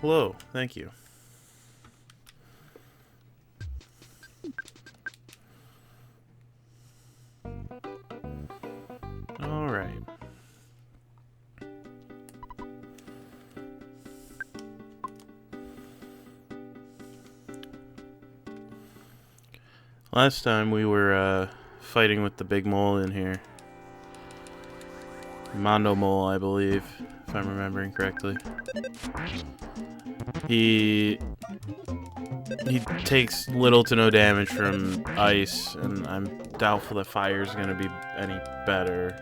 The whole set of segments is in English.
hello. Thank you. Alright. Last time we were fighting with the big mole in here. Mondo Mole, I believe, if I'm remembering correctly. He takes little to no damage from ice, and I'm doubtful that fire is going to be any better.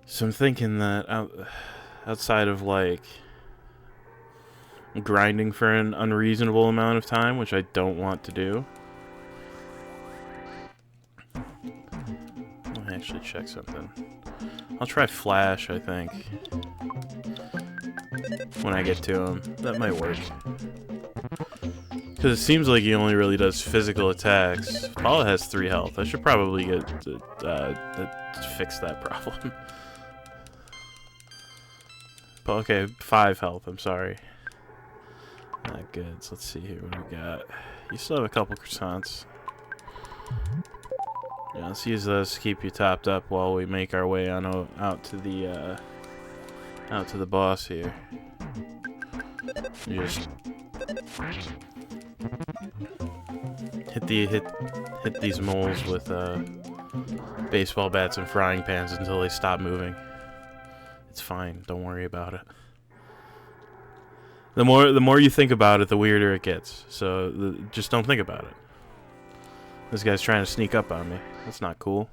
So I'm thinking that outside of, like, grinding for an unreasonable amount of time, which I don't want to do. Let me actually check something. I'll try Flash, I think. When I get to him. That might work. Because it seems like he only really does physical attacks. Paula has 3 health. I should probably get to fix that problem. Okay, 5 health, I'm sorry. Not good. So let's see here what we got. You still have a couple croissants. Yeah, let's use those to keep you topped up while we make our way on out to the boss here. You just hit these moles with baseball bats and frying pans until they stop moving. It's fine. Don't worry about it. The more you think about it, the weirder it gets. So just don't think about it. This guy's trying to sneak up on me. That's not cool.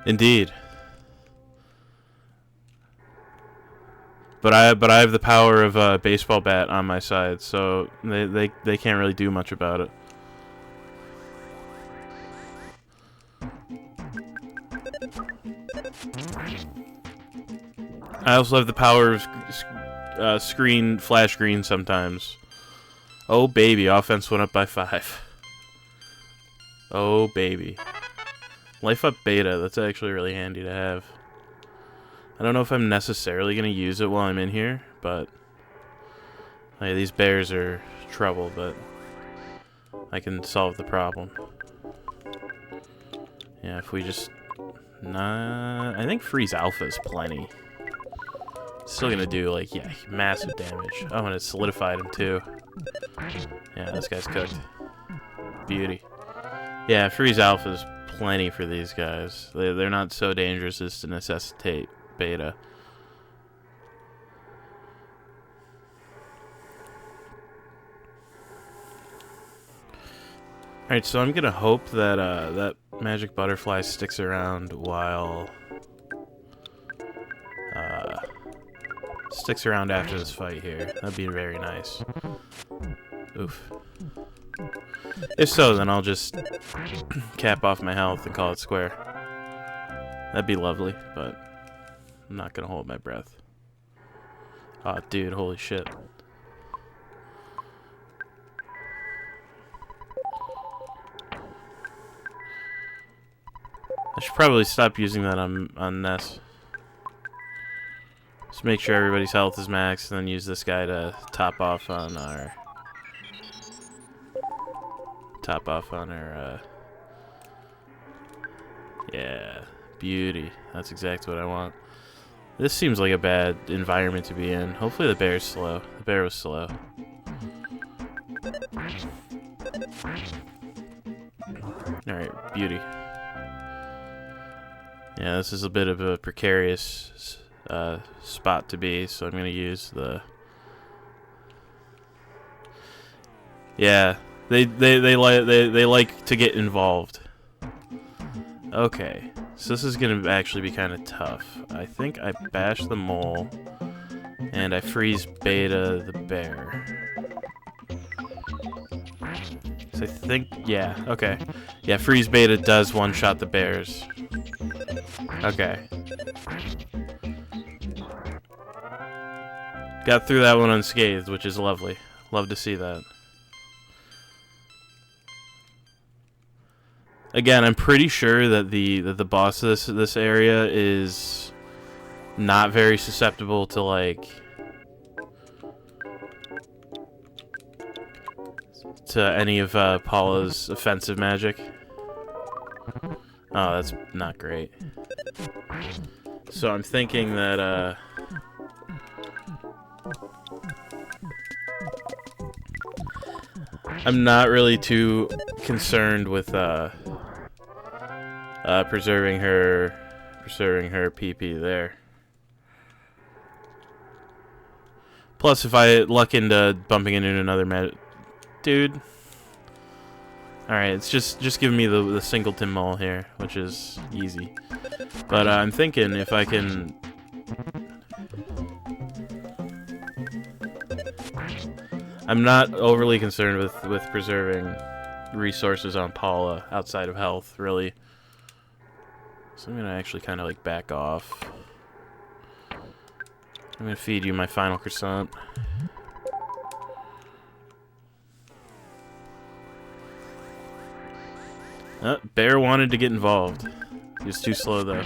Indeed. But I have the power of a baseball bat on my side, so they can't really do much about it. I also have the power of flash screen sometimes. Oh baby, offense went up by 5. Oh baby. Life up beta, that's actually really handy to have. I don't know if I'm necessarily going to use it while I'm in here, but hey, these bears are trouble, but I can solve the problem. Yeah, if we just... I think Freeze Alpha is plenty. Still gonna do, like, yeah, massive damage. Oh, and it solidified him, too. Yeah, this guy's cooked. Beauty. Yeah, Freeze Alpha is plenty for these guys. They're not so dangerous as to necessitate beta. Alright, so I'm gonna hope that that magic butterfly sticks around while sticks around after this fight here. That'd be very nice. Oof. If so, then I'll just cap off my health and call it square. That'd be lovely, but I'm not gonna hold my breath. Aw, dude, holy shit. I should probably stop using that on NES. Just make sure everybody's health is maxed, and then use this guy to top off on our... yeah, beauty. That's exactly what I want. This seems like a bad environment to be in. Hopefully the bear's slow. The bear was slow. Alright, beauty. Yeah, this is a bit of a precarious spot to be, so I'm gonna use the... Yeah, they like to get involved. Okay, so this is gonna actually be kind of tough. I think I bash the mole, and I freeze beta the bear. So I think, yeah, okay. Yeah, freeze beta does one-shot the bears. Okay. Got through that one unscathed, which is lovely. Love to see that. Again, I'm pretty sure that the boss of this area is not very susceptible to like any of Paula's offensive magic. Oh, that's not great. So I'm thinking that I'm not really too concerned with preserving her PP there. Plus, if I luck into bumping into another dude. All right, it's just giving me the singleton mole here, which is easy. But I'm thinking if I can. I'm not overly concerned with preserving resources on Paula outside of health, really. So I'm gonna actually kind of like back off. I'm gonna feed you my final croissant. Bear wanted to get involved. He was too slow though.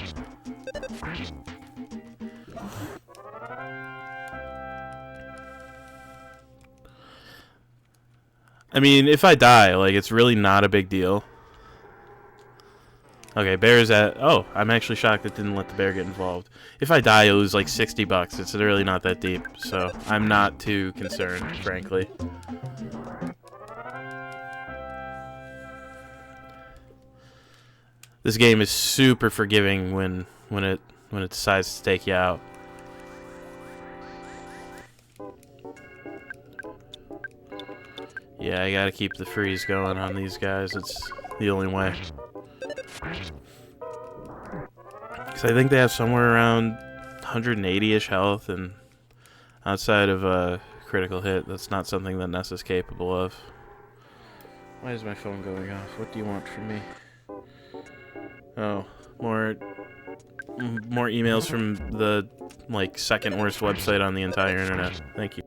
I mean, if I die, like, it's really not a big deal. Okay, bear's at... Oh, I'm actually shocked it didn't let the bear get involved. If I die, I lose like $60. It's really not that deep, so I'm not too concerned, frankly. This game is super forgiving when it decides to take you out. Yeah, I gotta keep the freeze going on these guys. It's the only way. Because I think they have somewhere around 180-ish health, and outside of a critical hit, that's not something that Ness is capable of. Why is my phone going off? What do you want from me? Oh, more emails from the, like, second worst website on the entire internet. Thank you.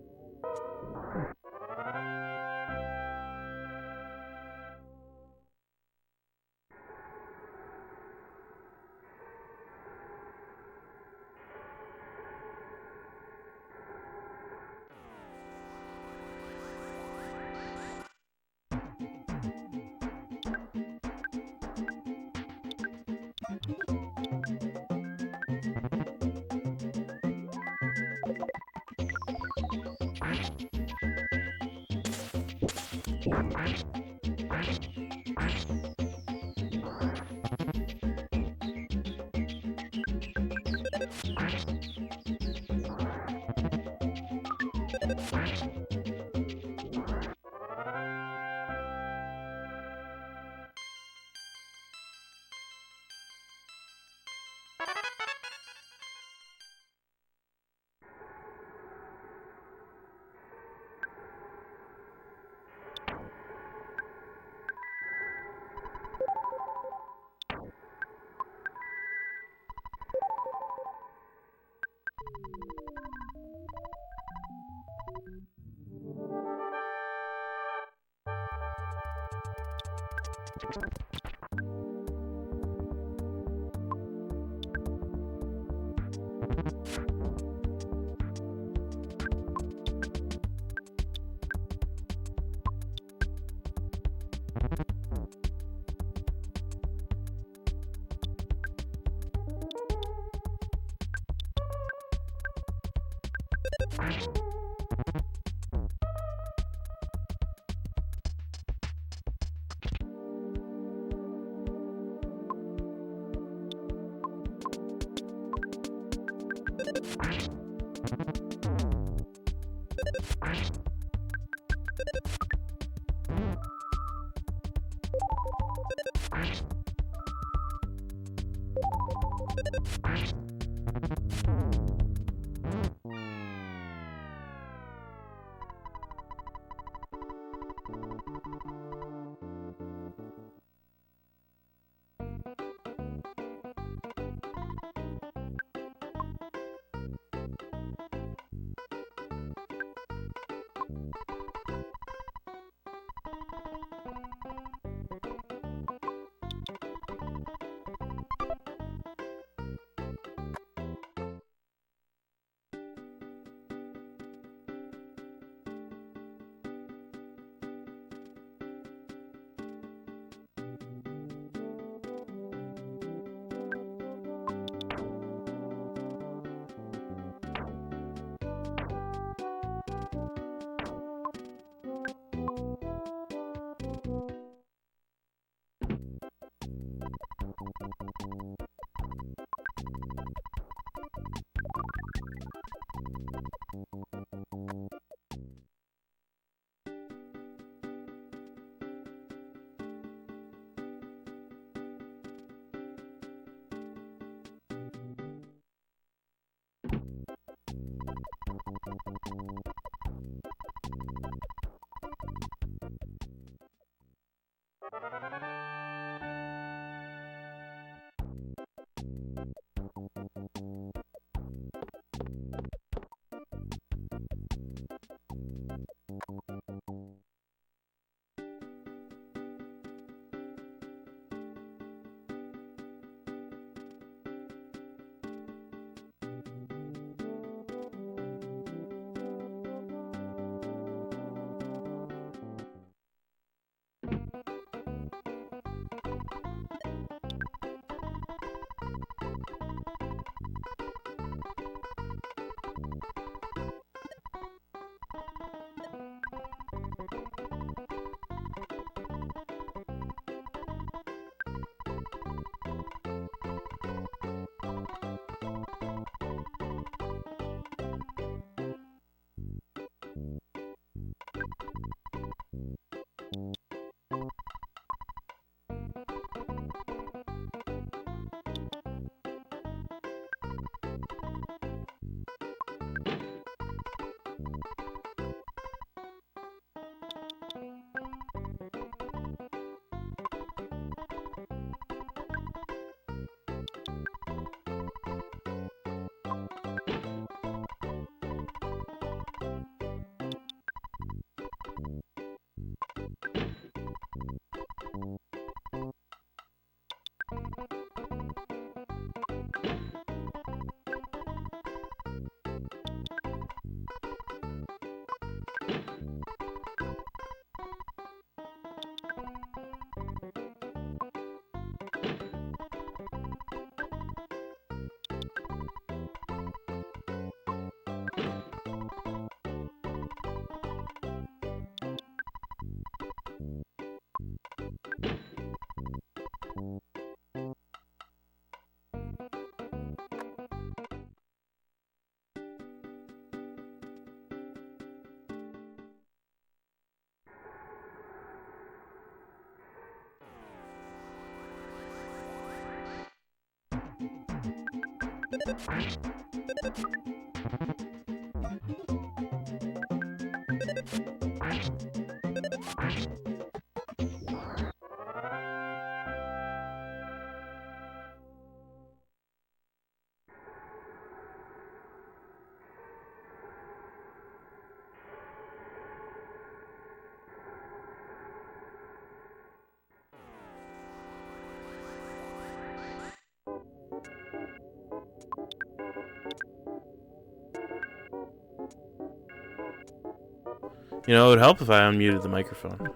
You know, it would help if I unmuted the microphone.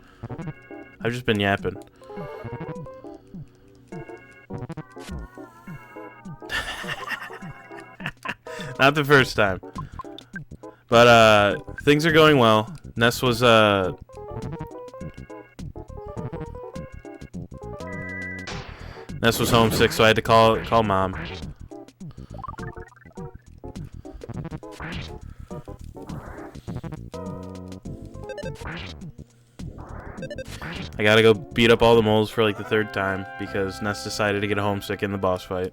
I've just been yapping. Not the first time. But, things are going well. Ness was, homesick, so I had to call Mom. I gotta go beat up all the moles for like the third time because Ness decided to get homesick in the boss fight.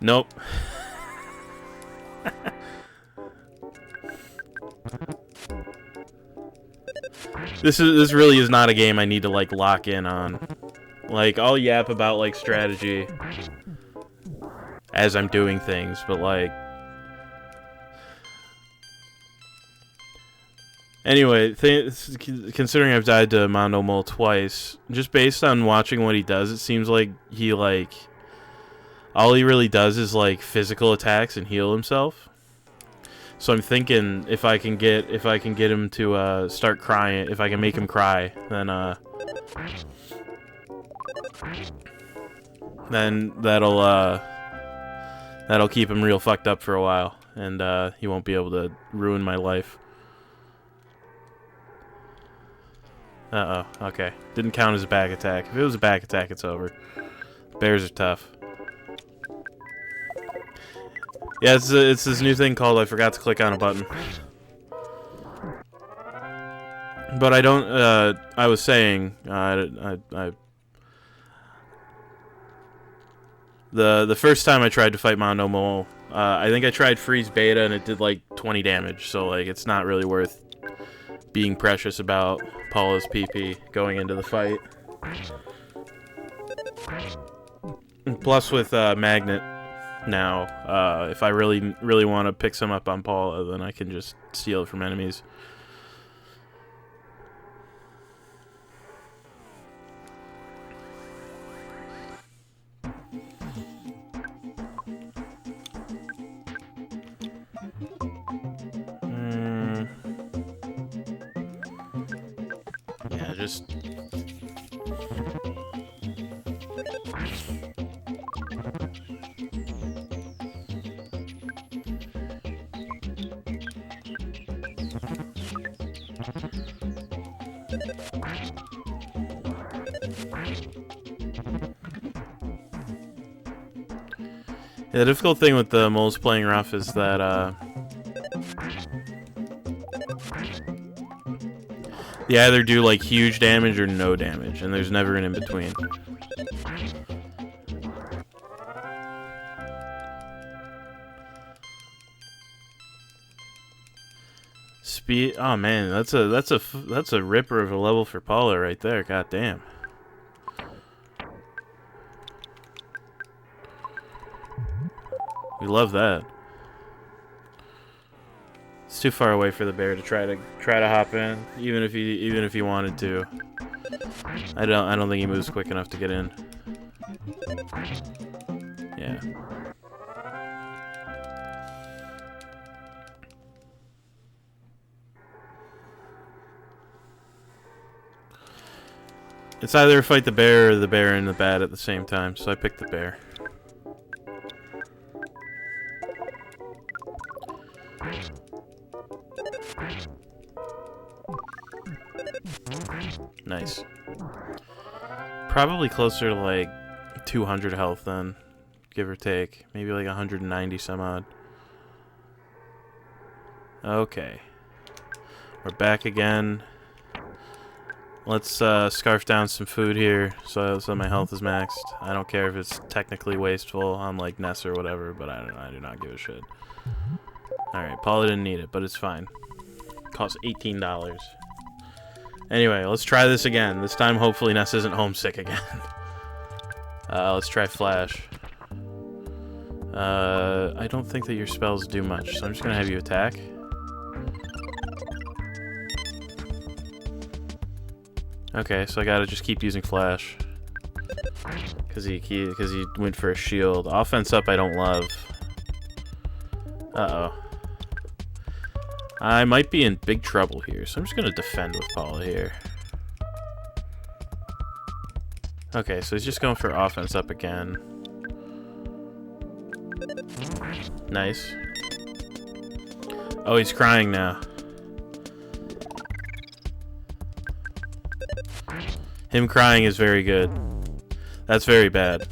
Nope. This really is not a game I need to like lock in on. Like, I'll yap about like strategy as I'm doing things, but like anyway, considering I've died to Mondo Mole twice, just based on watching what he does, it seems like he like all he really does is like physical attacks and heal himself. So I'm thinking if I can get him to start crying, if I can make him cry, then that'll keep him real fucked up for a while, and he won't be able to ruin my life. Uh-oh, okay. Didn't count as a back attack. If it was a back attack, it's over. Bears are tough. Yeah, it's this new thing called I forgot to click on a button. But I don't, I was saying, the first time I tried to fight Mondo Mole, I think I tried Freeze Beta and it did like 20 damage, so like it's not really worth being precious about Paula's PP going into the fight. Plus with Magnet now, if I really want to pick some up on Paula, then I can just steal it from enemies. Yeah, just... Yeah, the difficult thing with the moles playing rough is that, they either do, like, huge damage or no damage, and there's never an in-between. Speed... Oh, man, that's a ripper of a level for Paula right there, goddamn. We love that. It's too far away for the bear to try to hop in, even if he wanted to. I don't think he moves quick enough to get in. Yeah. It's either fight the bear or the bear and the bat at the same time, so I picked the bear. Nice. Probably closer to like 200 health then, give or take. Maybe like 190 some odd. Okay. We're back again. Let's scarf down some food here so my health is maxed. I don't care if it's technically wasteful on like Ness or whatever, but I do not give a shit. Alright, Paula didn't need it, but it's fine. Costs $18. Anyway, let's try this again. This time, hopefully, Ness isn't homesick again. Let's try Flash. I don't think that your spells do much, so I'm just gonna have you attack. Okay, so I gotta just keep using Flash. Because he went for a shield. Offense up I don't love. Uh-oh. I might be in big trouble here, so I'm just gonna defend with Paula here. Okay, so he's just going for offense up again. Nice. Oh, he's crying now. Him crying is very good. That's very bad.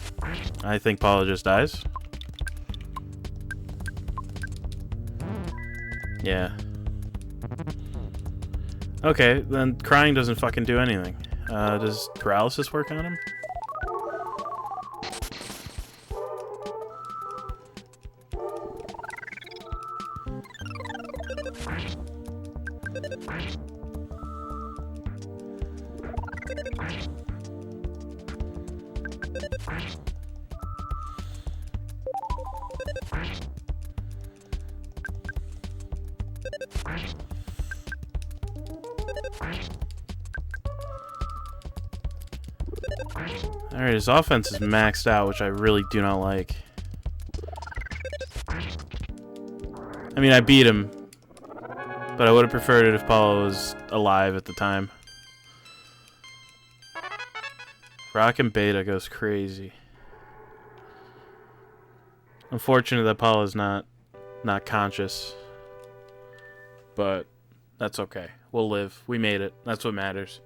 I think Paula just dies. Yeah. Okay, then crying doesn't fucking do anything. Does paralysis work on him? Alright, his offense is maxed out, which I really do not like. I mean, I beat him, but I would have preferred it if Paula was alive at the time. Rockin' Beta goes crazy. Unfortunate that Paula's not conscious. But that's okay. We'll live. We made it. That's what matters.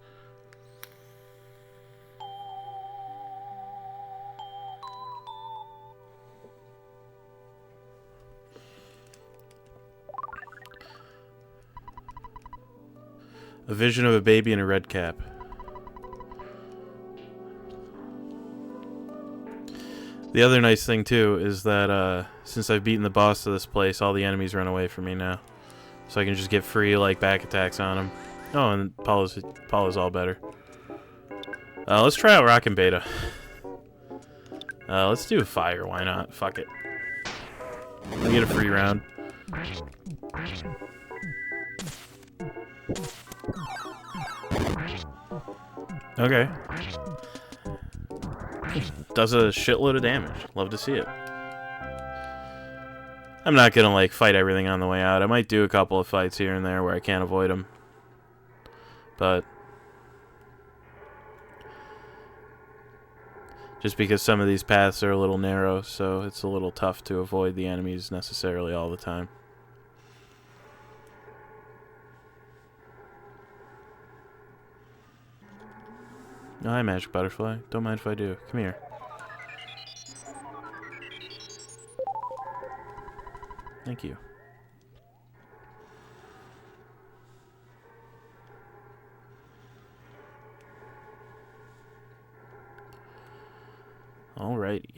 A vision of a baby in a red cap. The other nice thing, too, is that since I've beaten the boss of this place, all the enemies run away from me now. So I can just get free, like, back attacks on them. Oh, and Paula's all better. Let's try out Rockin' Beta. Let's do a fire. Why not? Fuck it. We get a free round. Okay. Does a shitload of damage. Love to see it. I'm not gonna, like, fight everything on the way out. I might do a couple of fights here and there where I can't avoid them. But just because some of these paths are a little narrow, so it's a little tough to avoid the enemies necessarily all the time. Oh, hi, Magic Butterfly. Don't mind if I do. Come here. Thank you. Alrighty.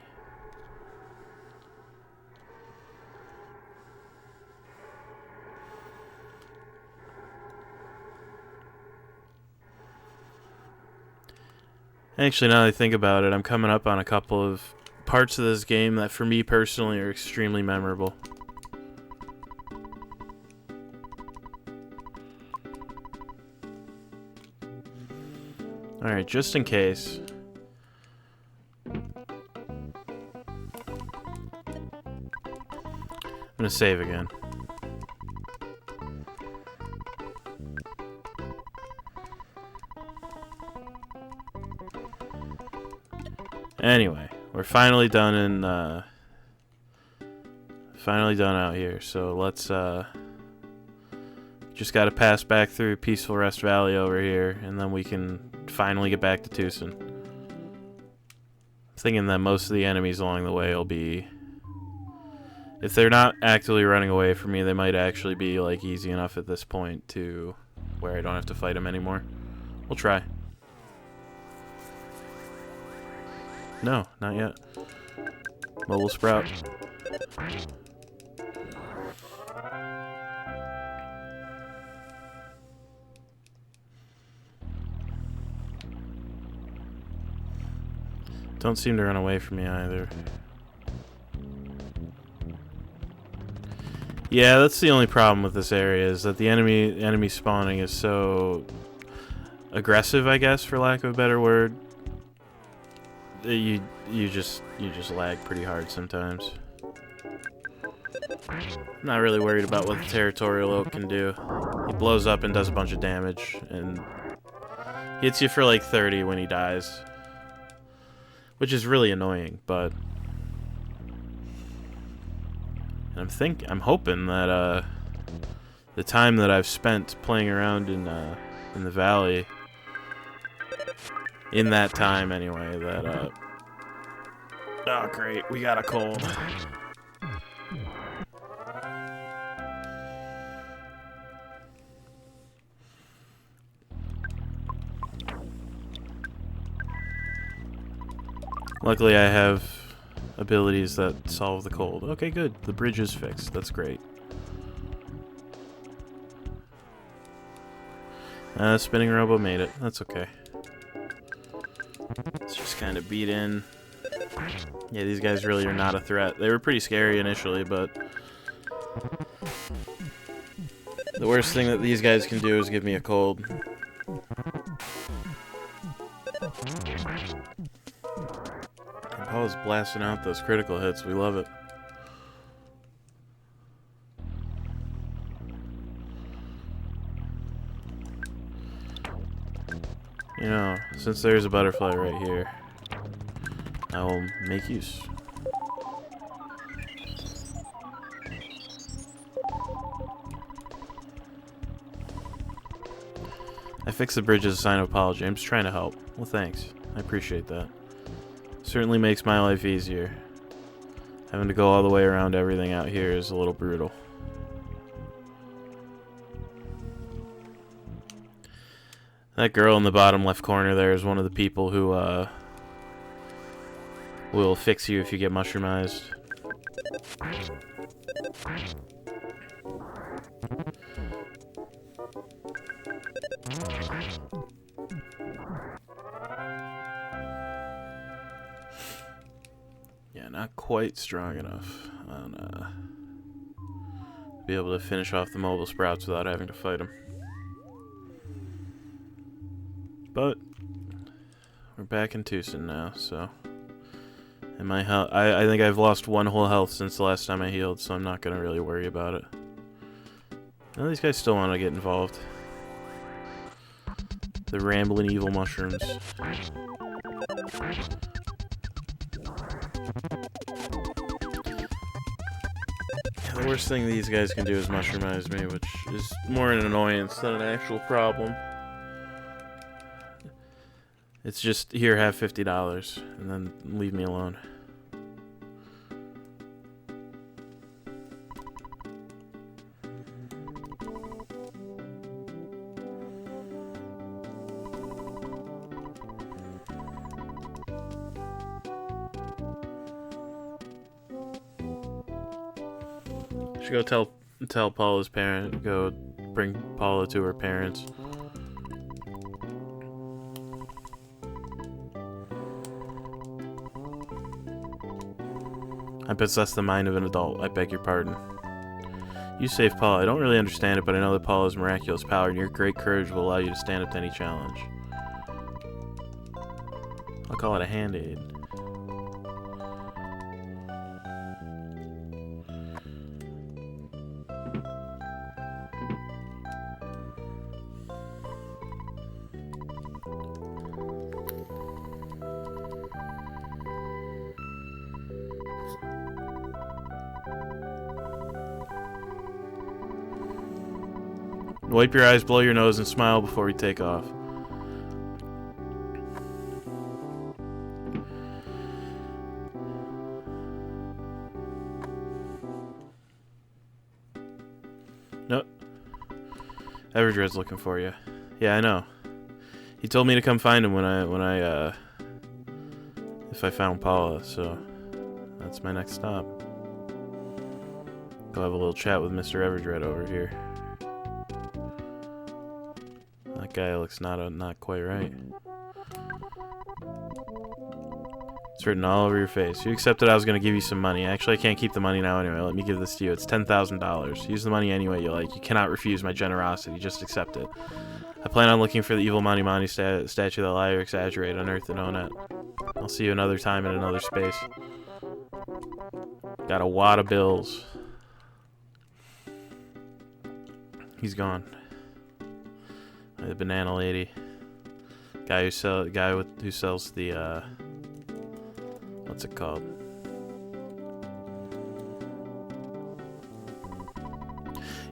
Actually, now that I think about it, I'm coming up on a couple of parts of this game that for me personally are extremely memorable. Alright, just in case. I'm gonna save again. Anyway, we're finally done in, finally done out here, so let's, just gotta pass back through Peaceful Rest Valley over here, and then we can finally get back to Tucson. I'm thinking that most of the enemies along the way will be... If they're not actively running away from me, they might actually be, like, easy enough at this point to where I don't have to fight them anymore. We'll try. No, not yet. Mobile Sprout. Don't seem to run away from me either. Yeah, that's the only problem with this area, is that the enemy spawning is so aggressive, I guess, for lack of a better word. You just lag pretty hard sometimes. I'm not really worried about what the Territorial Oak can do. He blows up and does a bunch of damage, and hits you for like 30 when he dies, which is really annoying. But I'm hoping that the time that I've spent playing around in the valley, in that time anyway, that oh great, we got a cold. Luckily I have abilities that solve the cold. Okay, good. The bridge is fixed. That's great. Spinning Robo made it. That's okay. Let's just kind of beat in. Yeah, these guys really are not a threat. They were pretty scary initially, but the worst thing that these guys can do is give me a cold. Paul's blasting out those critical hits. We love it. You know, since there's a butterfly right here, I will make use. I fixed the bridge as a sign of apology. I'm just trying to help. Well, thanks. I appreciate that. Certainly makes my life easier. Having to go all the way around everything out here is a little brutal. That girl in the bottom left corner there is one of the people who will fix you if you get mushroomized. Yeah, not quite strong enough on be able to finish off the mobile sprouts without having to fight them. But we're back in Tucson now, so. And my health, I think I've lost 1 whole health since the last time I healed, so I'm not gonna really worry about it. No, these guys still want to get involved. The rambling evil mushrooms. The worst thing these guys can do is mushroomize me, which is more an annoyance than an actual problem. It's just, here, have $50, and then leave me alone. Should go tell Paula's parent, go bring Paula to her parents. I possess the mind of an adult. I beg your pardon. You saved Paula. I don't really understand it, but I know that Paula's miraculous power and your great courage will allow you to stand up to any challenge. I'll call it a hand-aid. Wipe your eyes, blow your nose, and smile before we take off. Nope. Everdread's looking for you. Yeah, I know. He told me to come find him if I found Paula, so that's my next stop. Go have a little chat with Mr. Everdread over here. That guy looks not quite right. It's written all over your face. You accepted I was going to give you some money. Actually, I can't keep the money now anyway. Let me give this to you. It's $10,000. Use the money any way you like. You cannot refuse my generosity. Just accept it. I plan on looking for the evil Mani Mani statue that lie or exaggerate, unearth and own it. I'll see you another time in another space. Got a wad of bills. He's gone. The banana lady. Guy who sells the what's it called?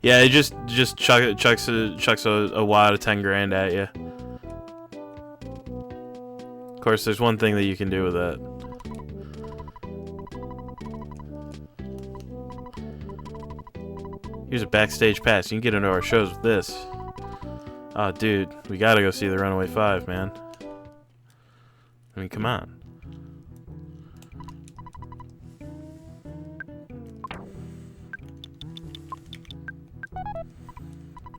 Yeah, he just chucks a wad of 10 grand at you. Of course, there's one thing that you can do with that. Here's a backstage pass. You can get into our shows with this. Oh, dude, we gotta go see the Runaway 5, man. I mean, come on.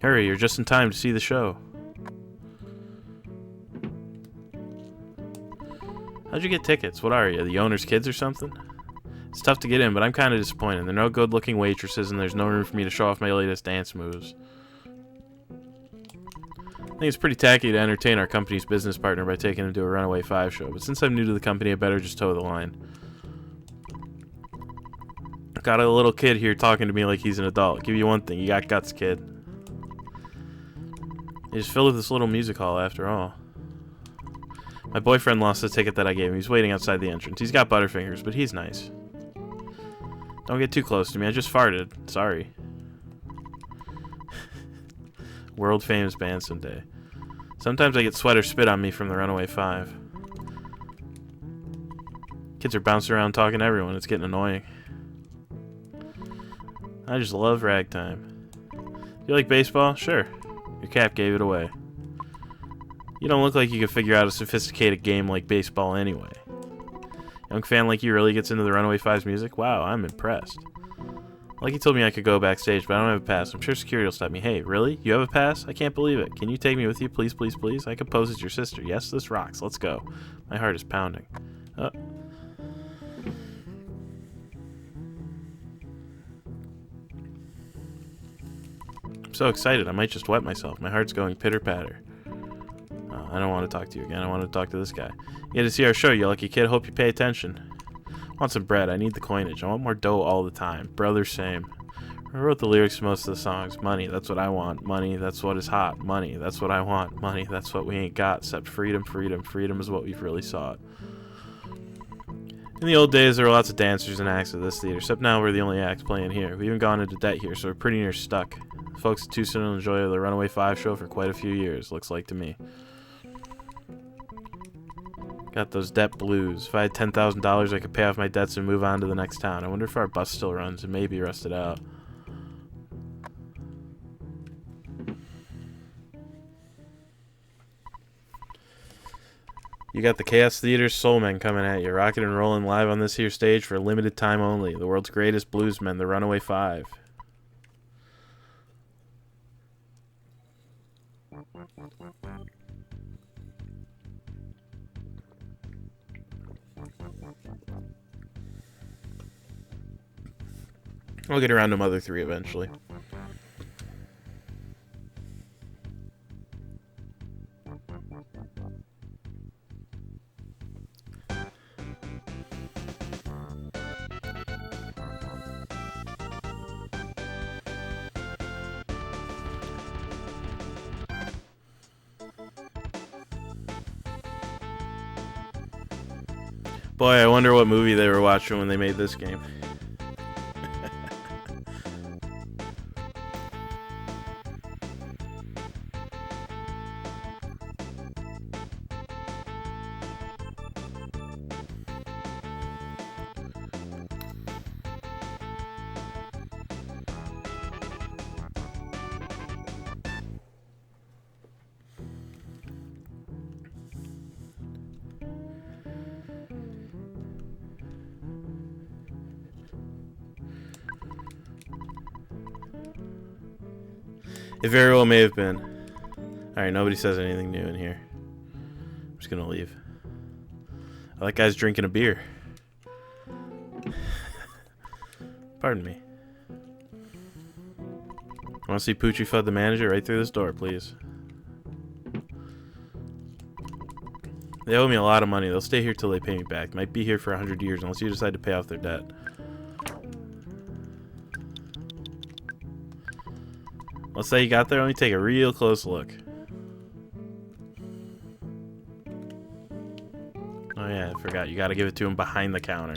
Hurry, you're just in time to see the show. How'd you get tickets? What are you, the owner's kids or something? It's tough to get in, but I'm kind of disappointed. There are no good-looking waitresses, and there's no room for me to show off my latest dance moves. I think it's pretty tacky to entertain our company's business partner by taking him to a Runaway 5 show, but since I'm new to the company, I better just toe the line. Got a little kid here talking to me like he's an adult. Give you one thing, you got guts, kid. He just filled this little music hall after all. My boyfriend lost the ticket that I gave him. He's waiting outside the entrance. He's got butterfingers, but he's nice. Don't get too close to me. I just farted. Sorry. World famous band someday. Sometimes I get sweat or spit on me from the Runaway 5. Kids are bouncing around talking to everyone. It's getting annoying. I just love ragtime. You like baseball? Sure. Your cap gave it away. You don't look like you could figure out a sophisticated game like baseball anyway. Young fan like you really gets into the Runaway 5's music? Wow, I'm impressed. Lucky told me I could go backstage, but I don't have a pass. I'm sure security will stop me. Hey, really? You have a pass? I can't believe it. Can you take me with you? Please, please, please? I could pose as your sister. Yes, this rocks. Let's go. My heart is pounding. so excited I might just wet myself. My heart's going pitter-patter. I don't want to talk to you again. I want to talk to this guy. You get to see our show, you lucky kid. Hope you pay attention. I want some bread. I need the coinage. I want more dough all the time. Brother, same. I wrote the lyrics to most of the songs. Money, that's what I want. Money, that's what is hot. Money, that's what I want. Money, that's what we ain't got. Except freedom, freedom, freedom is what we've really sought. In the old days, there were lots of dancers and acts at this theater, except now we're the only acts playing here. We even gone into debt here, so we're pretty near stuck. The folks at Tucson will enjoy the Runaway 5 show for quite a few years, looks like to me. Got those debt blues. If I had $10,000, I could pay off my debts and move on to the next town. I wonder if our bus still runs. It may be rusted out. You got the Chaos Theater's Soul Men coming at you, rocking and rolling live on this here stage for a limited time only. The world's greatest bluesmen, the Runaway 5. I'll get around to Mother 3 eventually. Boy, I wonder what movie they were watching when they made this game. It very well may have been. Alright, nobody says anything new in here. I'm just gonna leave. Oh, that guy's drinking a beer. Pardon me. I want to see Poochie Fudd the manager right through this door, please. They owe me a lot of money. They'll stay here till they pay me back. Might be here for 100 years unless you decide to pay off their debt. Let's say you got there. Let me take a real close look. Oh yeah, I forgot. You gotta give it to him behind the counter.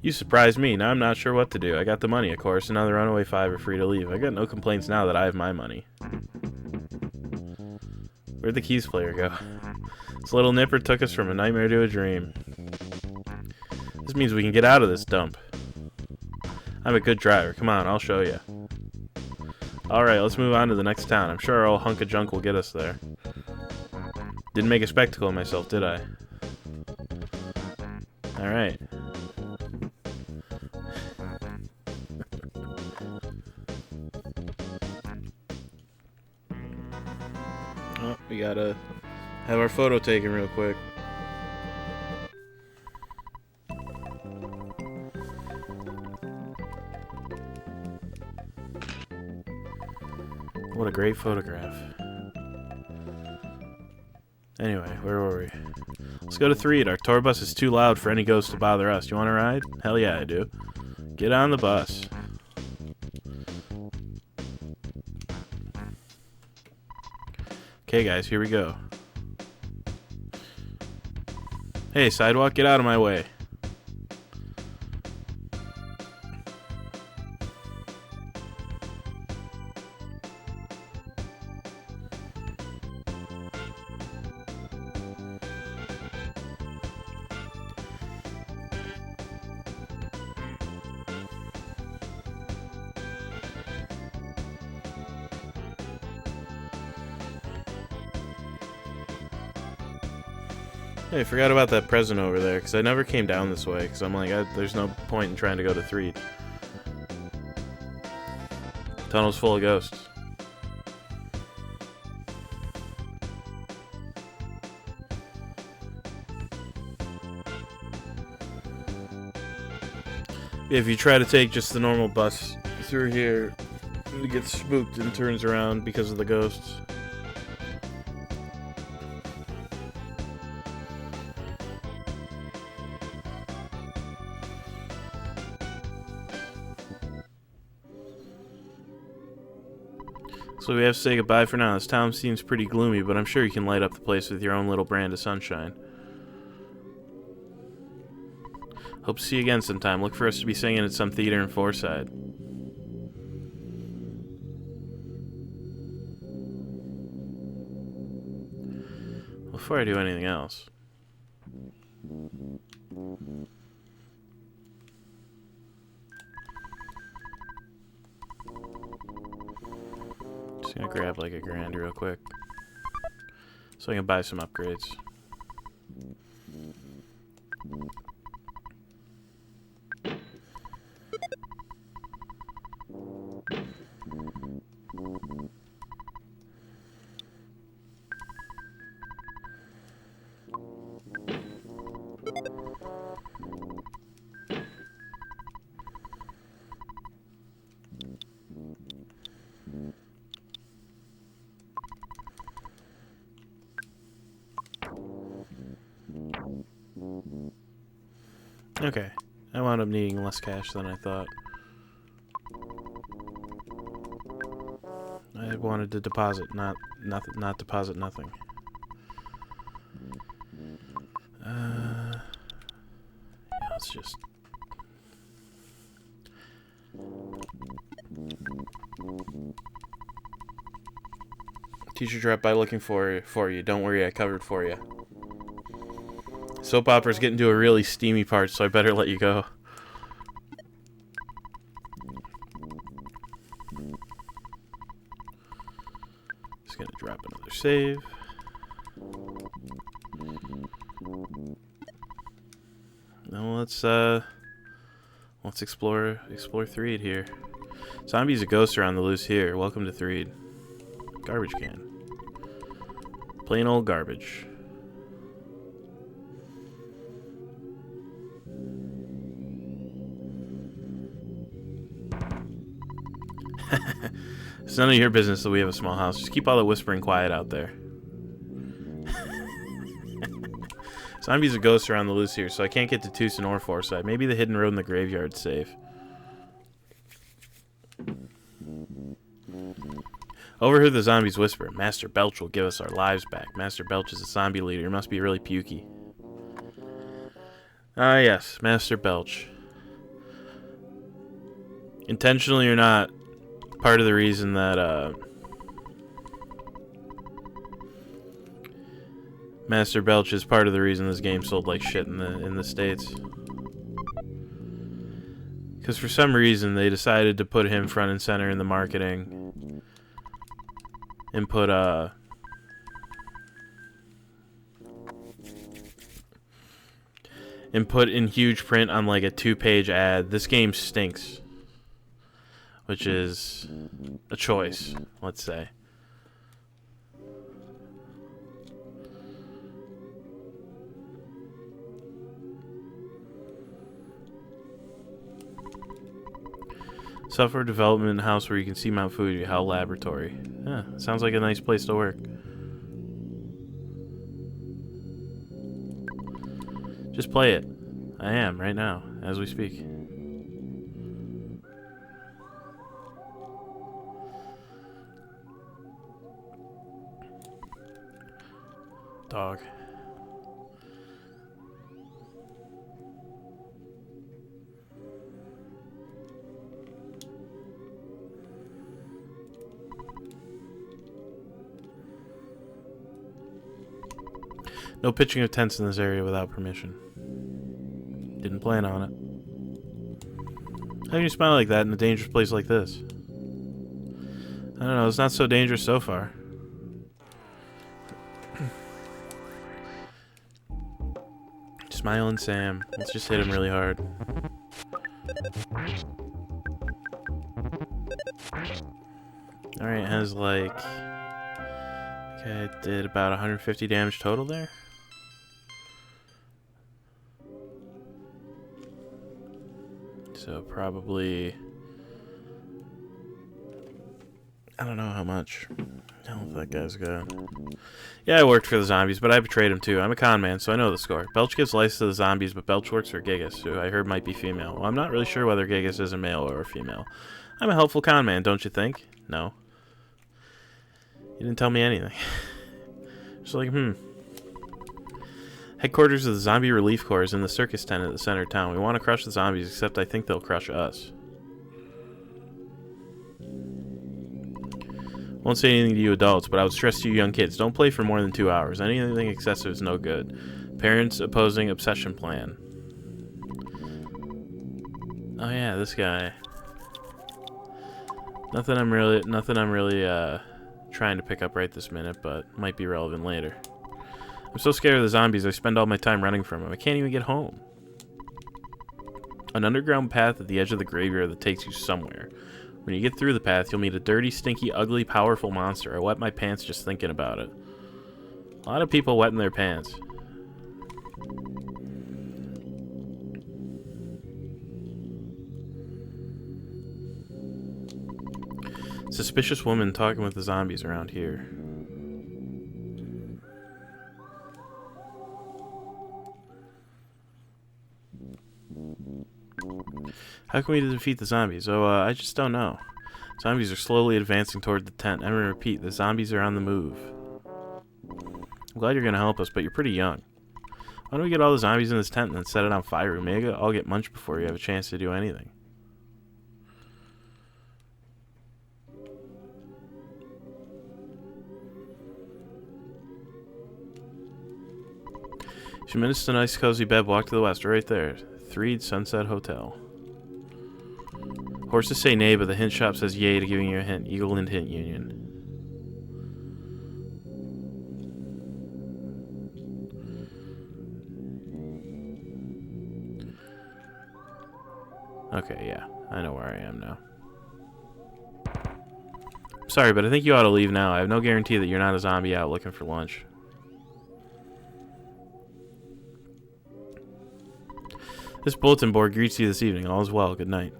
You surprised me. Now I'm not sure what to do. I got the money, of course, and now the Runaway 5 are free to leave. I got no complaints now that I have my money. Where'd the keys player go? This little nipper took us from a nightmare to a dream. This means we can get out of this dump. I'm a good driver. Come on, I'll show you. Alright, let's move on to the next town. I'm sure our old hunk of junk will get us there. Didn't make a spectacle of myself, did I? Alright. Oh, we gotta have our photo taken real quick. What a great photograph. Anyway, where were we? Let's go to 3. Our tour bus is too loud for any ghost to bother us. You want to ride? Hell yeah, I do. Get on the bus. Okay, guys, here we go. Hey, sidewalk, get out of my way. Hey, I forgot about that present over there, because I never came down this way, because I'm like, there's no point in trying to go to 3. Tunnel's full of ghosts. If you try to take just the normal bus through here, He gets spooked and turns around because of the ghosts. So we have to say goodbye for now. This town seems pretty gloomy, but I'm sure you can light up the place with your own little brand of sunshine. Hope to see you again sometime. Look for us to be singing at some theater in Forside. Before I do anything else, just gonna grab like $1,000 real quick so I can buy some upgrades. Okay, I wound up needing less cash than I thought. I wanted to deposit, not deposit nothing. Yeah, let's just. Teacher dropped by looking for you. Don't worry, I covered for you. Soap opera's getting to a really steamy part, so I better let you go. Just gonna drop another save. Now let's explore Threed here. Zombies and ghosts are on the loose here. Welcome to Threed. Garbage can. Plain old garbage. It's none of your business that we have a small house. Just keep all the whispering quiet out there. Zombies and ghosts are on the loose here, so I can't get to Tucson or Forsyth. Maybe the hidden road in the graveyard's safe. Overheard the zombies whisper, Master Belch will give us our lives back. Master Belch is a zombie leader. He must be really pukey. Ah, yes, Master Belch. Intentionally or not, part of the reason that, Master Belch is part of the reason this game sold like shit in the States. Because for some reason they decided to put him front and center in the marketing. And put in huge print on like a 2-page ad, this game stinks. Which is a choice, let's say. Software development house where you can see Mount Fuji, HAL Laboratory. Yeah, sounds like a nice place to work. Just play it. I am, right now, as we speak. Dog. No pitching of tents in this area without permission. Didn't plan on it. How can you smile like that in a dangerous place like this? I don't know, it's not so dangerous so far. Smiling Sam. Let's just hit him really hard. Alright, has like... Okay, I did about 150 damage total there. So probably I don't know how much. I don't know if that guy's got. Yeah, I worked for the zombies, but I betrayed him too. I'm a con man, so I know the score. Belch gives license to the zombies, but Belch works for Gigas, who I heard might be female. Well, I'm not really sure whether Gigas is a male or a female. I'm a helpful con man, don't you think? No. You didn't tell me anything. Just like, Headquarters of the Zombie Relief Corps is in the circus tent at the center of town. We want to crush the zombies, except I think they'll crush us. Won't say anything to you adults, but I would stress to you young kids, don't play for more than 2 hours. Anything excessive is no good. Parents opposing obsession plan. Oh yeah, this guy. Nothing I'm really trying to pick up right this minute, but might be relevant later. I'm so scared of the zombies, I spend all my time running from them. I can't even get home. An underground path at the edge of the graveyard that takes you somewhere. When you get through the path, you'll meet a dirty, stinky, ugly, powerful monster. I wet my pants just thinking about it. A lot of people wetting their pants. Suspicious woman talking with the zombies around here. How can we defeat the zombies? Oh, I just don't know. Zombies are slowly advancing toward the tent. I'm gonna repeat, the zombies are on the move. I'm glad you're gonna help us, but you're pretty young. Why don't we get all the zombies in this tent and then set it on fire? We may all get munched before you have a chance to do anything. A few minutes to a nice cozy bed, walk to the west, right there. 3 Sunset Hotel. Horses say nay, but the hint shop says yay to giving you a hint. Eagle and Hint Union. Okay, yeah. I know where I am now. Sorry, but I think you ought to leave now. I have no guarantee that you're not a zombie out looking for lunch. This bulletin board greets you this evening. All is well. Good night.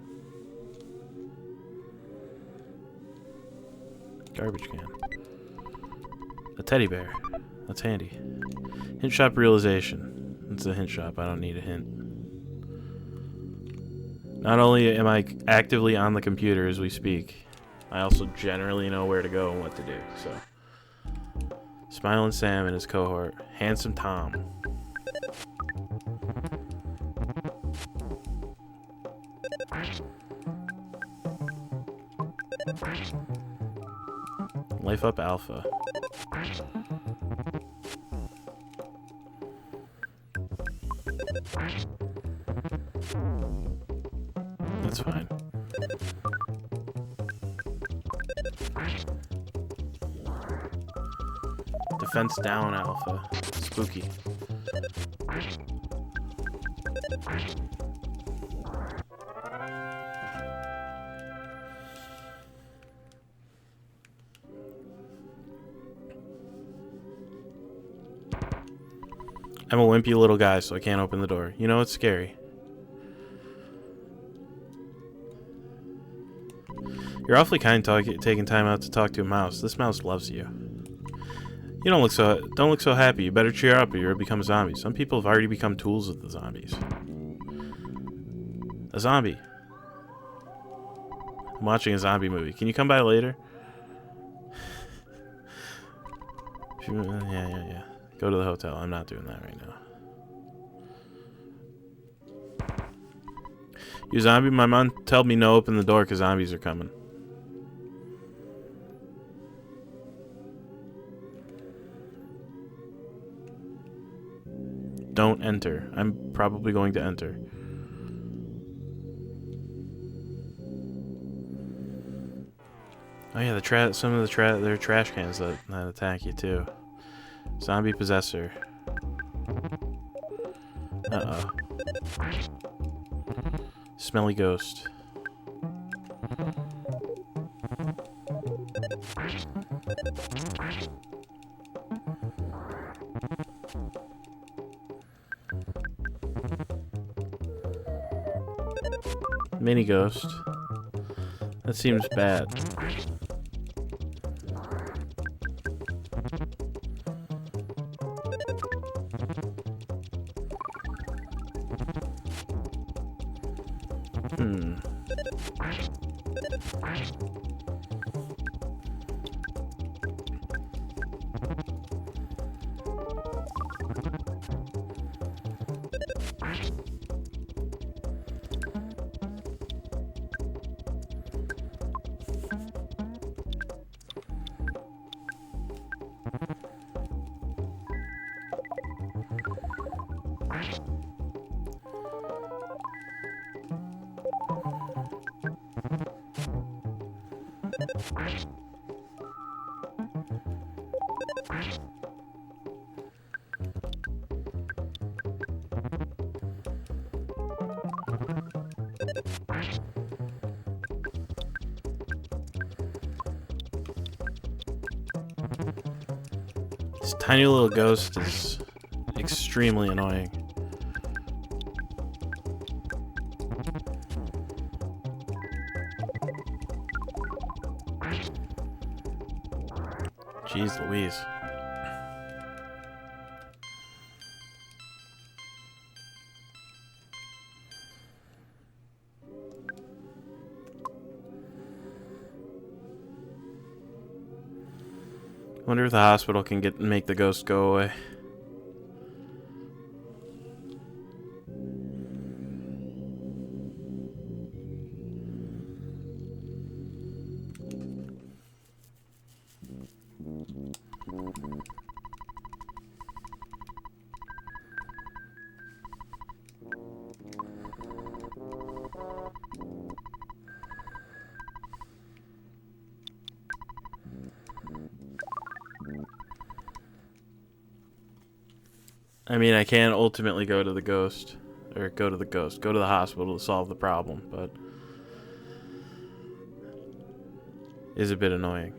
Garbage can. A teddy bear. That's handy. Hint shop realization. It's a hint shop. I don't need a hint. Not only am I actively on the computer as we speak, I also generally know where to go and what to do. So, Smiling Sam and his cohort. Handsome Tom. Life Up Alpha. That's fine. Defense down Alpha. Spooky. I'm a wimpy little guy, so I can't open the door. You know, it's scary. You're awfully kind taking time out to talk to a mouse. This mouse loves you. You don't look so happy. You better cheer up or you'll become a zombie. Some people have already become tools of the zombies. A zombie. I'm watching a zombie movie. Can you come by later? Yeah. Go to the hotel. I'm not doing that right now. You zombie? My mom told me no, open the door because zombies are coming. Don't enter. I'm probably going to enter. Oh yeah, some of their trash cans that attack you too. Zombie possessor. Uh-oh. Smelly ghost. Mini ghost. That seems bad. This tiny little ghost is extremely annoying. Jeez Louise. Wonder if the hospital can make the ghost go away. I mean, I can ultimately go to the ghost, or go to the hospital to solve the problem, but is a bit annoying.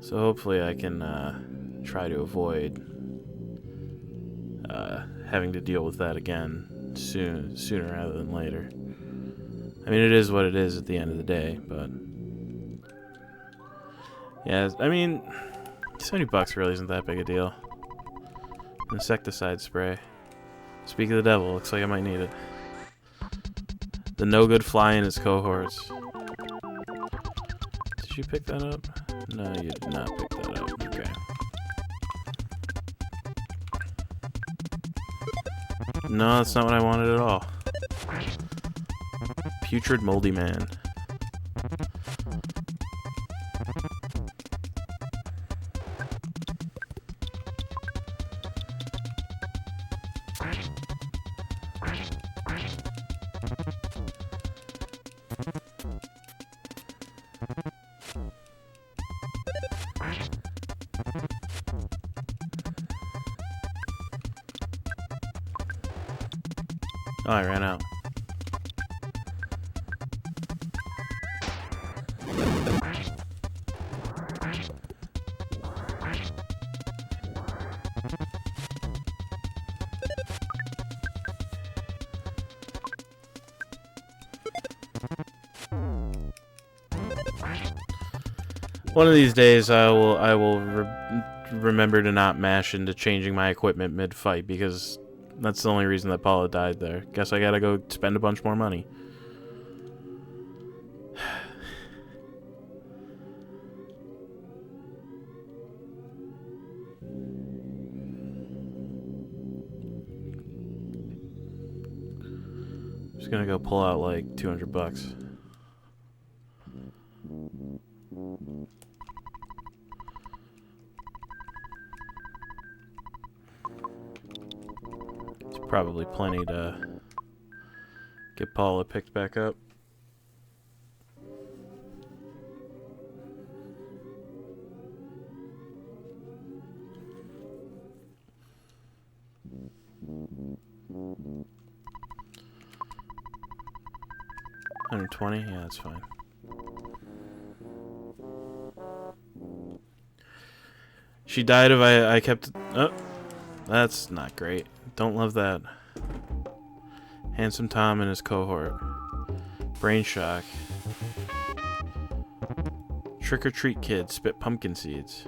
So hopefully I can try to avoid having to deal with that again sooner rather than later. I mean, it is what it is at the end of the day, but yeah, I mean, $70 really isn't that big a deal. Insecticide spray. Speak of the devil, looks like I might need it. The no good fly and his cohorts. Did you pick that up? No, you did not pick that up. Okay. No, that's not what I wanted at all. Putrid moldy man. Oh, I ran out. One of these days, I will remember to not mash into changing my equipment mid-fight, because that's the only reason that Paula died there. Guess I gotta go spend a bunch more money. Just gonna go pull out like $200. Probably plenty to get Paula picked back up. $120? Yeah, that's fine. She died if I kept... Oh, that's not great. Don't love that. Handsome Tom and his cohort. Brain shock. Trick or treat kid, spit pumpkin seeds.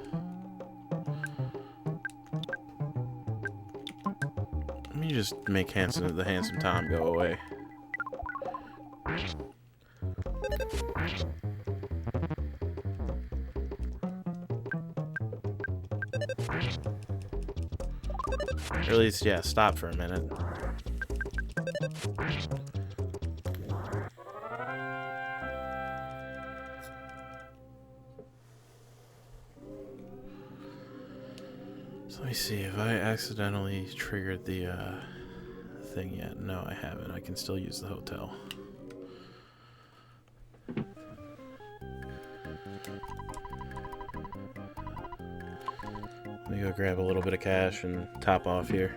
I me just make the handsome Tom go away. Or at least, yeah, stop for a minute. So let me see, if I accidentally triggered the thing yet. No, I haven't. I can still use the hotel. Let me go grab a little bit of cash and top off here.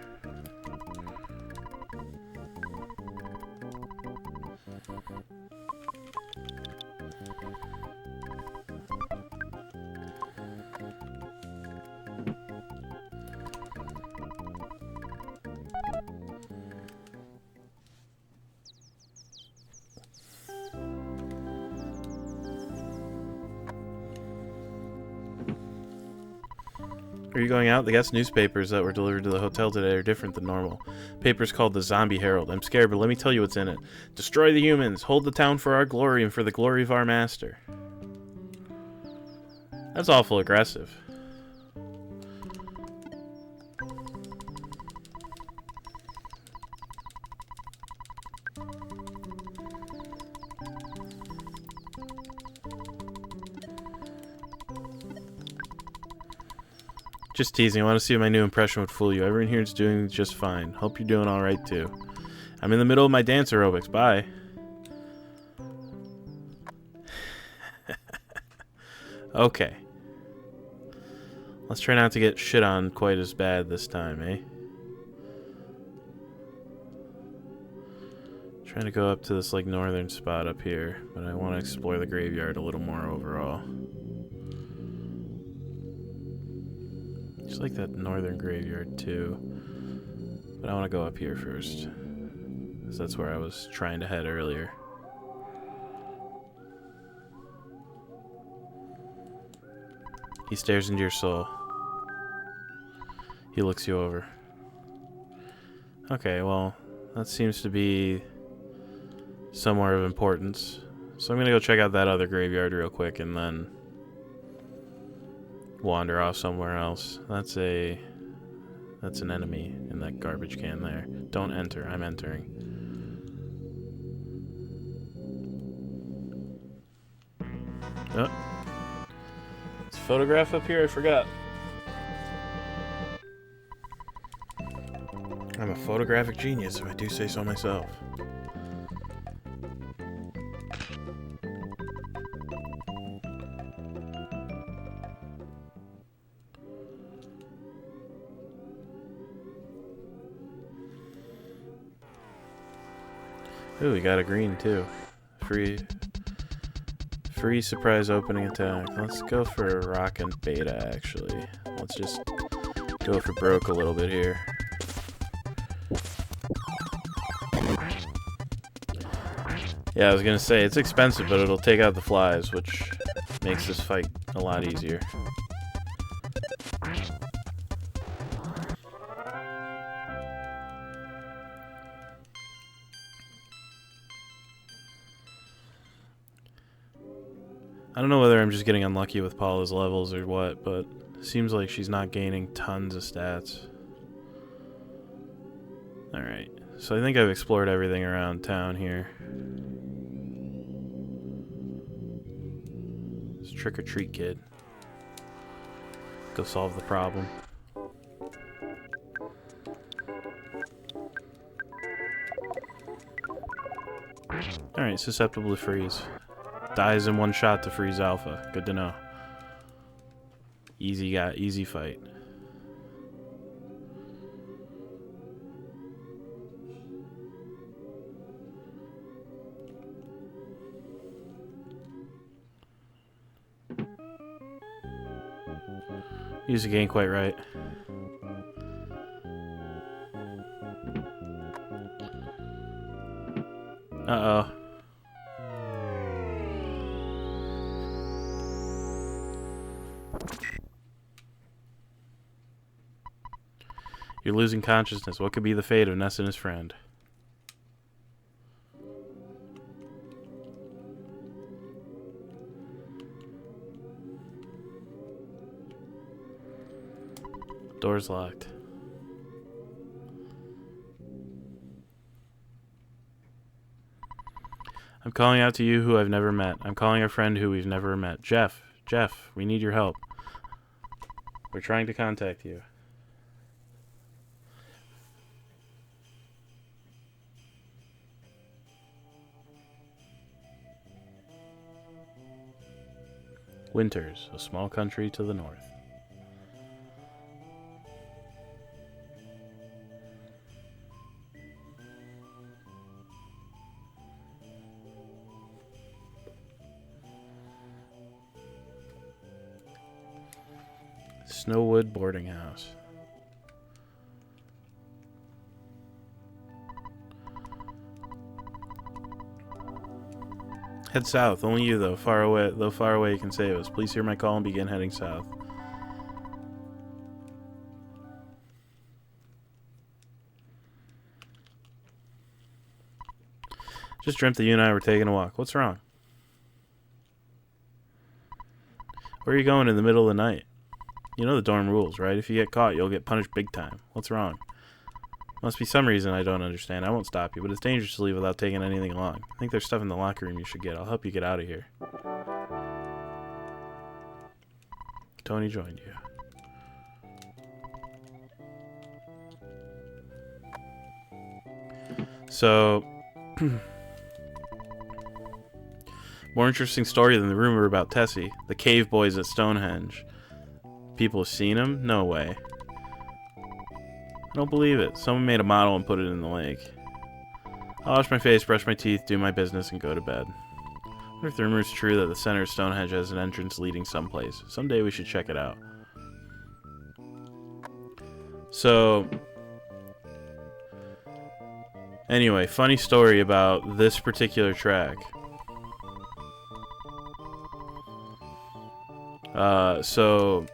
Are you going out? The guest newspapers that were delivered to the hotel today are different than normal. Paper's called the Zombie Herald. I'm scared, but let me tell you what's in it. Destroy the humans. Hold the town for our glory and for the glory of our master. That's awful aggressive. Just teasing. I want to see if my new impression would fool you. Everyone here is doing just fine. Hope you're doing alright too. I'm in the middle of my dance aerobics. Bye. Okay. Let's try not to get shit on quite as bad this time, eh? Trying to go up to this like northern spot up here, but I want to explore the graveyard a little more overall. Just like that northern graveyard too. But I want to go up here first, because that's where I was trying to head earlier. He stares into your soul. He looks you over. Okay, well, that seems to be somewhere of importance. So I'm gonna go check out that other graveyard real quick and then wander off somewhere else. That's an enemy in that garbage can there. Don't enter. I'm entering. Oh. It's a photograph up here? I forgot. I'm a photographic genius, if I do say so myself. Ooh, we got a green too. Free surprise opening attack. Let's go for rock and beta actually. Let's just go for broke a little bit here. Yeah, I was gonna say it's expensive, but it'll take out the flies, which makes this fight a lot easier. I don't know whether I'm just getting unlucky with Paula's levels or what, but it seems like she's not gaining tons of stats. Alright, so I think I've explored everything around town here. It's trick or treat, kid. Go solve the problem. Alright, susceptible to freeze. Dies in one shot to freeze alpha. Good to know. Easy fight. Music ain't quite right. Uh-oh. You're losing consciousness. What could be the fate of Ness and his friend? Door's locked. I'm calling out to you who I've never met. I'm calling a friend who we've never met. Jeff, we need your help. We're trying to contact you. Winters, a small country to the north. Snowwood boarding house. Head south. Only you, though. Far away you can save us. Please hear my call and begin heading south. Just dreamt that you and I were taking a walk. What's wrong? Where are you going in the middle of the night? You know the dorm rules, right? If you get caught, you'll get punished big time. What's wrong? Must be some reason I don't understand. I won't stop you, but it's dangerous to leave without taking anything along. I think there's stuff in the locker room you should get. I'll help you get out of here. Tony joined you. So, more interesting story than the rumor about Tessie. The cave boys at Stonehenge. People have seen him? No way. I don't believe it. Someone made a model and put it in the lake. I'll wash my face, brush my teeth, do my business, and go to bed. I wonder if the rumor is true that the center of Stonehenge has an entrance leading someplace. Someday we should check it out. So, anyway, funny story about this particular track. So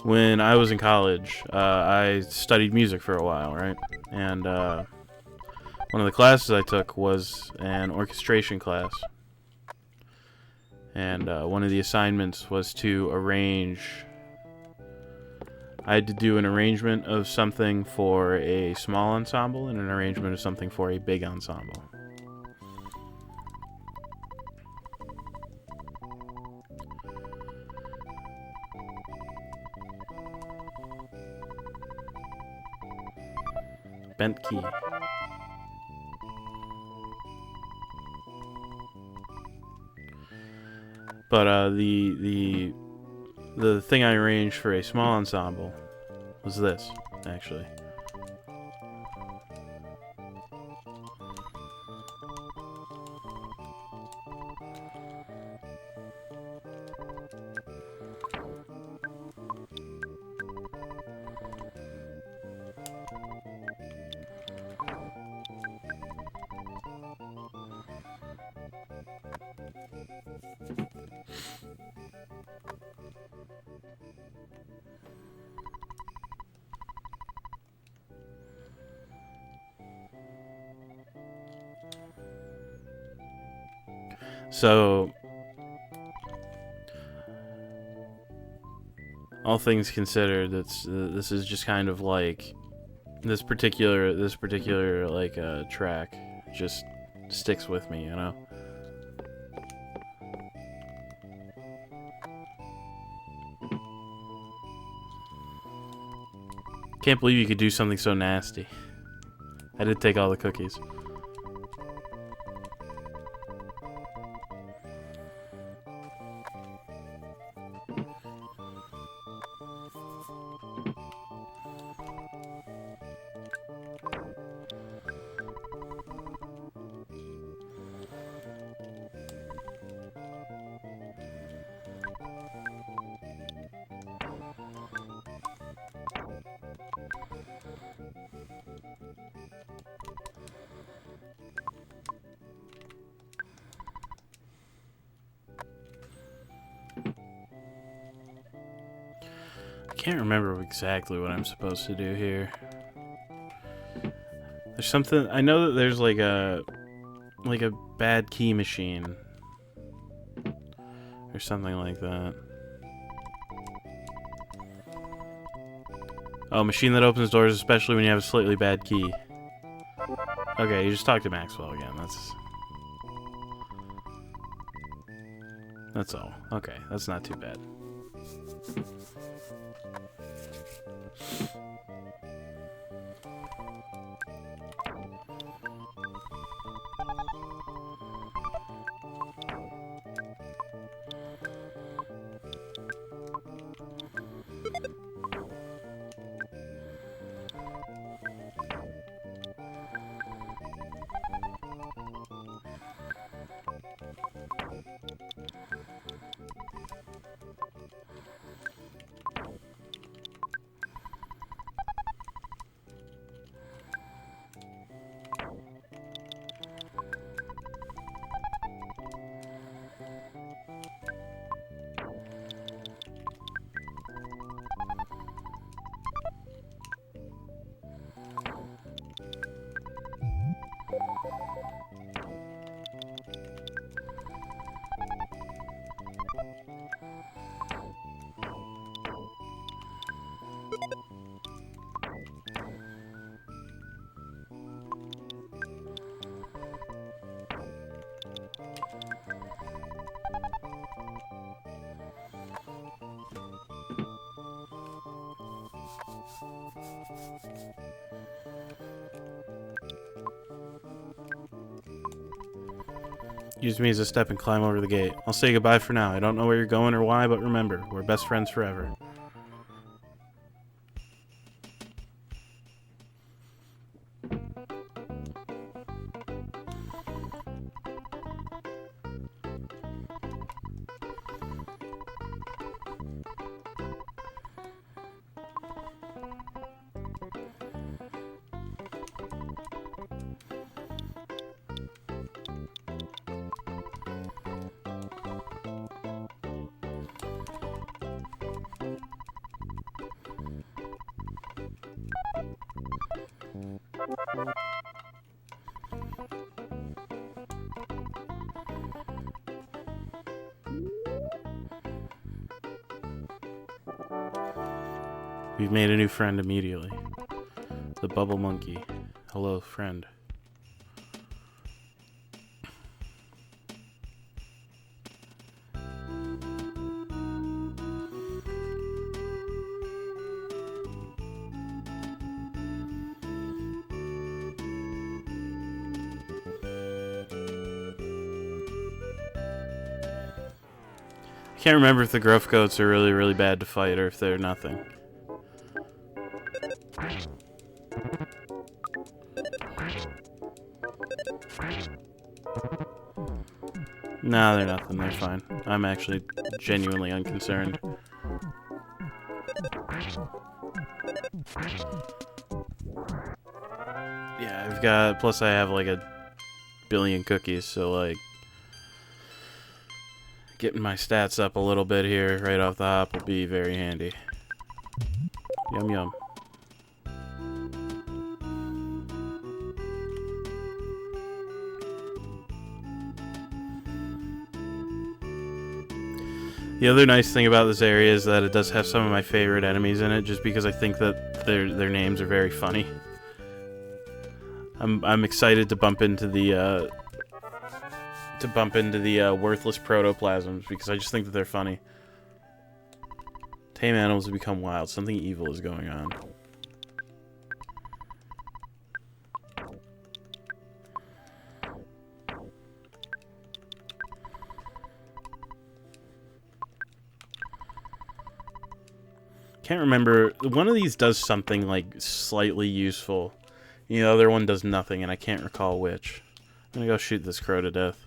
when I was in college, I studied music for a while, right? And one of the classes I took was an orchestration class. And one of the assignments was to arrange... I had to do an arrangement of something for a small ensemble and an arrangement of something for a big ensemble. Bent key. But the thing I arranged for a small ensemble was this, actually. So, all things considered, this is just kind of like this particular like track just sticks with me, you know. Can't believe you could do something so nasty. I did take all the cookies. Can't remember exactly what I'm supposed to do here. There's something... I know that there's like a bad key machine. Or something like that. Oh, machine that opens doors, especially when you have a slightly bad key. Okay, you just talk to Maxwell again. That's all. Okay, that's not too bad. Use me as a step and climb over the gate. I'll say goodbye for now. I don't know where you're going or why, but remember, we're best friends forever. We've made a new friend immediately. The bubble monkey. Hello, friend. I can't remember if the gruff goats are really, really bad to fight or if they're nothing. No, they're nothing. They're fine. I'm actually genuinely unconcerned. Yeah, I've got... Plus I have like a billion cookies, so like... Getting my stats up a little bit here right off the hop will be very handy. Yum yum. The other nice thing about this area is that it does have some of my favorite enemies in it, just because I think that their names are very funny. I'm excited to bump into the worthless protoplasms because I just think that they're funny. Tame animals have become wild. Something evil is going on. Can't remember. One of these does something like slightly useful. The other one does nothing, and I can't recall which. I'm gonna go shoot this crow to death.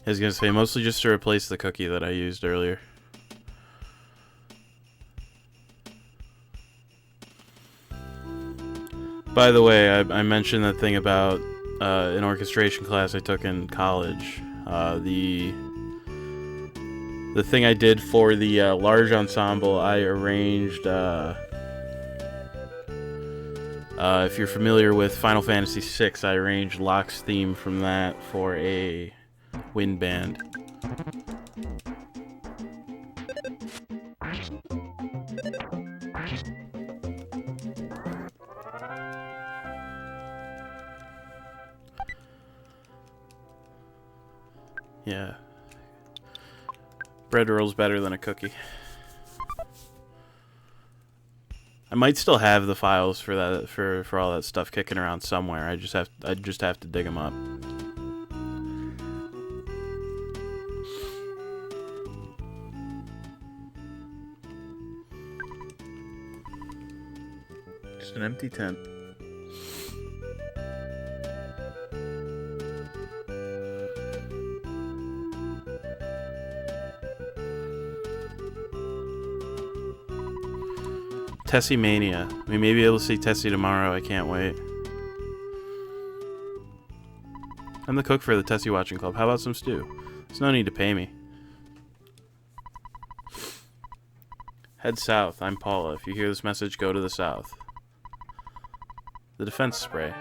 I was gonna say, mostly just to replace the cookie that I used earlier. By the way, I mentioned that thing about an orchestration class I took in college. The thing I did for the large ensemble, I arranged. If you're familiar with Final Fantasy VI, I arranged Locke's theme from that for a wind band. Yeah. Bread roll's better than a cookie. I might still have the files for that for all that stuff kicking around somewhere. I just have to dig them up. Just an empty tent. Tessie Mania. We may be able to see Tessie tomorrow. I can't wait. I'm the cook for the Tessie Watching Club. How about some stew? There's no need to pay me. Head south. I'm Paula. If you hear this message, go to the south. The defense spray.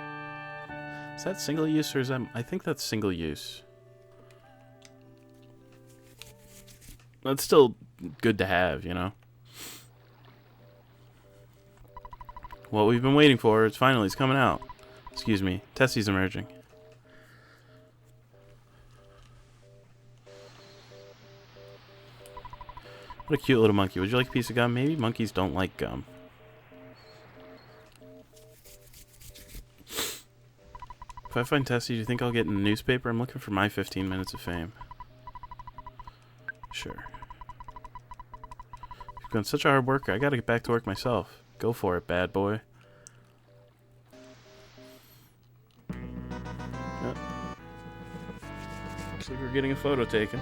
Is that single use or is that... I think that's single use. That's still good to have, you know? What we've been waiting for, it's coming out. Excuse me, Tessie's emerging. What a cute little monkey. Would you like a piece of gum? Maybe monkeys don't like gum. If I find Tessie, do you think I'll get in the newspaper? I'm looking for my 15 minutes of fame. Sure. You've been such a hard worker. I gotta get back to work myself. Go for it, bad boy. Yep. Looks like we're getting a photo taken.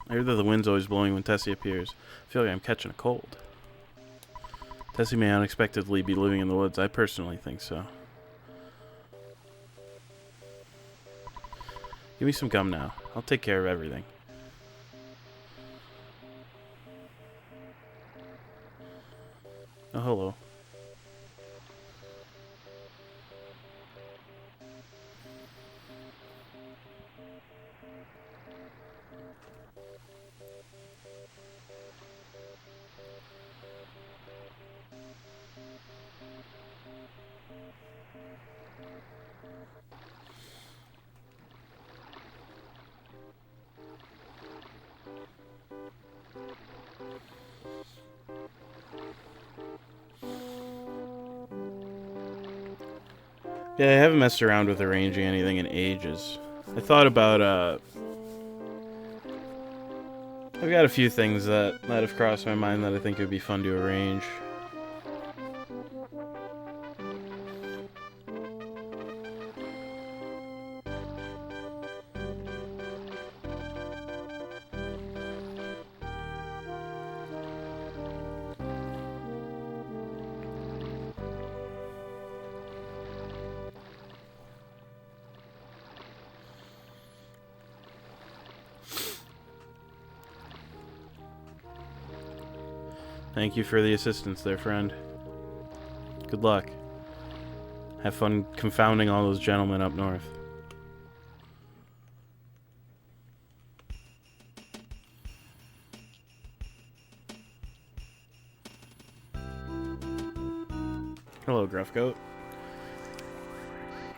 I hear that the wind's always blowing when Tessie appears. I feel like I'm catching a cold. Tessie may unexpectedly be living in the woods. I personally think so. Give me some gum now. I'll take care of everything. Oh, hello. Yeah, I haven't messed around with arranging anything in ages. I thought about, I've got a few things that have crossed my mind that I think would be fun to arrange. Thank you for the assistance there, friend. Good luck. Have fun confounding all those gentlemen up north. Hello, Gruff Goat.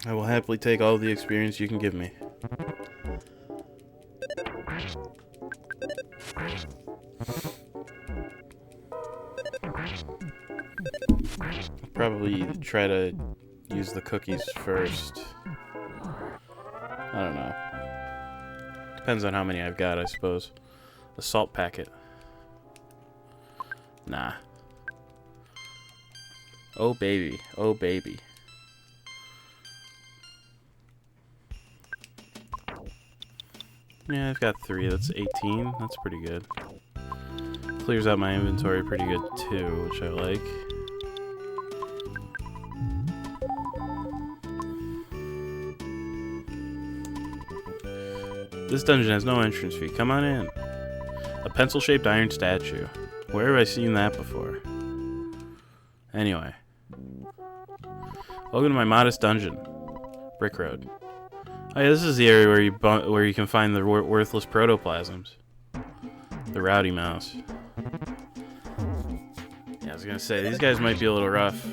I will happily take all the experience you can give me. Probably try to use the cookies first. I don't know. Depends on how many I've got, I suppose. A salt packet. Nah. Oh baby. Oh baby. Yeah, I've got 3. That's 18. That's pretty good. Clears out my inventory pretty good too, which I like. This dungeon has no entrance fee. Come on in. A pencil-shaped iron statue. Where have I seen that before? Anyway. Welcome to my modest dungeon. Brick Road. Oh yeah, this is the area where you can find the worthless protoplasms. The rowdy mouse. Yeah, I was gonna say, these guys might be a little rough.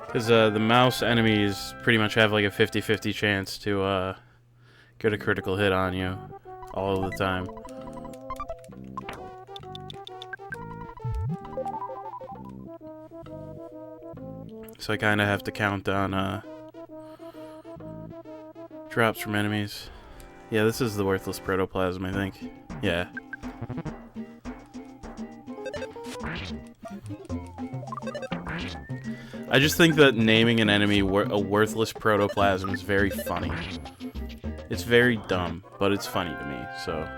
Because the mouse enemies pretty much have like a 50-50 chance to get a critical hit on you all of the time. So I kind of have to count on drops from enemies. Yeah, this is the worthless protoplasm, I think. Yeah. I just think that naming an enemy a worthless protoplasm is very funny. It's very dumb, but it's funny to me, so.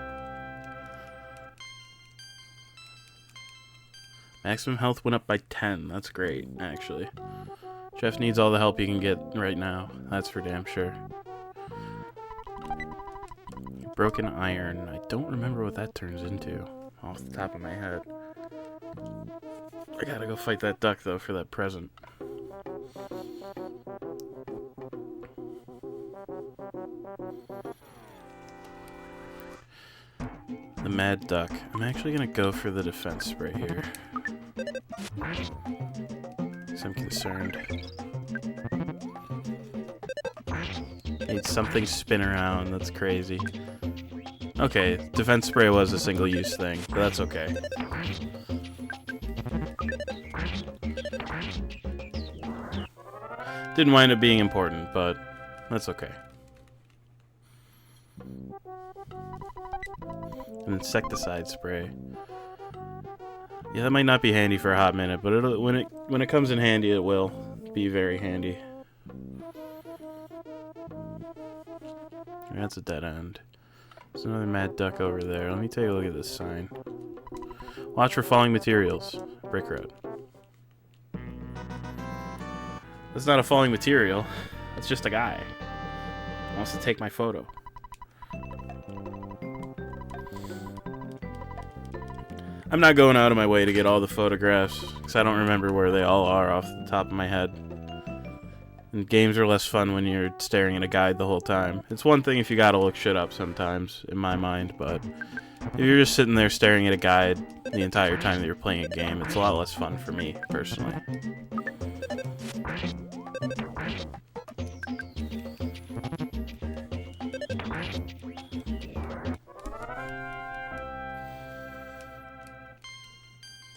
Maximum health went up by 10. That's great, actually. Jeff needs all the help he can get right now. That's for damn sure. Broken iron. I don't remember what that turns into off the top of my head. I gotta go fight that duck, though, for that present. The mad duck. I'm actually gonna go for the defense spray here. Because I'm concerned. Made something spin around. That's crazy. Okay, defense spray was a single-use thing, but that's okay. Didn't wind up being important, but that's okay. An insecticide spray. Yeah, that might not be handy for a hot minute, but it'll, when it comes in handy, it will be very handy. That's a dead end. There's another mad duck over there. Let me take a look at this sign. Watch for falling materials. Brick Road. That's not a falling material. That's just a guy who wants to take my photo. I'm not going out of my way to get all the photographs, because I don't remember where they all are off the top of my head. And games are less fun when you're staring at a guide the whole time. It's one thing if you gotta look shit up sometimes, in my mind, but if you're just sitting there staring at a guide the entire time that you're playing a game, it's a lot less fun for me, personally.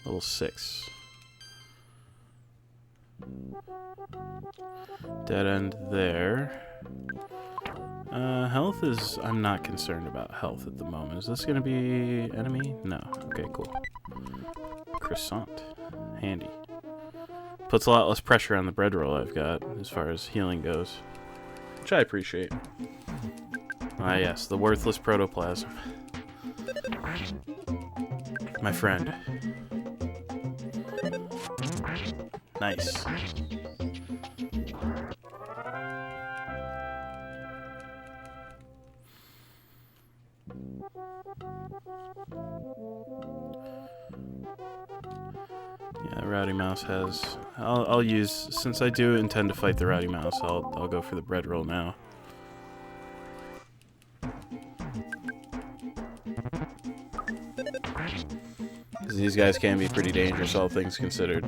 Level 6. Dead end there. Health is... I'm not concerned about health at the moment. Is this gonna be enemy? No. Okay, cool. Croissant. Handy. Puts a lot less pressure on the bread roll I've got, as far as healing goes. Which I appreciate. Ah yes, the worthless protoplasm. My friend. Nice. Yeah, Rowdy Mouse has... I'll use... Since I do intend to fight the Rowdy Mouse, I'll go for the bread roll now. Because these guys can be pretty dangerous, all things considered.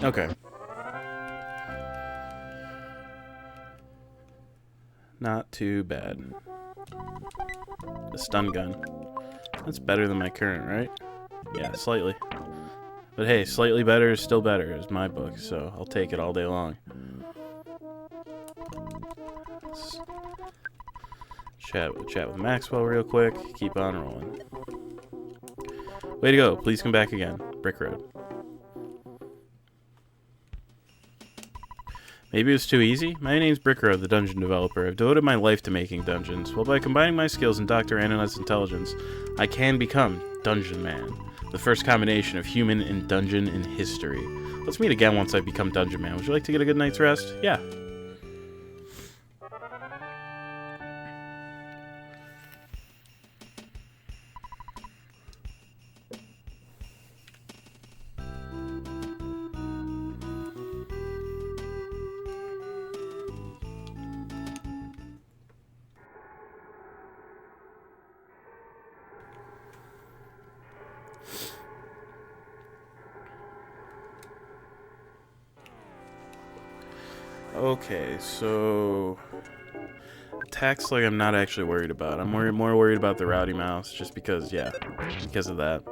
Okay. Not too bad. The stun gun. That's better than my current, right? Yeah, slightly. But hey, slightly better is still better, is my book, so I'll take it all day long. Chat with Maxwell real quick. Keep on rolling. Way to go. Please come back again. Brick Road. Maybe it was too easy? My name's Brickrow, the dungeon developer. I've devoted my life to making dungeons. Well, by combining my skills and Dr. Ananet's intelligence, I can become Dungeon Man, the first combination of human and dungeon in history. Let's meet again once I become Dungeon Man. Would you like to get a good night's rest? Yeah. Okay, so attacks like I'm not actually worried about. I'm more worried about the Rowdy Mouse, just because, yeah, because of that.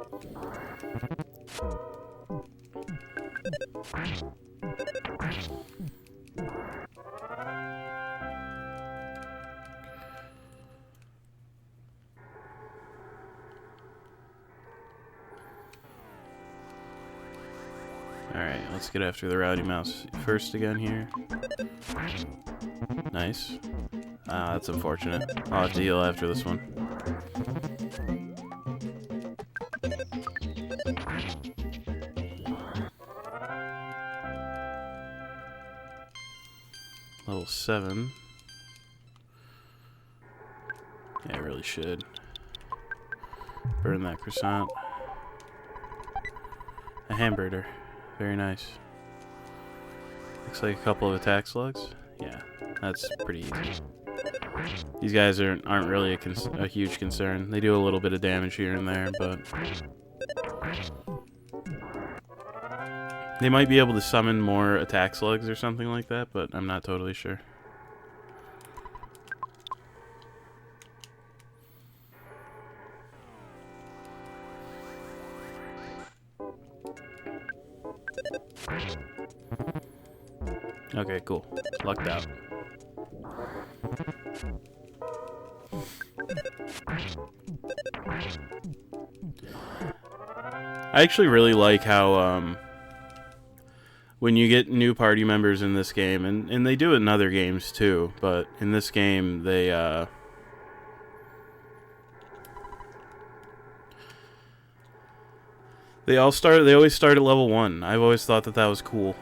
Alright, let's get after the Rowdy Mouse first again here. Nice. Ah, that's unfortunate. I'll have to heal after this one. Level 7. Yeah, I really should. Burn that croissant. A hamburger. Very nice. Looks like a couple of attack slugs. Yeah, that's pretty easy. These guys aren't really a huge concern. They do a little bit of damage here and there, but they might be able to summon more attack slugs or something like that, but I'm not totally sure. Okay, cool. Lucked out. I actually really like how when you get new party members in this game, and they do it in other games too, but in this game they always start at level 1. I've always thought that was cool.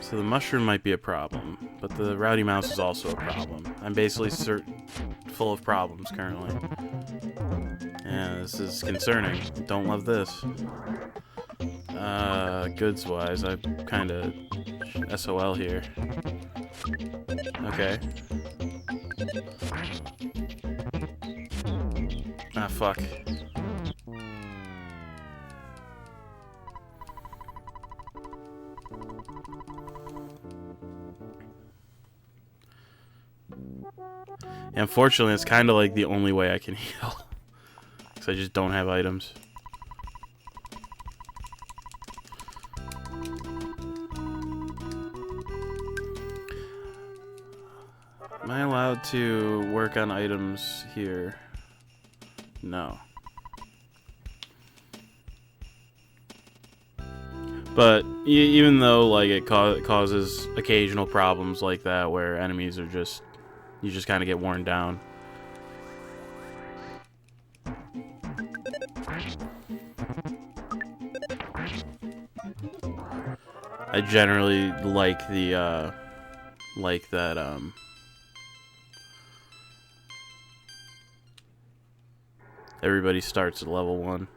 So the mushroom might be a problem, but the Rowdy Mouse is also a problem. I'm basically full of problems currently. Yeah, this is concerning. Don't love this. Goods-wise, I'm kinda SOL here. Okay. Ah, fuck. Unfortunately, it's kind of like the only way I can heal. Because I just don't have items. Am I allowed to work on items here? No. But even though like it causes occasional problems like that where enemies are just... you just kind of get worn down. I generally like the, like that, everybody starts at level 1.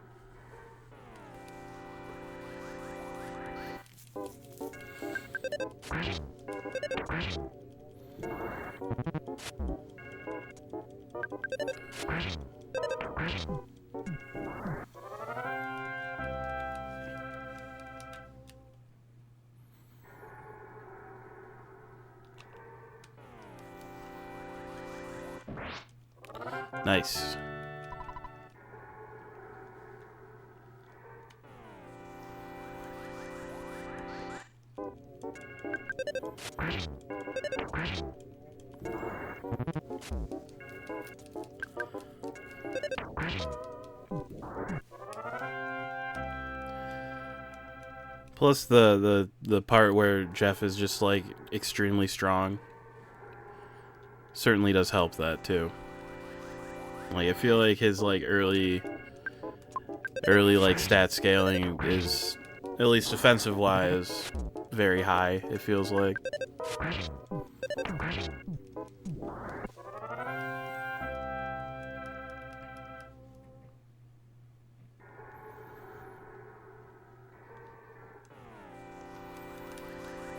Nice. Plus the part where Jeff is just like extremely strong. Certainly does help that too. Like I feel like his like early like stat scaling is, at least defensive wise, very high, it feels like.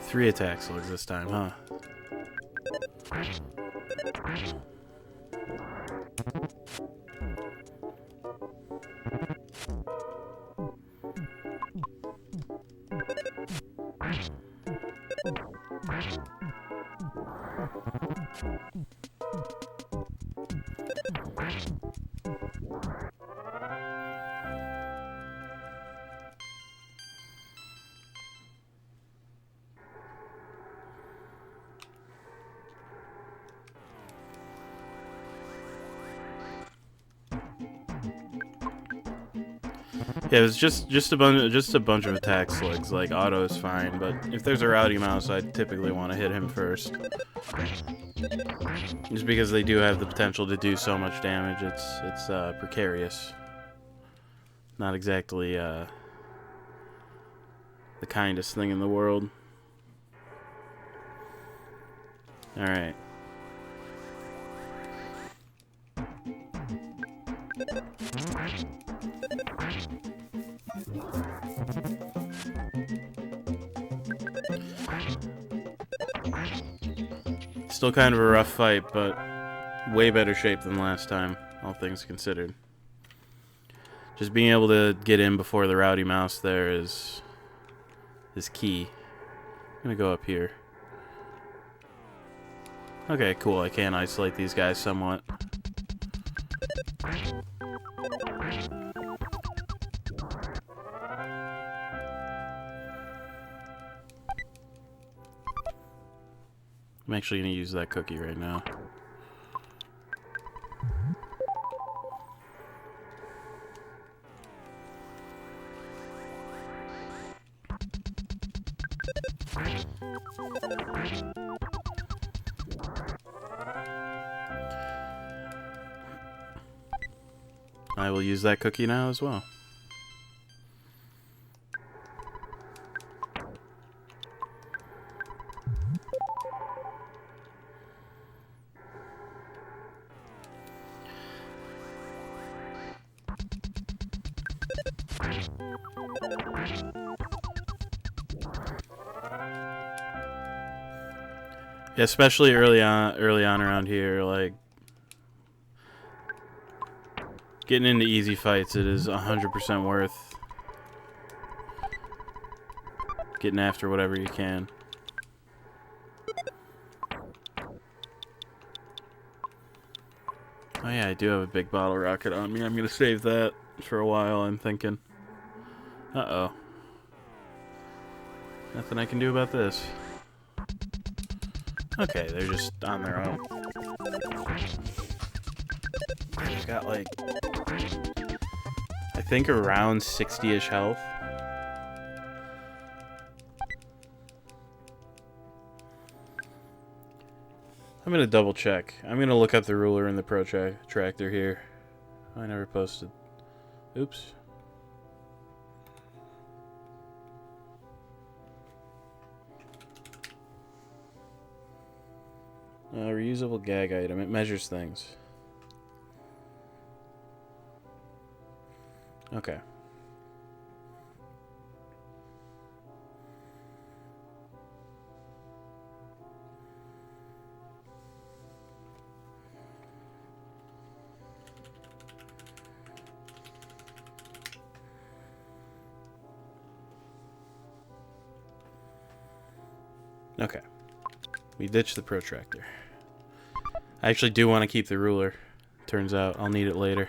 Three attack slugs this time, huh? Yeah, it's just a bunch of attack slugs. Like auto is fine, but if there's a rowdy mouse, I typically want to hit him first, just because they do have the potential to do so much damage. It's precarious. Not exactly the kindest thing in the world. All right. Still kind of a rough fight, but way better shape than last time, all things considered. Just being able to get in before the rowdy mouse there is key. I'm gonna go up here. Okay, cool. I can isolate these guys somewhat. I'm actually going to use that cookie right now. I will use that cookie now as well. Yeah, especially early on around here, like getting into easy fights, it is 100% worth getting after whatever you can. Oh yeah, I do have a big bottle rocket on me. I'm gonna save that for a while, I'm thinking. Uh-oh. Nothing I can do about this. Okay, they're just on their own. They've got like, I think around 60-ish health. I'm gonna double check. I'm gonna look up the ruler and the protractor here. I never posted. Oops. Reusable gag item. It measures things. Okay. Okay. We ditched the protractor. I actually do want to keep the ruler. Turns out I'll need it later.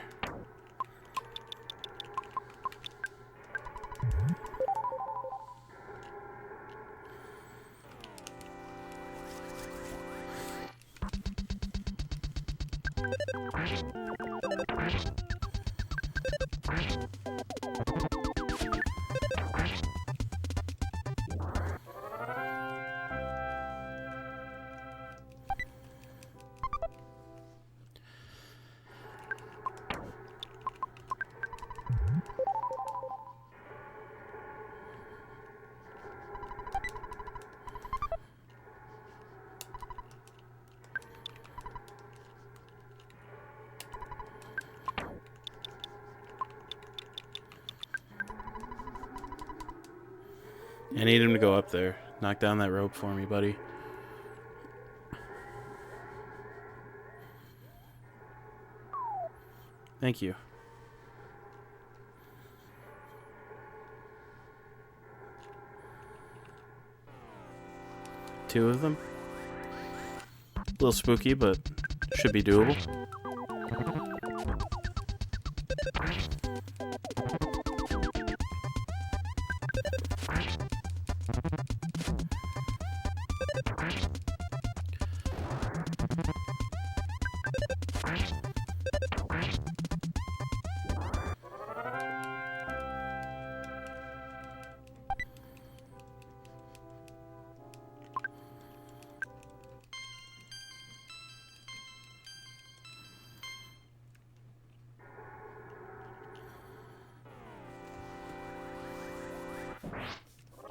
I need him to go up there. Knock down that rope for me, buddy. Thank you. Two of them. A little spooky, but should be doable.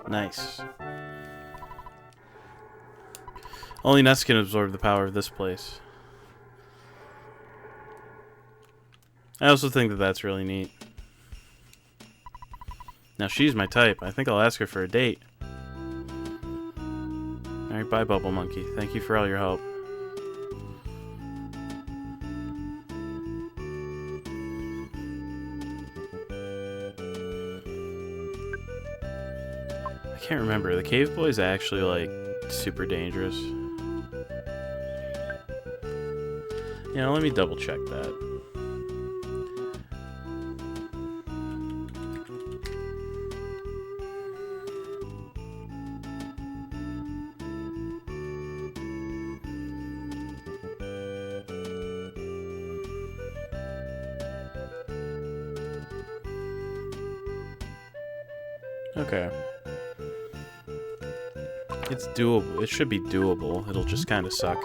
Nice. Only Ness can absorb the power of this place. I also think that that's really neat. Now she's my type. I think I'll ask her for a date. Alright, bye Bubble Monkey. Thank you for all your help. I can't remember. The cave boy's actually, like, super dangerous. You know, let me double check that. Okay. It's doable. It should be doable. It'll just kind of suck.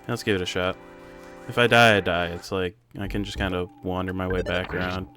Let's give it a shot. If I die, I die. It's like, I can just kind of wander my way back around.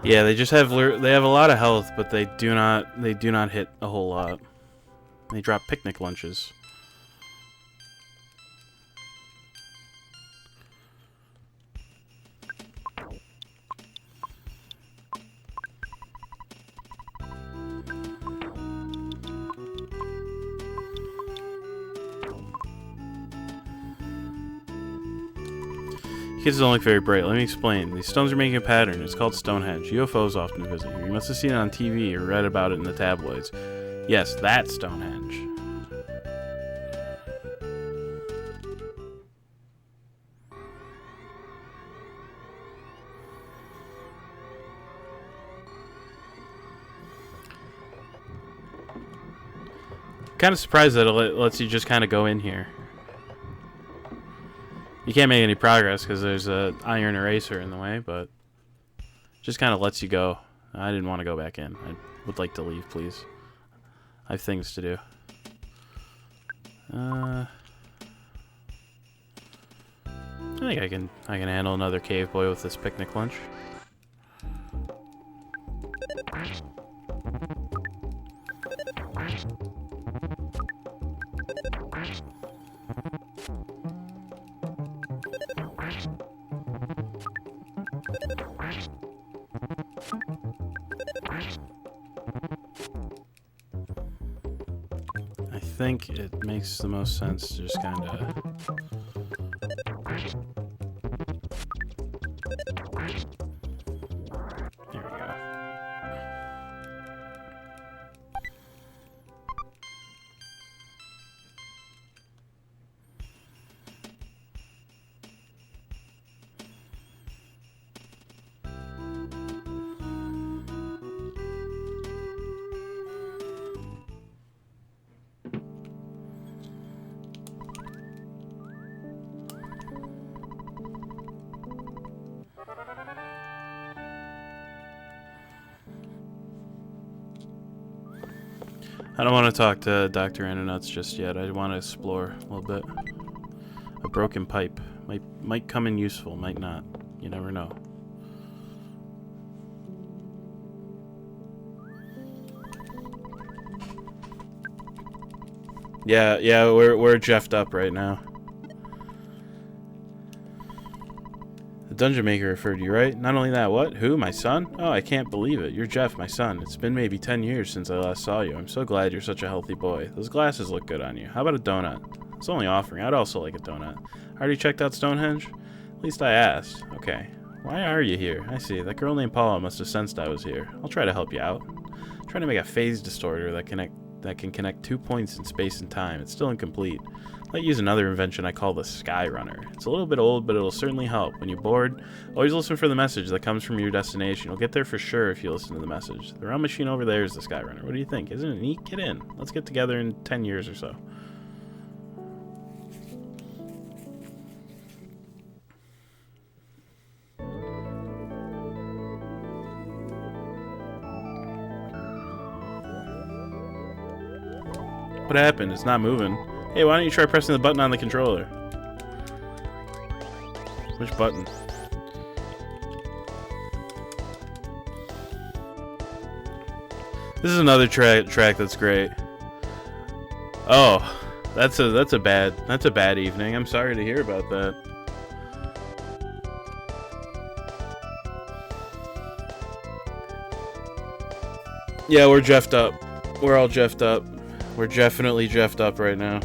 Yeah, they just have a lot of health, but they do not hit a whole lot. They drop picnic lunches. Kids don't look very bright. Let me explain. These stones are making a pattern. It's called Stonehenge. UFOs often visit here. You must have seen it on TV or read about it in the tabloids. Yes, that's Stonehenge. Kind of surprised that it lets you just kind of go in here. You can't make any progress because there's an iron eraser in the way, but just kind of lets you go. I didn't want to go back in. I would like to leave, please. I have things to do. I think I can handle another cave boy with this picnic lunch. I think it makes the most sense to just kind of... There we go. I don't want to talk to Dr. Annanuts just yet. I want to explore a little bit. A broken pipe. Might come in useful, might not. You never know. Yeah, we're jeffed up right now. The Dungeon Maker referred to you, right? Not only that, what? Who? My son? Oh, I can't believe it. You're Jeff, my son. It's been maybe 10 years since I last saw you. I'm so glad you're such a healthy boy. Those glasses look good on you. How about a donut? It's only offering. I'd also like a donut. Already checked out Stonehenge? At least I asked. Okay. Why are you here? I see. That girl named Paula must have sensed I was here. I'll try to help you out. I'm trying to make a phase distorter that can connect 2 points in space and time. It's still incomplete. I use another invention I call the Sky Runner. It's a little bit old, but it'll certainly help. When you're bored, always listen for the message that comes from your destination. You'll get there for sure if you listen to the message. The round machine over there is the Sky Runner. What do you think? Isn't it neat? Get in. Let's get together in 10 years or so. What happened? It's not moving. Hey, why don't you try pressing the button on the controller? Which button? This is another track that's great. Oh, that's a bad evening. I'm sorry to hear about that. Yeah, we're jeffed up. We're all jeffed up. We're definitely jeffed up right now.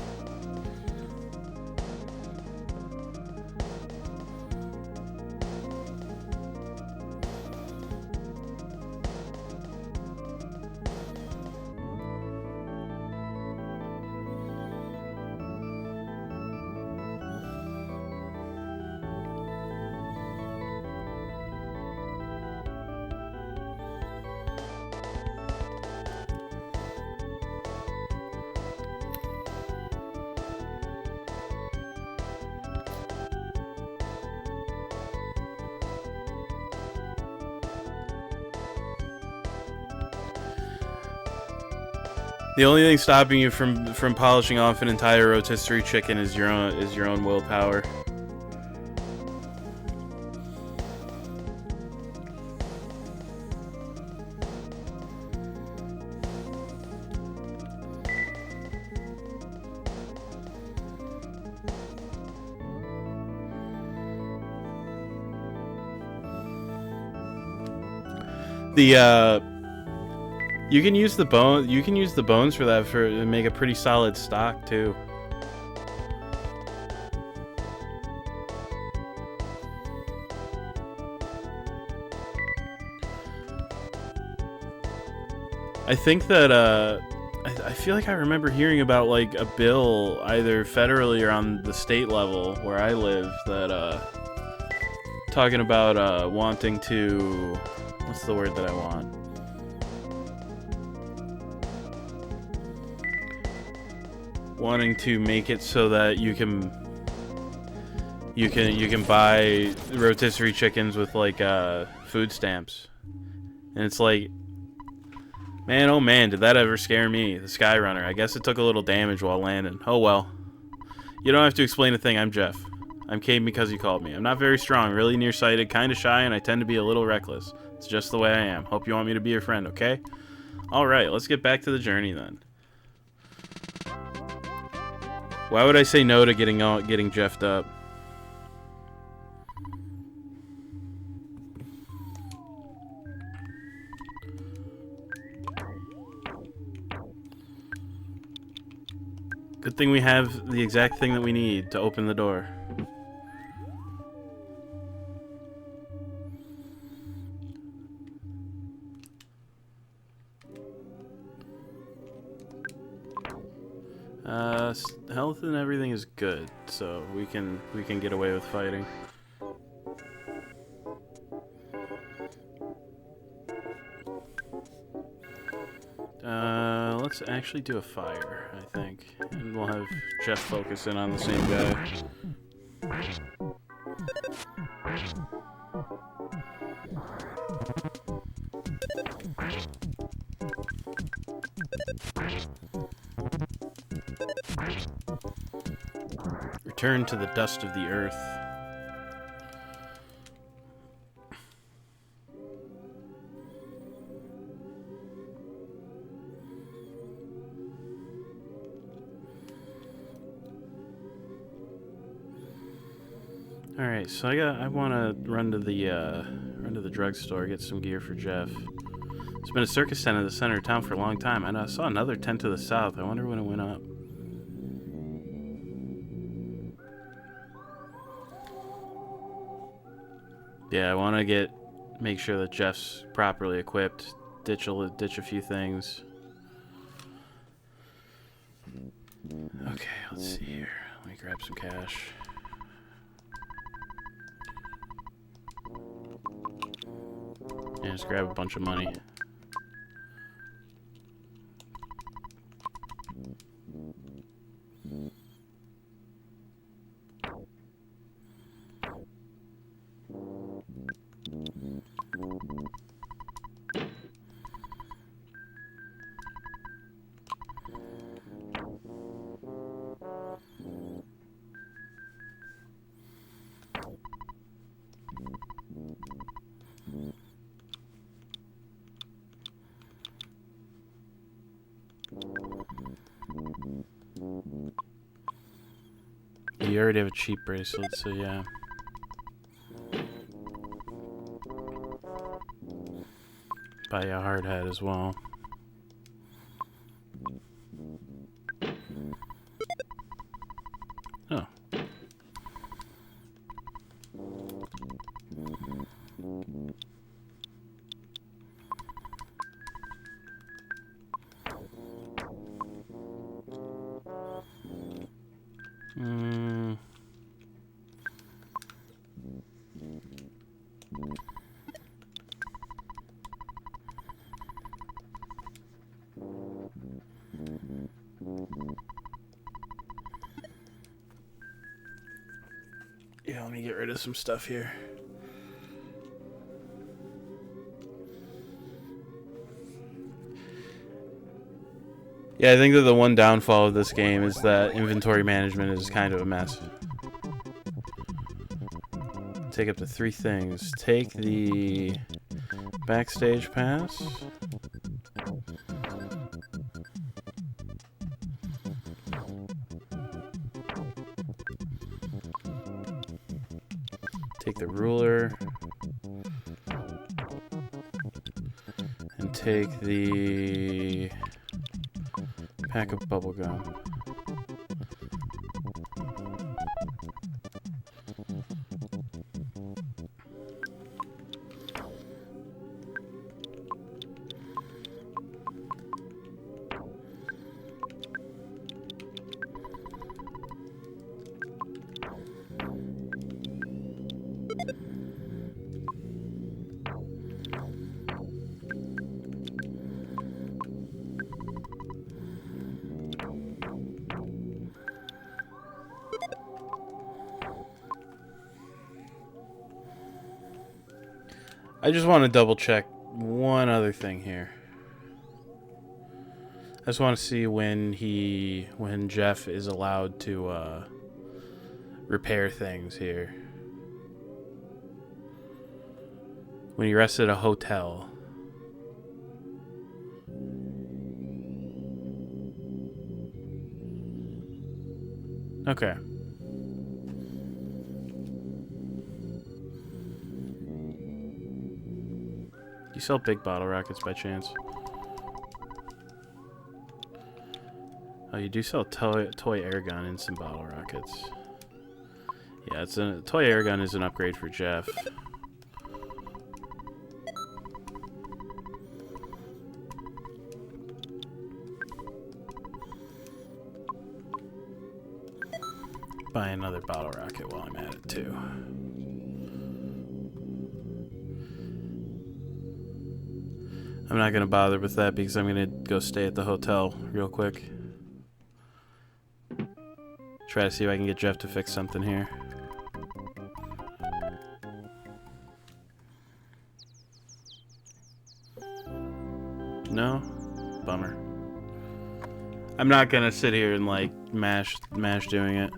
The only thing stopping you from polishing off an entire rotisserie chicken is your own willpower. You can use the bone. You can use the bones for that to make a pretty solid stock too. I think that I feel like I remember hearing about like a bill either federally or on the state level where I live that talking about wanting to, what's the word that I want? Wanting to make it so that you can buy rotisserie chickens with like food stamps, and it's like, man, oh man, did that ever scare me? The Sky Runner. I guess it took a little damage while landing. Oh well. You don't have to explain a thing. I'm Jeff. I'm Cade because you called me. I'm not very strong, really nearsighted, kind of shy, and I tend to be a little reckless. It's just the way I am. Hope you want me to be your friend, okay? All right, let's get back to the journey then. Why would I say no to getting jeffed up? Good thing we have the exact thing that we need to open the door. Health and everything is good, so we can get away with fighting. Let's actually do a fire, I think, and we'll have Jeff focus in on the same guy. Return to the dust of the earth. Alright, so I wanna run to the drugstore, get some gear for Jeff. There's been a circus tent in the center of town for a long time. I saw another tent to the south. I wonder when it went up. Yeah, I want to make sure that Jeff's properly equipped. Ditch a few things. Okay, let's see here. Let me grab some cash. Yeah, just grab a bunch of money. You already have a cheap bracelet, so yeah. Buy you a hard hat as well. Oh. Yeah, let me get rid of some stuff here. Yeah, I think that the one downfall of this game is that inventory management is kind of a mess. Take up to 3 things. Take the backstage pass. Take the ruler. And take the pack of bubblegum. I just want to double check one other thing here. I just want to see when Jeff is allowed to repair things here. When he rests at a hotel. Okay. You sell big bottle rockets by chance? Oh, you do sell toy air gun and some bottle rockets. Yeah, toy air gun is an upgrade for Jeff. Buy another bottle rocket while I'm at it too. I'm not going to bother with that because I'm going to go stay at the hotel real quick. Try to see if I can get Jeff to fix something here. No? Bummer. I'm not going to sit here and like mash doing it.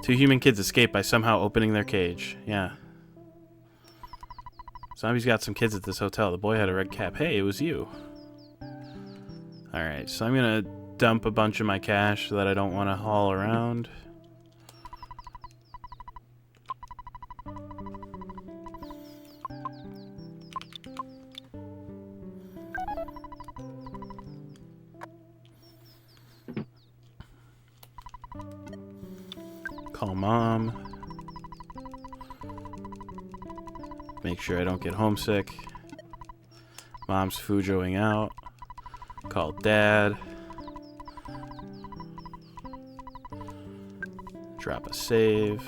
2 human kids escape by somehow opening their cage. Yeah. Zombies got some kids at this hotel. The boy had a red cap. Hey, it was you. Alright, so I'm gonna dump a bunch of my cash that I don't want to haul around. Call Mom. Make sure I don't get homesick. Mom's Fujoing out. Call Dad. Drop a save.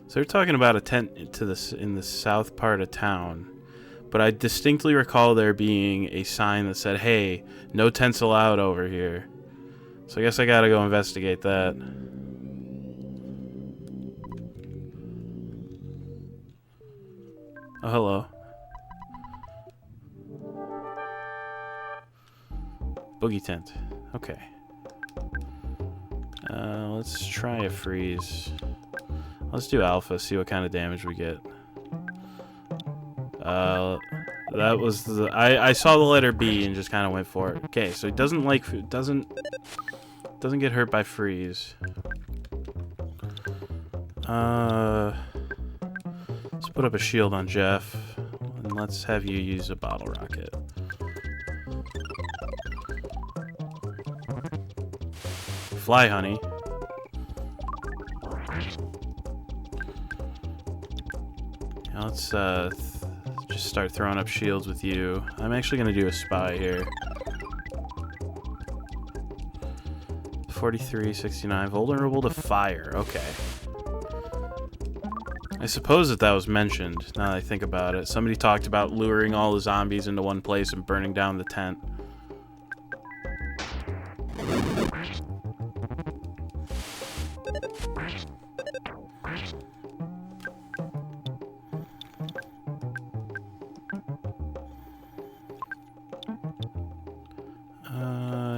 So they're talking about a tent to this in the south part of town. But I distinctly recall there being a sign that said, hey, no tents allowed over here. So I guess I gotta go investigate that. Oh, hello. Boogie tent. Okay. Let's try a freeze. Let's do alpha, see what kind of damage we get. That was the... I saw the letter B and just kind of went for it. Okay, so he doesn't like... Doesn't get hurt by freeze. Let's put up a shield on Jeff. And let's have you use a bottle rocket. Fly, honey. Now let's just start throwing up shields with you. I'm actually going to do a spy here. 4369, vulnerable to fire. Okay. I suppose that was mentioned, now that I think about it. Somebody talked about luring all the zombies into one place and burning down the tent.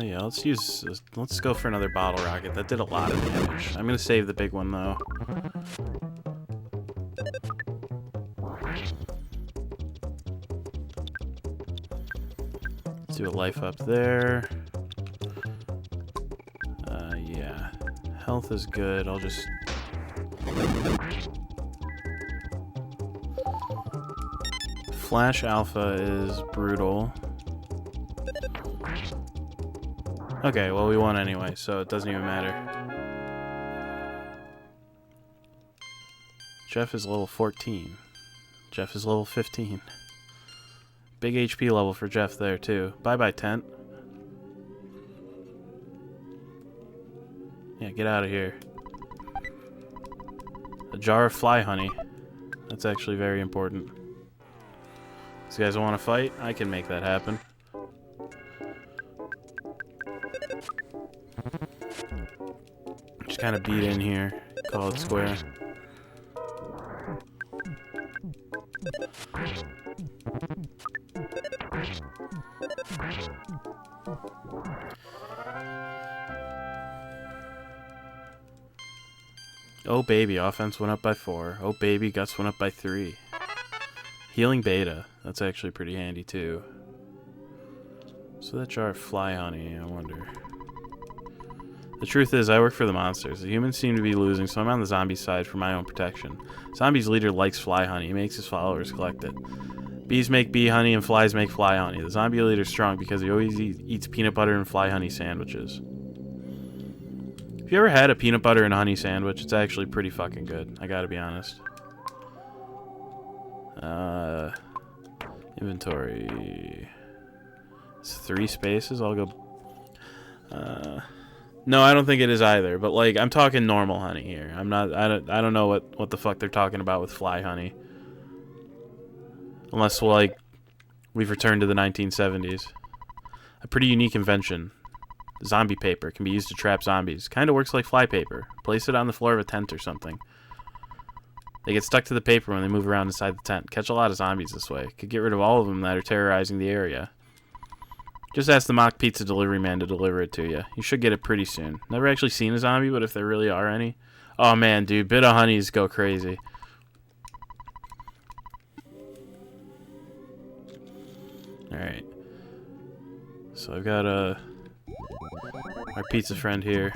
Yeah, let's go for another bottle rocket. That did a lot of damage. I'm gonna save the big one though. Let's do a life up there. Yeah. Health is good. I'll just... Flash Alpha is brutal. Okay, well we won anyway, so it doesn't even matter. Jeff is level 14. Jeff is level 15. Big HP level for Jeff there, too. Bye-bye, tent. Yeah, get out of here. A jar of fly honey. That's actually very important. These guys want to fight? I can make that happen. Just kind of beat in here. Call it square. Oh baby, offense went up by 4. Oh baby, guts went up by 3. Healing beta. That's actually pretty handy too. So that jar of fly honey, I wonder. The truth is, I work for the monsters. The humans seem to be losing, so I'm on the zombie side for my own protection. Zombie's leader likes fly honey. He makes his followers collect it. Bees make bee honey and flies make fly honey. The zombie leader's strong because he always eats peanut butter and fly honey sandwiches. If you ever had a peanut butter and honey sandwich, it's actually pretty fucking good. I gotta be honest. Inventory. It's 3 spaces. I'll go... No, I don't think it is either. But like, I'm talking normal honey here. I'm not. I don't know what the fuck they're talking about with fly honey. Unless like we've returned to the 1970s. A pretty unique invention. Zombie paper can be used to trap zombies. Kind of works like fly paper. Place it on the floor of a tent or something. They get stuck to the paper when they move around inside the tent. Catch a lot of zombies this way. Could get rid of all of them that are terrorizing the area. Just ask the mock pizza delivery man to deliver it to you. You should get it pretty soon. Never actually seen a zombie, but if there really are any... Oh man, dude, bit of honeys go crazy. Alright. So I've got our pizza friend here.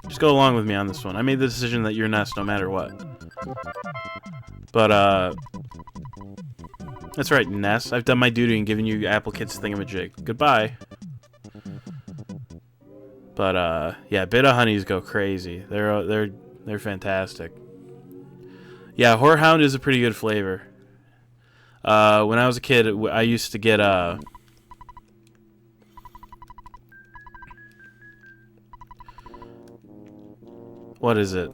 Just go along with me on this one. I made the decision that you're Nest no matter what. But, that's right, Ness. I've done my duty in giving you Apple Kids thingamajig. Goodbye. But, yeah, bit of honeys go crazy. They're fantastic. Yeah, Whorehound is a pretty good flavor. When I was a kid, I used to get, what is it?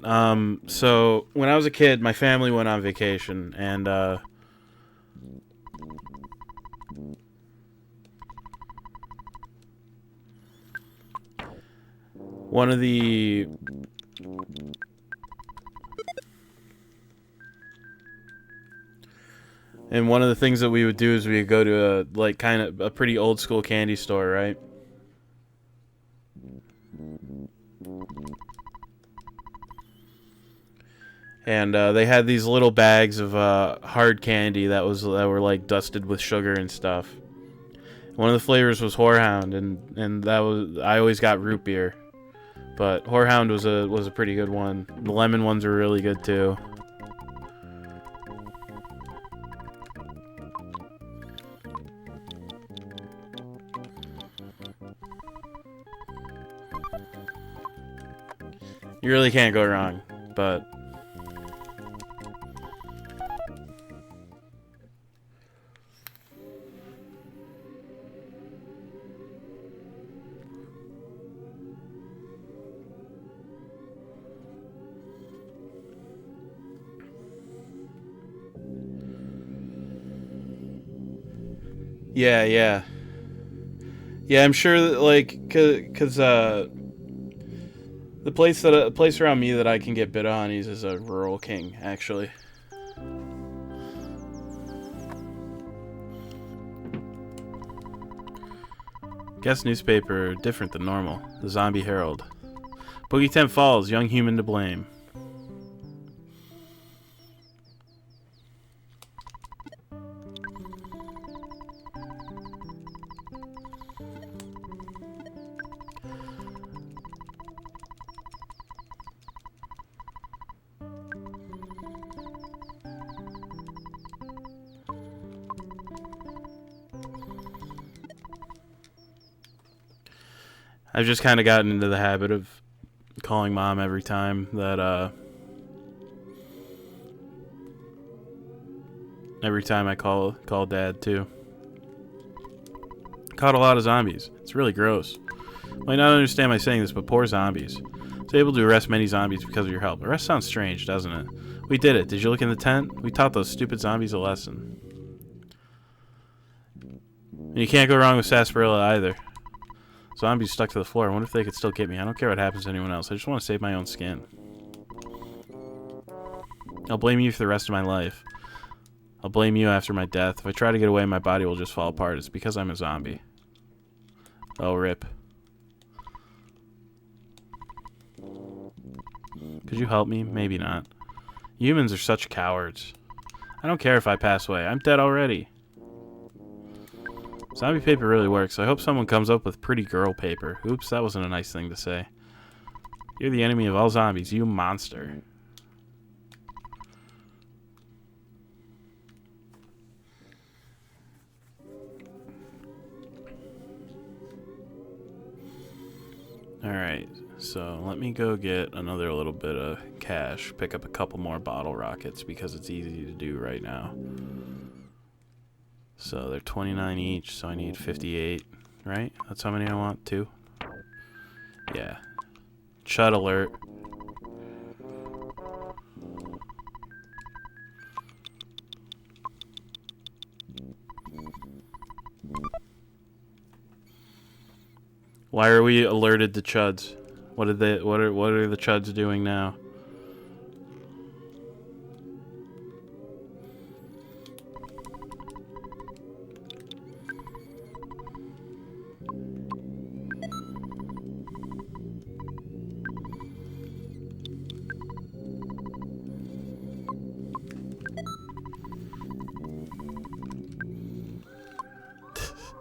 So, when I was a kid, my family went on vacation, and, one of the... And one of the things that we would do is we would go to kind of a pretty old school candy store, right? And they had these little bags of hard candy that were like dusted with sugar and stuff. One of the flavors was Whorehound, and that was I always got root beer, but Whorehound was a pretty good one. The lemon ones were really good too. You really can't go wrong, but... Yeah. Yeah, I'm sure that, like, cause the place around me that I can get bit of honeys is a Rural King, actually. Guest newspaper different than normal. The Zombie Herald. Boogie Tent Falls, young human to blame. I've just kind of gotten into the habit of calling Mom every time that, every time I call Dad, too. Caught a lot of zombies. It's really gross. You might not understand my saying this, but poor zombies. I was able to arrest many zombies because of your help. Arrest sounds strange, doesn't it? We did it. Did you look in the tent? We taught those stupid zombies a lesson. And you can't go wrong with sarsaparilla either. Zombies stuck to the floor. I wonder if they could still get me. I don't care what happens to anyone else. I just want to save my own skin. I'll blame you for the rest of my life. I'll blame you after my death. If I try to get away, my body will just fall apart. It's because I'm a zombie. Oh, rip. Could you help me? Maybe not. Humans are such cowards. I don't care if I pass away. I'm dead already. Zombie paper really works. I hope someone comes up with pretty girl paper. Oops, that wasn't a nice thing to say. You're the enemy of all zombies, you monster. Alright, so let me go get another little bit of cash. Pick up a couple more bottle rockets because it's easy to do right now. So they're 29 each, so I need 58, right? That's how many I want, 2? Yeah. Chud alert. Why are we alerted to chuds? What are the chuds doing now?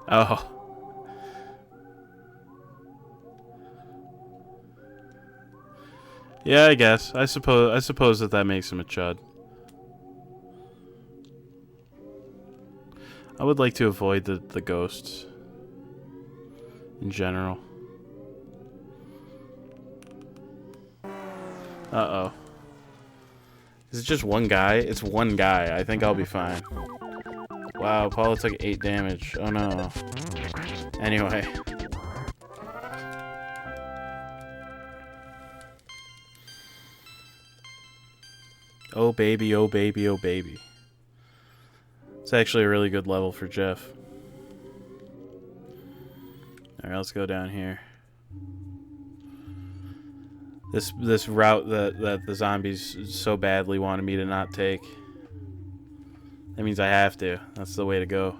Oh. Yeah, I guess. I suppose that makes him a chud. I would like to avoid the ghosts in general. Uh-oh. Is it just one guy? It's one guy. I think I'll be fine. Wow, Paula took 8 damage. Oh no. Anyway. Oh baby, oh baby, oh baby. It's actually a really good level for Jeff. Alright, let's go down here. This route that the zombies so badly wanted me to not take. That means I have to. That's the way to go.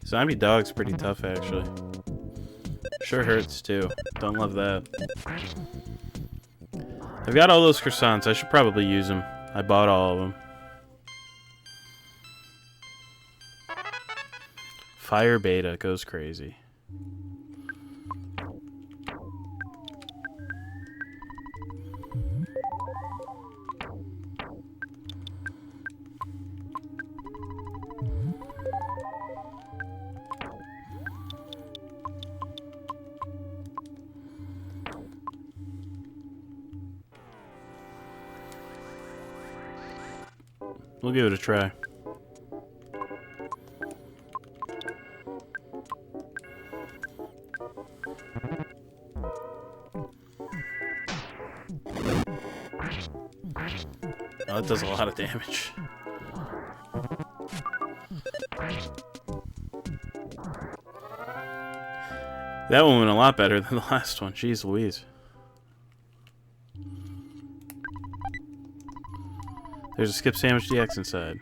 Zombie dog's pretty tough, actually. Sure hurts, too. Don't love that. I've got all those croissants. I should probably use them. I bought all of them. Fire beta goes crazy. We'll give it a try. Oh, that does a lot of damage. That one went a lot better than the last one. Jeez Louise. There's a skip sandwich DX inside.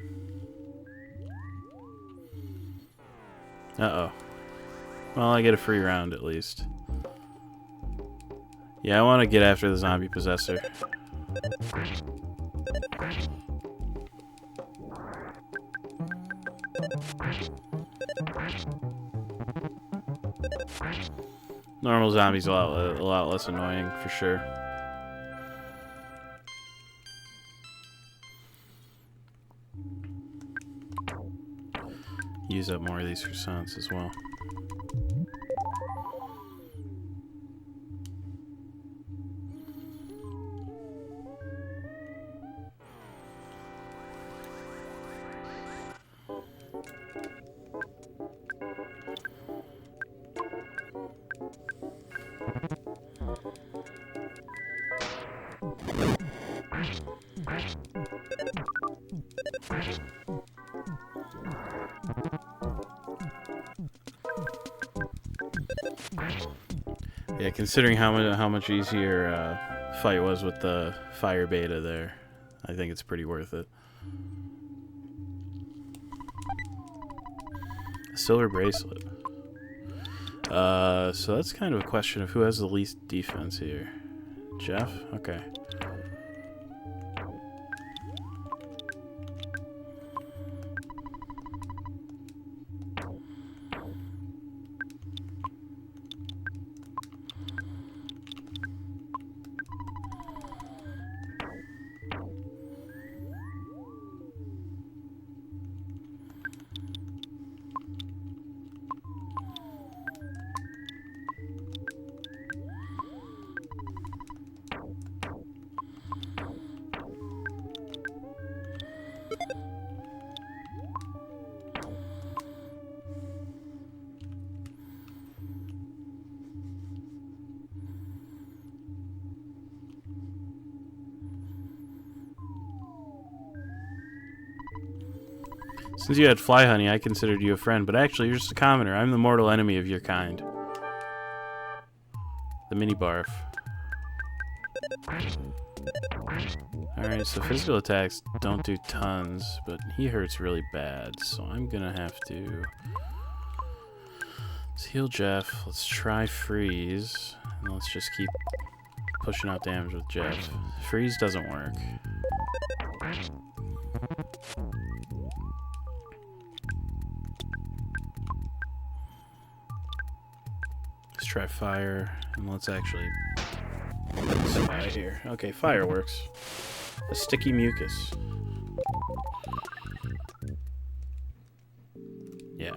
Uh-oh. Well, I get a free round at least. Yeah, I want to get after the zombie possessor. Normal zombies a lot less annoying, for sure. Use up more of these croissants as well. Yeah, considering how much easier fight was with the fire beta there, I think it's pretty worth it. A silver bracelet. So that's kind of a question of who has the least defense here. Jeff? Okay. Since you had fly honey, I considered you a friend, but actually you're just a commoner. I'm the mortal enemy of your kind. The mini barf. Alright, so physical attacks don't do tons, but he hurts really bad, so I'm gonna have to... Let's heal Jeff, let's try freeze, and let's just keep pushing out damage with Jeff. Freeze doesn't work. Let's try fire, and let's actually spy here. Okay, fire works. A sticky mucus. Yeah.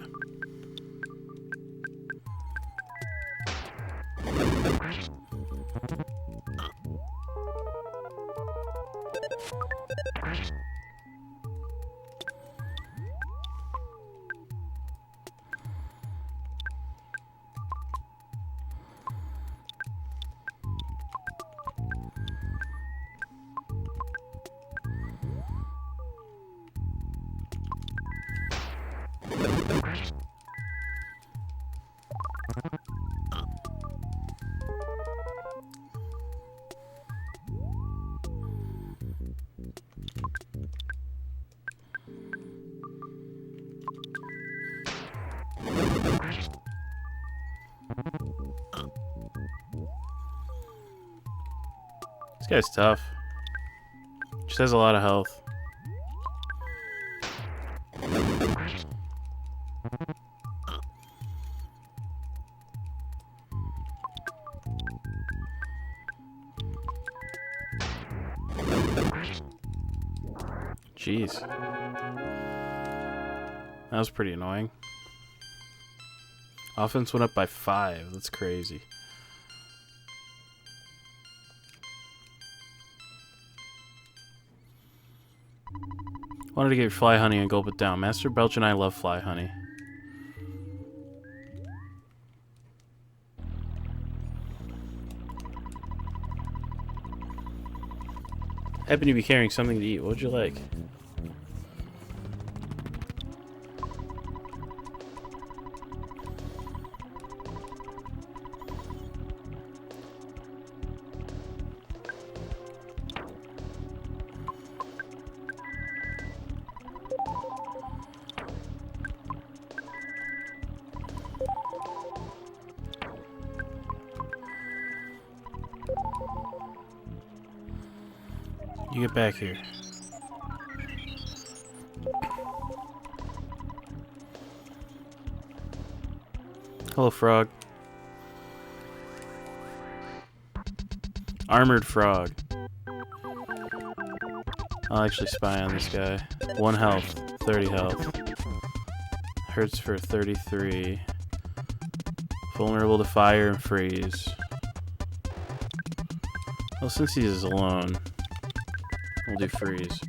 This guy's tough. Just has a lot of health. Jeez. That was pretty annoying. Offense went up by 5. That's crazy. Wanted to get fly honey and gulp it down. Master Belch and I love fly honey. Happen to be carrying something to eat. What would you like? You get back here. Hello, frog. Armored frog. I'll actually spy on this guy. 1 health, 30 health. Hurts for 33. Vulnerable to fire and freeze. Well, since he is alone, we'll do freeze.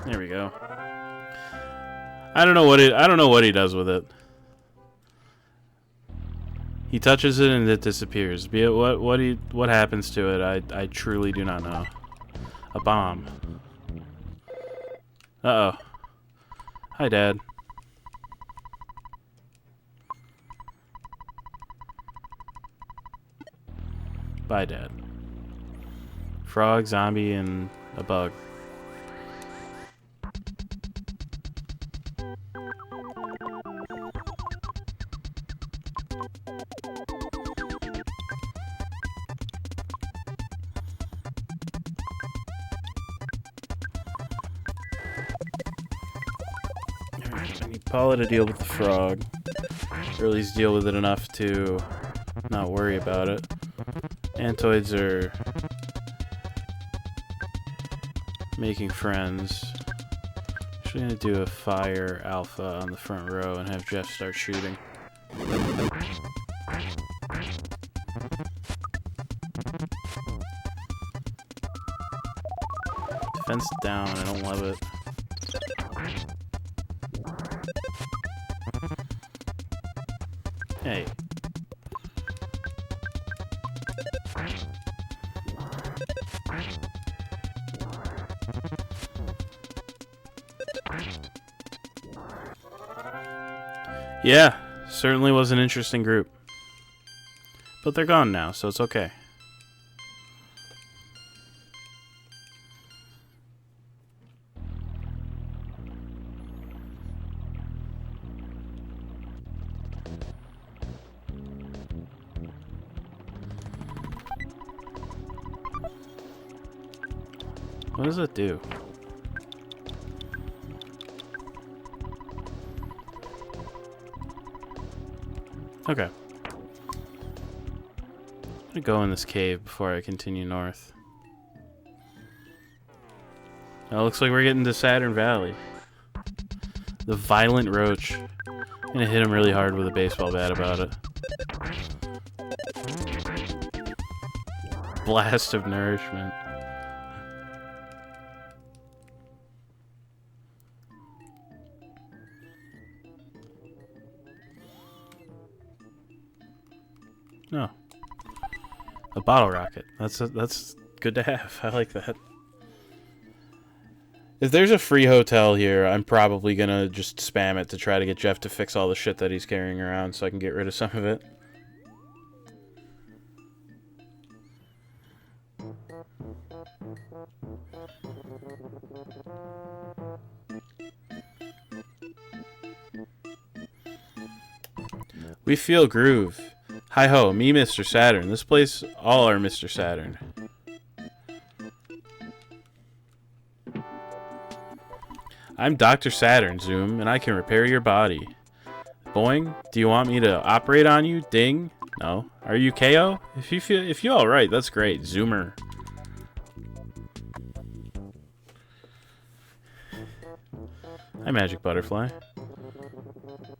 There we go. I don't know what he does with it. He touches it and it disappears. Be it what happens to it, I truly do not know. A bomb. Uh-oh. Hi, Dad. Bye, Dad. Frog, zombie, and a bug. Alright, I need Paula to deal with the frog. Or at least deal with it enough to not worry about it. Antoids are making friends. Actually gonna do a fire alpha on the front row and have Jeff start shooting. Defense down, I don't love it. Hey. Yeah, certainly was an interesting group. But they're gone now, so it's okay. What does it do? Okay. I'm gonna go in this cave before I continue north. Oh, looks like we're getting to Saturn Valley. The Violent Roach. I'm gonna hit him really hard with a baseball bat about it. Blast of Nourishment. No. A bottle rocket. That's good to have. I like that. If there's a free hotel here, I'm probably gonna just spam it to try to get Jeff to fix all the shit that he's carrying around so I can get rid of some of it. We feel groove. Hi ho, me Mr. Saturn. This place, all are Mr. Saturn. I'm Dr. Saturn, Zoom, and I can repair your body. Boing, do you want me to operate on you? Ding. No. Are you KO? If you all right, that's great. Zoomer. Hi, Magic Butterfly.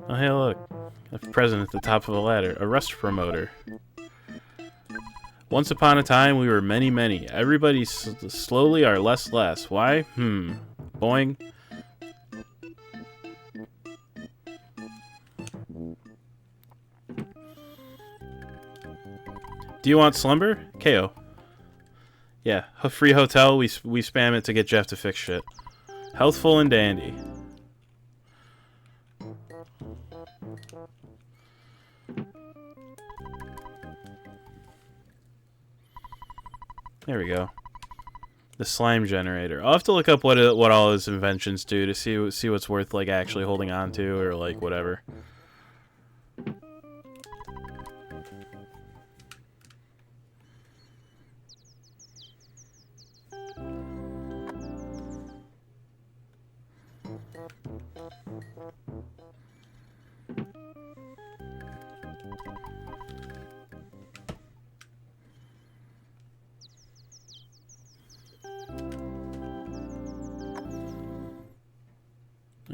Oh, hey, look. A present at the top of a ladder. A rust promoter. Once upon a time, we were many, many. Everybody slowly are less. Why? Boing. Do you want slumber? KO. Yeah, a free hotel. We spam it to get Jeff to fix shit. Healthful and dandy. There we go. The slime generator. I'll have to look up what all his inventions do to see what's worth like actually holding on to or like whatever.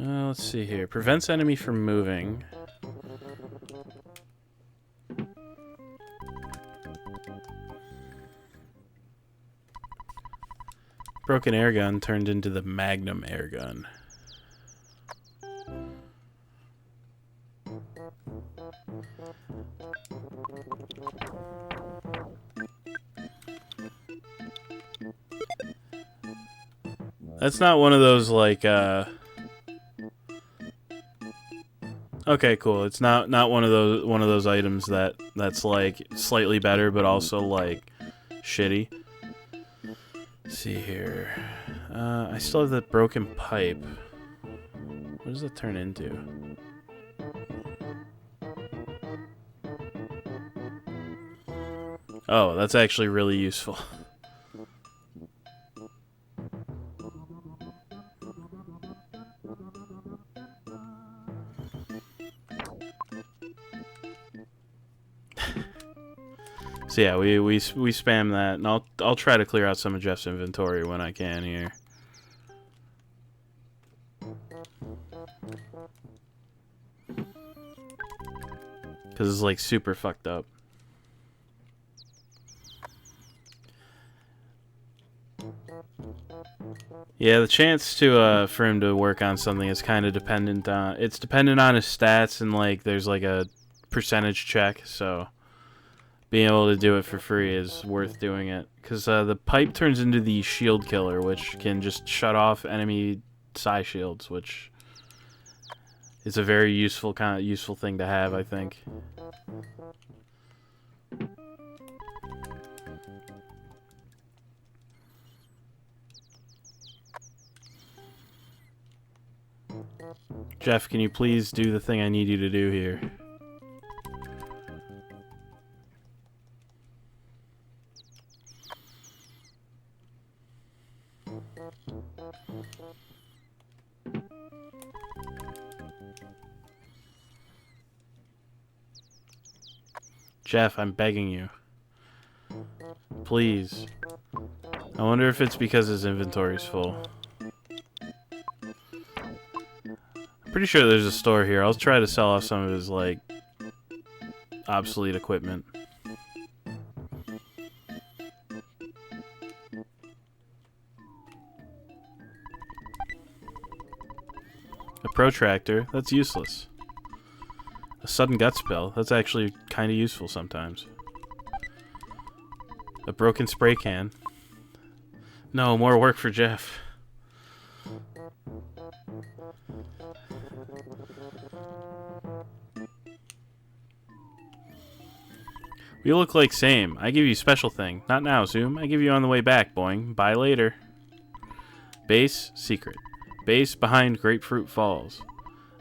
Let's see here. Prevents enemy from moving. Broken air gun turned into the Magnum air gun. That's not one of those like okay, cool. It's not one of those items that's like slightly better but also like shitty. Let's see here. I still have that broken pipe. What does it turn into? Oh, that's actually really useful. So yeah, we spam that, and I'll try to clear out some of Jeff's inventory when I can here. Cause it's like super fucked up. Yeah, the chance to for him to work on something is kind of dependent on his stats, and like there's like a percentage check, so being able to do it for free is worth doing it. Because the pipe turns into the shield killer, which can just shut off enemy psi shields, which It's a very useful thing to have, I think. Jeff, can you please do the thing I need you to do here? Jeff, I'm begging you. Please. I wonder if it's because his inventory's full. I'm pretty sure there's a store here. I'll try to sell off some of his, like, obsolete equipment. A protractor? That's useless. A sudden gut spell? That's actually kind of useful sometimes. A broken spray can? No, more work for Jeff. We look like same. I give you special thing. Not now, Zoom. I give you on the way back, boing. Buy later. Base, secret. Base behind Grapefruit Falls.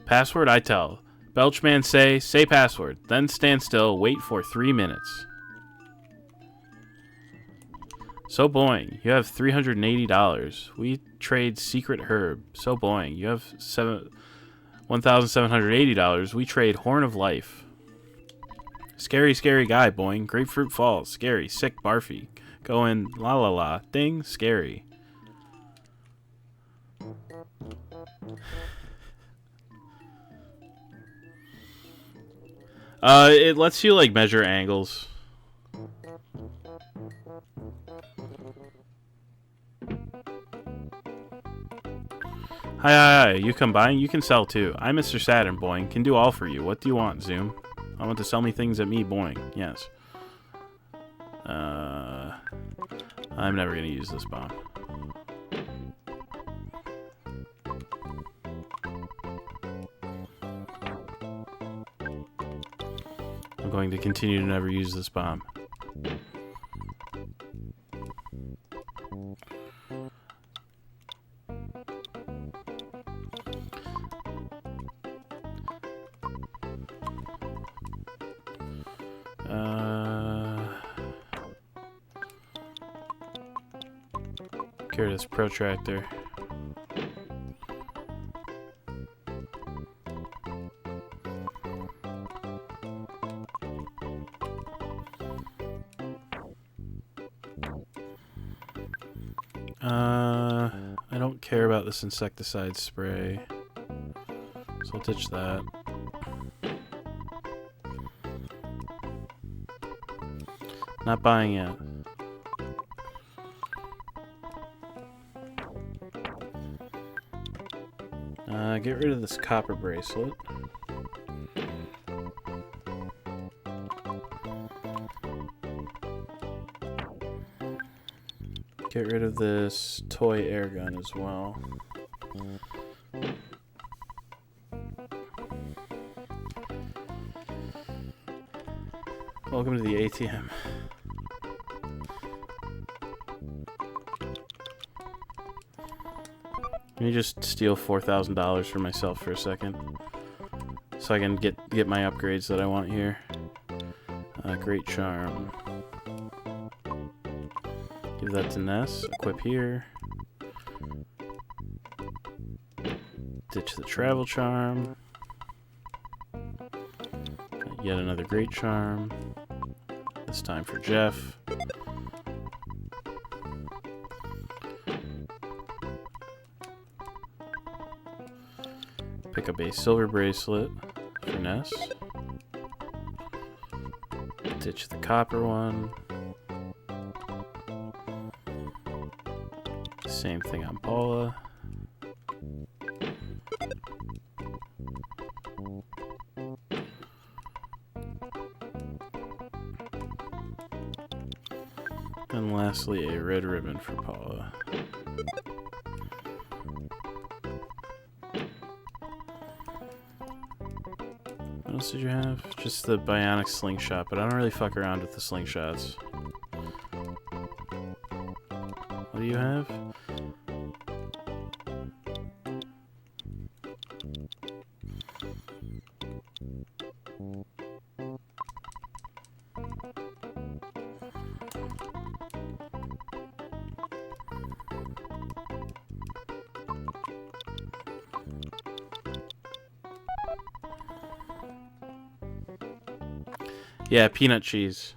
Password, I tell. Belchman say password. Then stand still, wait for 3 minutes. So boing, you have $380. We trade secret herb. So boing, you have $1,780. We trade horn of life. Scary, scary guy, boing. Grapefruit Falls. Scary, sick, barfy. Going la la la. Ding, scary. It lets you, like, measure angles. Hi, you come by and you can sell too. I'm Mr. Saturn, boing. Can do all for you. What do you want, Zoom? I want to sell me things at me, boing. Yes. I'm never gonna use this bomb. I'm going to continue to never use this bomb. Here, this protractor. I don't care about this insecticide spray, so I'll ditch that. Not buying it. Get rid of this copper bracelet. Get rid of this toy air gun as well. Welcome to the ATM. Let me just steal $4,000 for myself for a second, so I can get my upgrades that I want here. Great charm. Give that to Ness. Equip here. Ditch the travel charm. Yet another great charm. This time for Jeff. Pick up a silver bracelet for Ness. Ditch the copper one. Same thing on Paula. And lastly, a red ribbon for Paula. else did you have? Just the bionic slingshot, but I don't really fuck around with the slingshots. What do you have? Yeah, peanut cheese.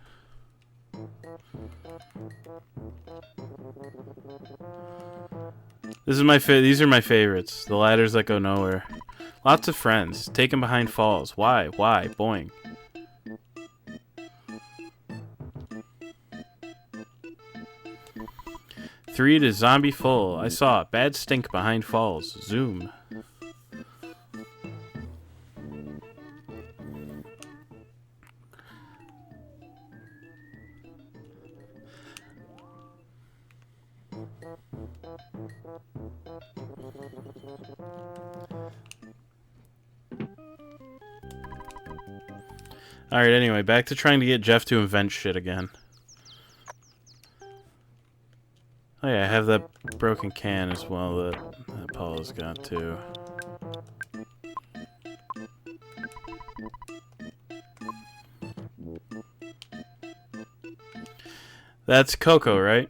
This is these are my favorites. The ladders that go nowhere. Lots of friends. Taken behind falls. Why? Why? Boing. Three to zombie full. I saw bad stink behind falls. Zoom. Alright, anyway, back to trying to get Jeff to invent shit again. Oh yeah, I have that broken can as well that Paula's got too. That's Coco, right?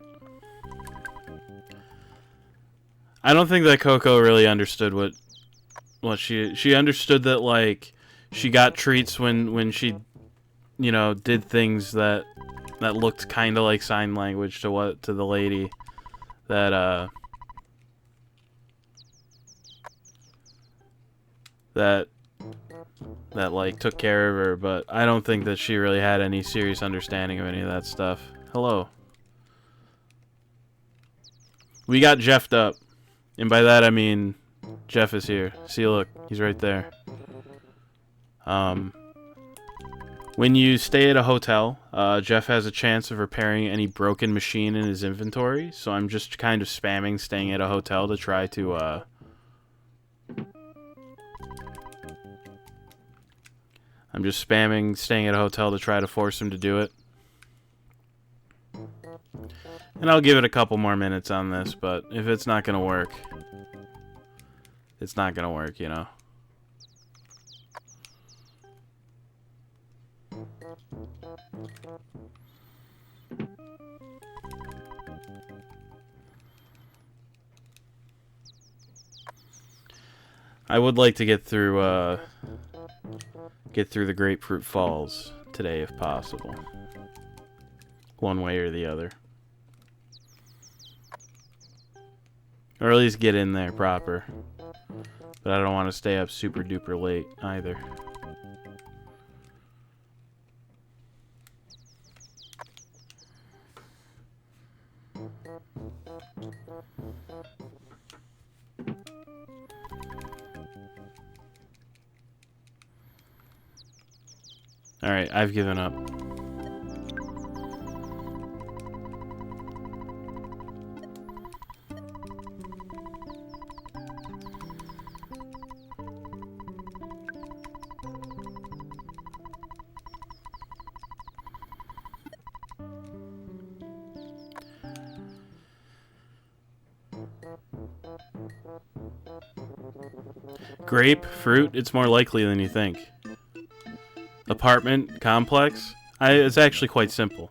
I don't think that Coco really understood what she understood that, like, she got treats when she, you know, did things that looked kind of like sign language to the lady that like took care of her, but I don't think that she really had any serious understanding of any of that stuff. Hello. We got Jeffed up. And by that I mean Jeff is here. See, look, he's right there. When you stay at a hotel, Jeff has a chance of repairing any broken machine in his inventory, so I'm just kind of spamming staying at a hotel to try to, I'm just spamming staying at a hotel to try to force him to do it. And I'll give it a couple more minutes on this, but if it's not gonna work, it's not gonna work, you know? I would like to get through the Grapefruit Falls today if possible. One way or the other. Or at least get in there proper. But I don't want to stay up super duper late either. Alright, I've given up. Grape, fruit, it's more likely than you think. Apartment, complex, it's actually quite simple.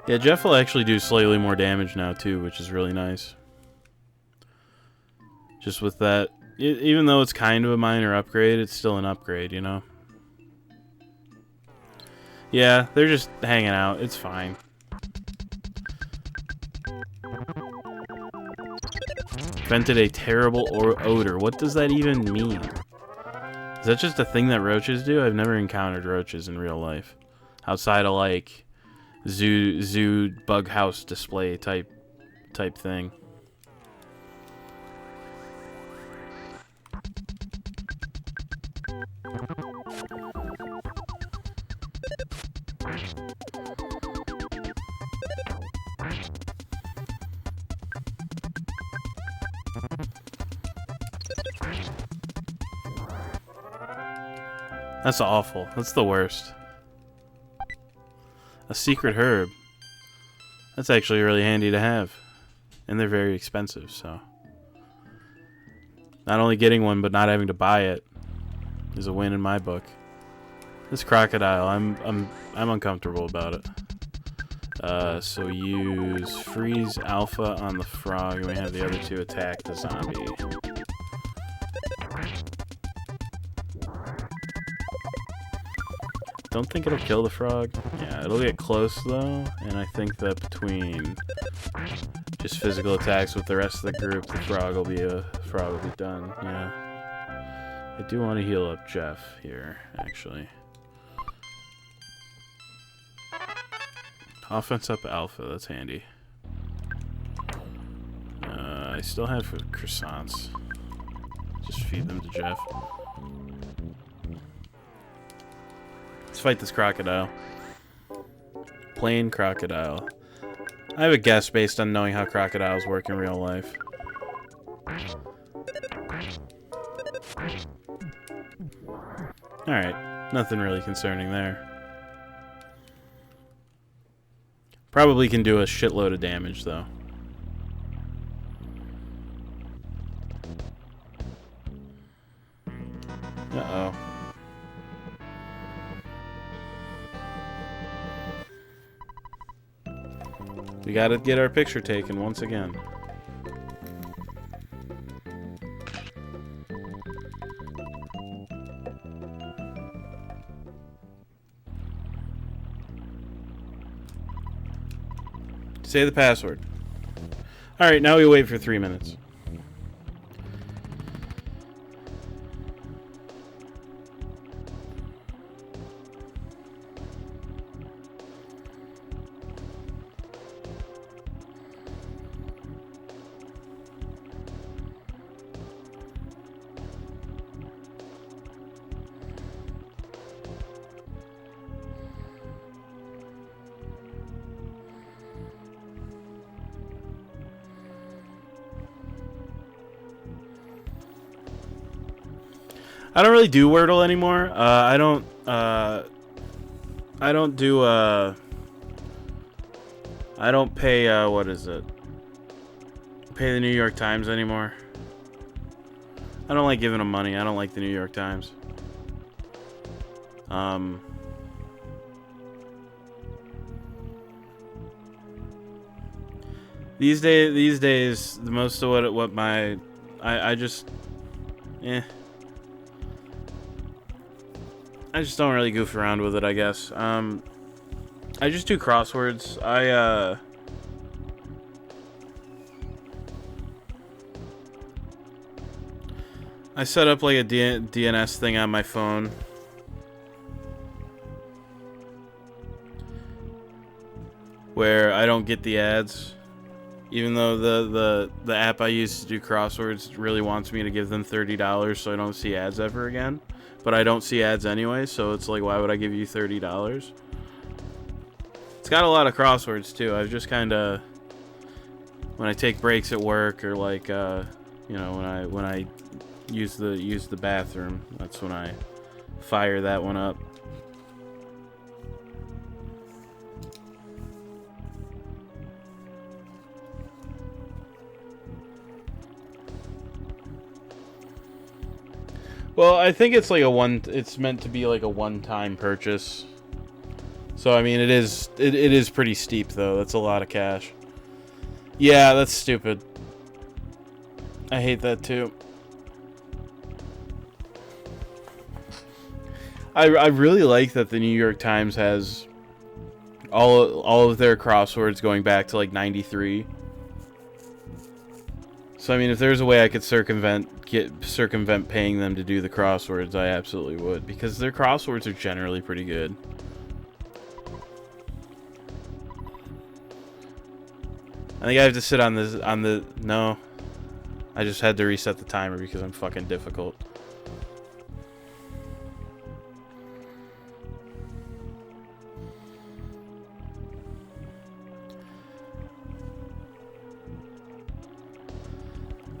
Yeah, Jeff will actually do slightly more damage now too, which is really nice. Just with that, even though it's kind of a minor upgrade, it's still an upgrade, you know? Yeah, they're just hanging out. It's fine. Vented a terrible odor. What does that even mean? Is that just a thing that roaches do? I've never encountered roaches in real life. Outside of, like, zoo bug house display type thing. That's awful. That's the worst. A secret herb. That's actually really handy to have. And they're very expensive, so. Not only getting one, but not having to buy it is a win in my book. This crocodile, I'm uncomfortable about it. So use freeze alpha on the frog, and we have the other two attack the zombie. Don't think it'll kill the frog. Yeah, it'll get close though, and I think that between just physical attacks with the rest of the group, the frog will be done. Yeah. I do want to heal up Jeff here, actually. Offense up alpha, that's handy. I still have croissants. Just feed them to Jeff. Let's fight this crocodile. Plain crocodile. I have a guess based on knowing how crocodiles work in real life. Alright, nothing really concerning there. Probably can do a shitload of damage, though. Uh-oh. We gotta get our picture taken once again. Say the password. Alright, now we wait for 3 minutes. I don't really do Wordle anymore. I don't pay, what is it? Pay the New York Times anymore. I don't like giving them money. I don't like the New York Times. These days, the most of what my, I just don't really goof around with it, I guess. I just do crosswords. I set up like a DNS thing on my phone. Where I don't get the ads. Even though the app I use to do crosswords really wants me to give them $30 so I don't see ads ever again. But I don't see ads anyway, so it's like, why would I give you $30? It's got a lot of crosswords too. I've just kind of, when I take breaks at work or like, you know, when I use the bathroom, that's when I fire that one up. Well, I think it's like it's meant to be like a one-time purchase. So I mean, it is pretty steep though. That's a lot of cash. Yeah, that's stupid. I hate that too. I really like that the New York Times has all of their crosswords going back to like 93. So I mean, if there's a way I could circumvent paying them to do the crosswords, I absolutely would, because their crosswords are generally pretty good. I think I have to sit on the no. I just had to reset the timer because I'm fucking difficult.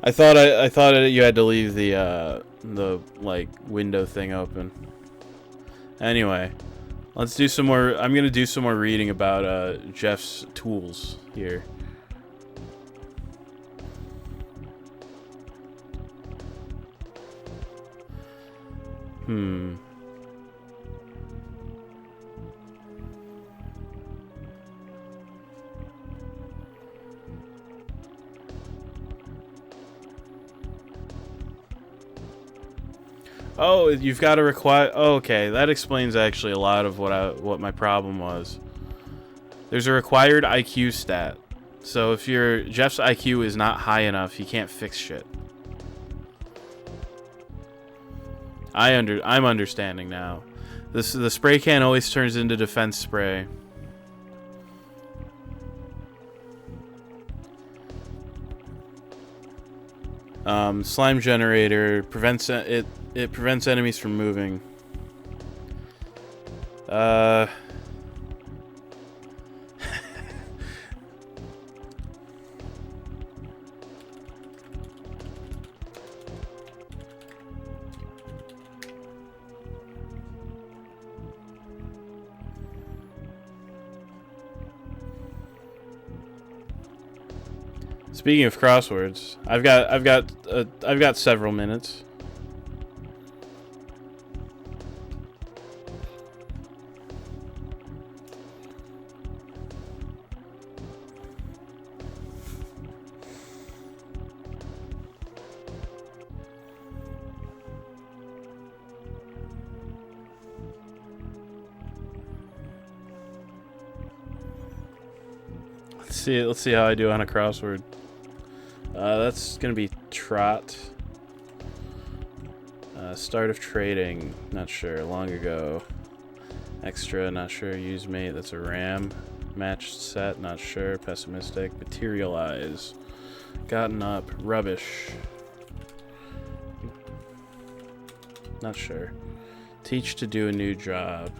I thought you had to leave the like window thing open. Anyway, let's do some more. I'm gonna do some more reading about Jeff's tools here. Oh, you've got to require. Oh, okay, that explains actually a lot of what my problem was. There's a required IQ stat, so if Jeff's IQ is not high enough, he can't fix shit. I'm understanding now. The spray can always turns into defense spray. Slime generator prevents it prevents enemies from moving. Speaking of crosswords, I've got several minutes. Let's see how I do on a crossword. That's gonna be trot. Start of trading, not sure. Long ago. Extra, not sure. Use mate, that's a ram. Matched set, not sure. Pessimistic. Materialize. Gotten up, rubbish. Not sure. Teach to do a new job.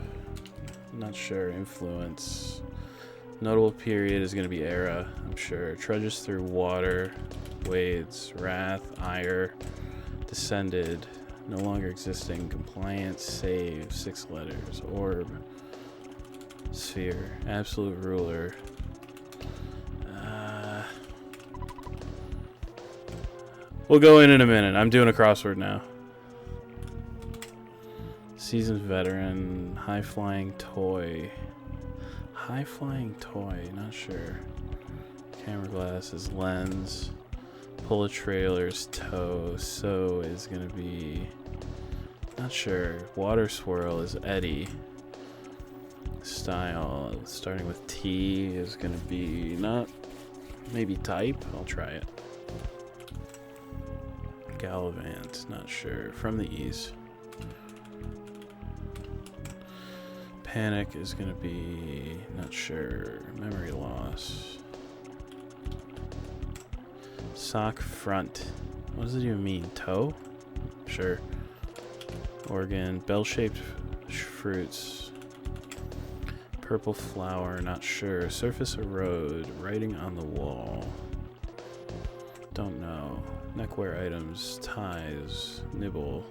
Not sure. Influence. Notable period is going to be era, I'm sure. Trudges through water. Wades. Wrath. Ire. Descended. No longer existing. Compliance. Save. 6 letters. Orb. Sphere. Absolute ruler. We'll go in a minute. I'm doing a crossword now. Seasoned veteran. High flying toy. High flying toy. Not sure. Camera glasses. Lens. Pull a trailer's toe. So is gonna be. Not sure. Water swirl is Eddie. Style. Starting with T is gonna be not. Maybe type. I'll try it. Gallivant. Not sure. From the east. Panic is gonna be not sure. Memory loss. Sock front. What does it even mean? Toe? Sure. Organ. Bell-shaped fruits. Purple flower. Not sure. Surface erode. Writing on the wall. Don't know. Neckwear items. Ties. Nibble.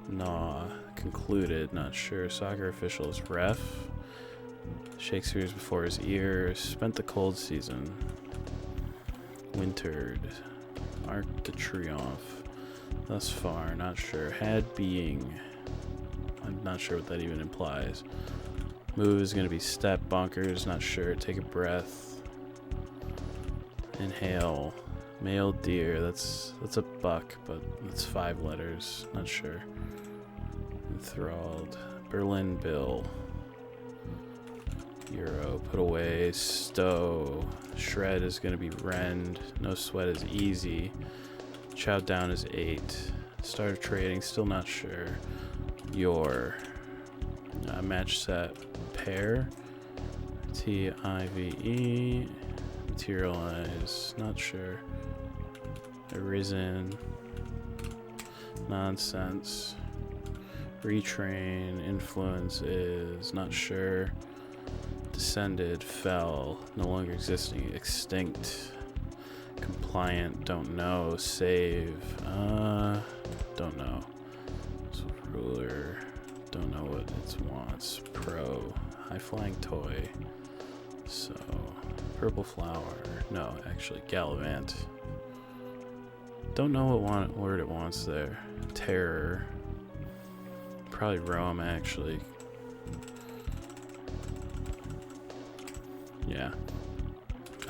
Gnaw. Concluded. Not sure. Soccer officials. Ref. Shakespeare's before his ears. Spent the cold season. Wintered. Arc de Triomphe. Thus far. Not sure. Had being. I'm not sure what that even implies. Move is going to be step. Bonkers. Not sure. Take a breath. Inhale. Male deer. That's a buck, but that's 5 letters. Not sure. Enthralled. Berlin Bill. Euro. Put away. Stow. Shred is going to be rend. No sweat is easy. Chow down is 8. Start of trading. Still not sure. Your. Match set. Pair. T-I-V-E. Materialize. Not sure. Arisen. Nonsense. Retrain. Influence is not sure. Descended. Fell. No longer existing. Extinct. Compliant, don't know. Save, don't know. So ruler, don't know what it wants. Pro, high flying toy. So, purple flower. No, actually, gallivant. Don't know what word it wants there. Terror. Probably roam, actually. Yeah.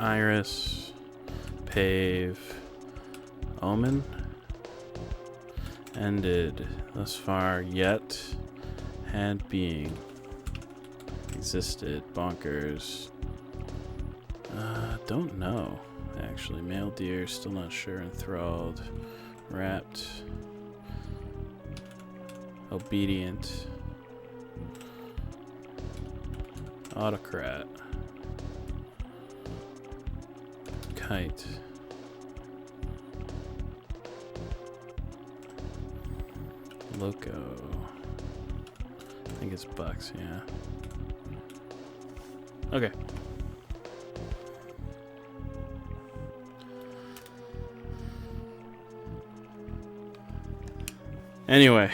Iris. Pave. Omen. Ended. Thus far, yet. Had being. Existed. Bonkers. Don't know. Actually, male deer, still not sure. Enthralled. Wrapped. Obedient. Autocrat. Kite. Loco. I think it's bucks, yeah. Okay. Anyway.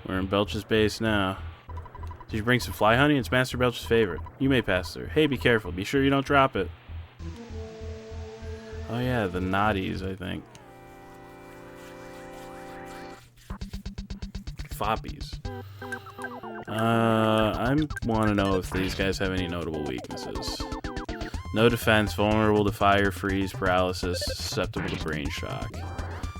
We're in Belch's base now. Did you bring some fly honey? It's Master Belch's favorite. You may pass through. Hey, be careful. Be sure you don't drop it. Oh yeah, the naughties, I think. Foppies. I want to know if these guys have any notable weaknesses. No defense, vulnerable to fire, freeze, paralysis, susceptible to brain shock.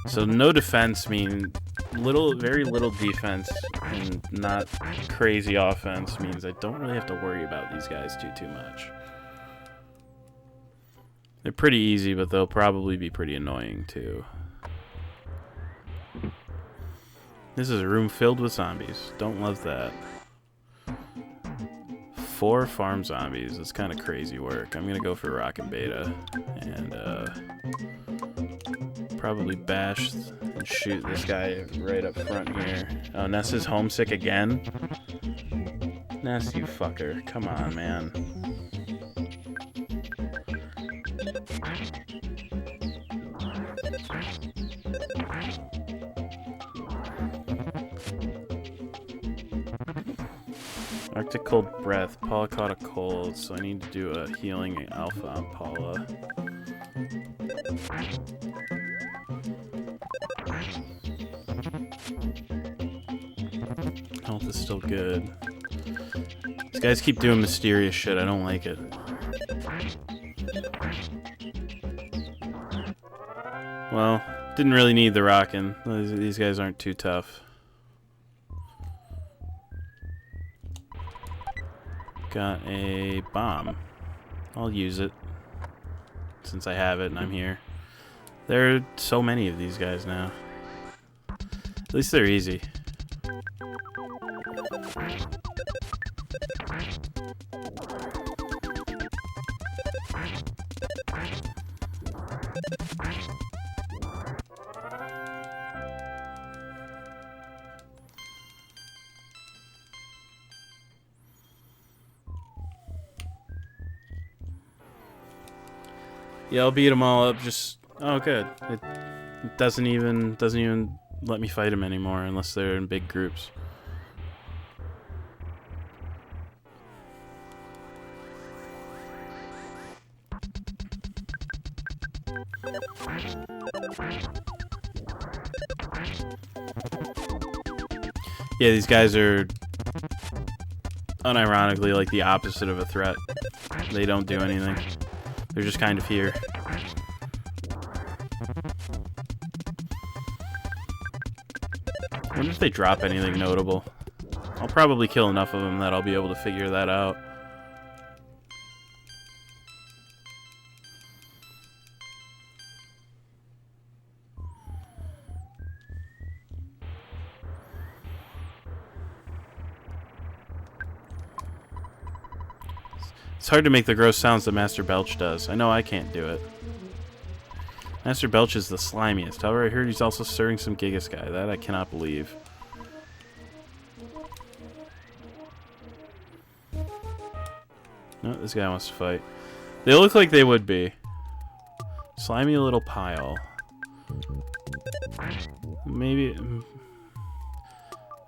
So no defense means very little defense, and not crazy offense means I don't really have to worry about these guys too much. They're pretty easy, but they'll probably be pretty annoying too. This is a room filled with zombies. Don't love that. 4 farm zombies. It's kind of crazy work. I'm gonna go for Rock and Beta and probably bash and shoot this guy right up front here. Oh, Ness is homesick again? Ness, you fucker. Come on, man. Arctic cold breath. Paula caught a cold, so I need to do a healing alpha on Paula. Health is still good. These guys keep doing mysterious shit. I don't like it. Well, didn't really need the rockin'. These guys aren't too tough. Got a bomb. I'll use it since I have it and I'm here. There are so many of these guys now. At least they're easy. Yeah, I'll beat them all up. Just good. It doesn't even let me fight them anymore unless they're in big groups. Yeah, these guys are unironically like the opposite of a threat. They don't do anything. They're just kind of here. I wonder if they drop anything notable. I'll probably kill enough of them that I'll be able to figure that out. It's hard to make the gross sounds that Master Belch does. I know I can't do it. Master Belch is the slimiest. However, I heard he's also stirring some Gigas guy. That I cannot believe. No, this guy wants to fight. They look like they would be. Slimy little pile. Maybe...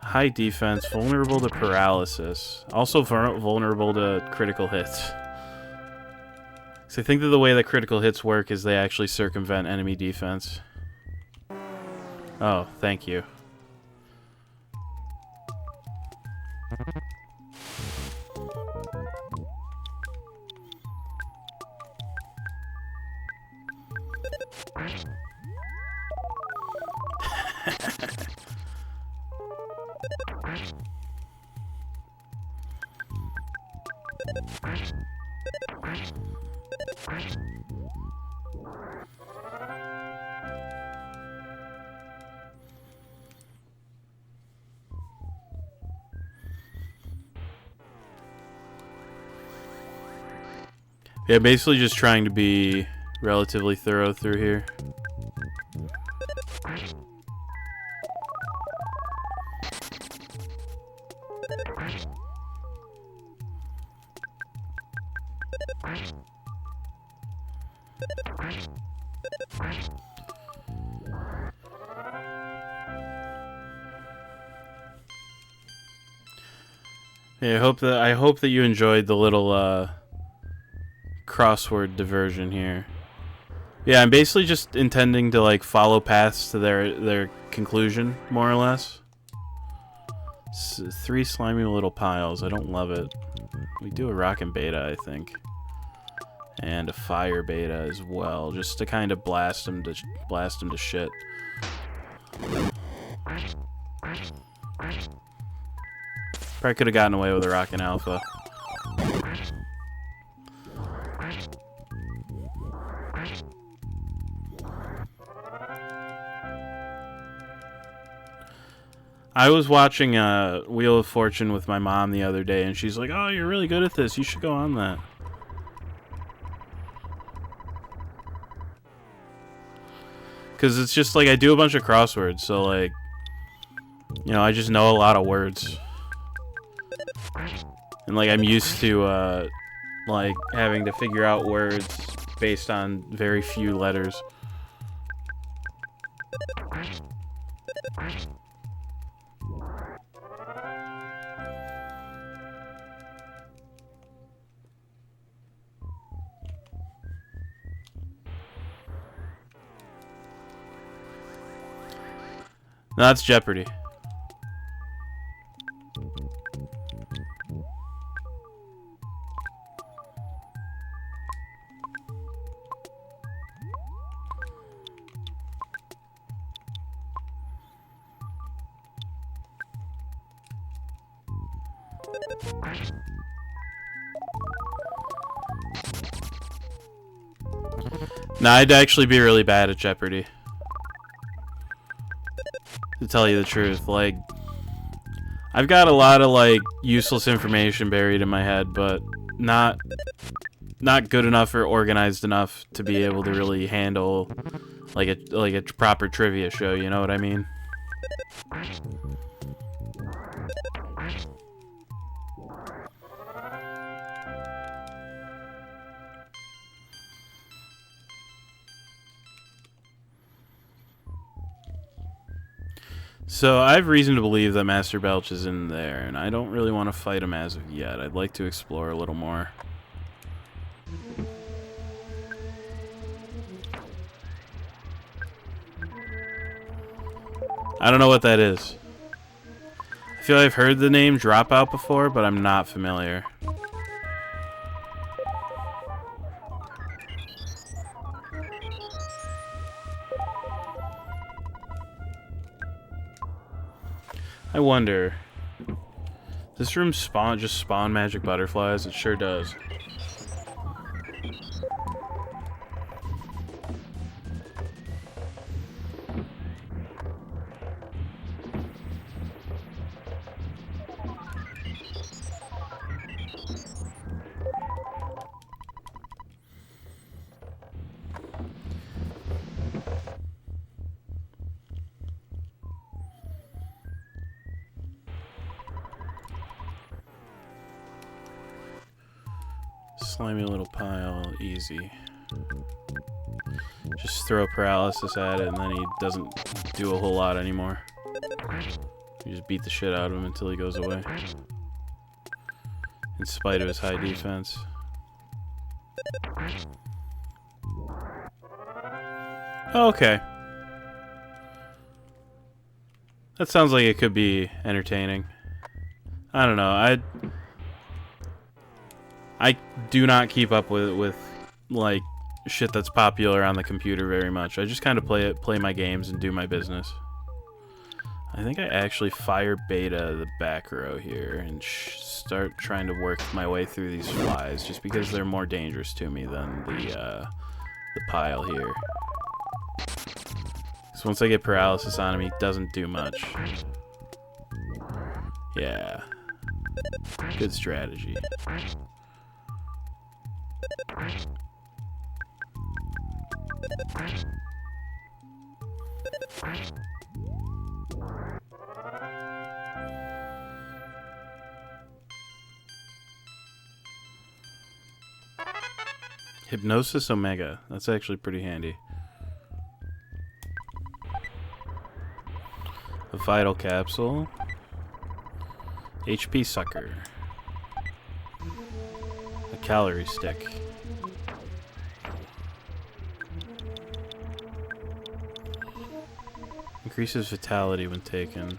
High defense, vulnerable to paralysis. Also vulnerable to critical hits. So I think that the way that critical hits work is they actually circumvent enemy defense. Oh, thank you. Yeah, basically just trying to be relatively thorough through here. Yeah, I hope that you enjoyed the little crossword diversion here. Yeah, I'm basically just intending to like follow paths to their conclusion, more or less. 3 slimy little piles. I don't love it. We do a rockin' beta, I think, and a fire beta as well, just to kind of blast them to shit. Probably could have gotten away with a rockin' alpha. I was watching Wheel of Fortune with my mom the other day, and she's like, "Oh, you're really good at this. You should go on that." Because it's just like I do a bunch of crosswords, so like, you know, I just know a lot of words. And like I'm used to like having to figure out words based on very few letters. No, that's Jeopardy. No, I'd actually be really bad at Jeopardy. To tell you the truth, like, I've got a lot of like useless information buried in my head, but not good enough or organized enough to be able to really handle like a proper trivia show. You know what I mean? So I have reason to believe that Master Belch is in there, and I don't really want to fight him as of yet. I'd like to explore a little more. I don't know what that is. I feel like I've heard the name Dropout before, but I'm not familiar. I wonder, this room just spawn magic butterflies? It sure does. slimy little pile, easy. Just throw paralysis at it and then he doesn't do a whole lot anymore. You just beat the shit out of him until he goes away. In spite of his high defense. Okay. That sounds like it could be entertaining. I don't know. I do not keep up with like shit that's popular on the computer very much. I just kind of play my games and do my business. I think I actually fire beta the back row here and start trying to work my way through these flies, just because they're more dangerous to me than the pile here. So once I get paralysis on him, he doesn't do much. Yeah. Good strategy. Hypnosis Omega. That's actually pretty handy. A vital capsule. HP sucker. A calorie stick. Increases vitality when taken.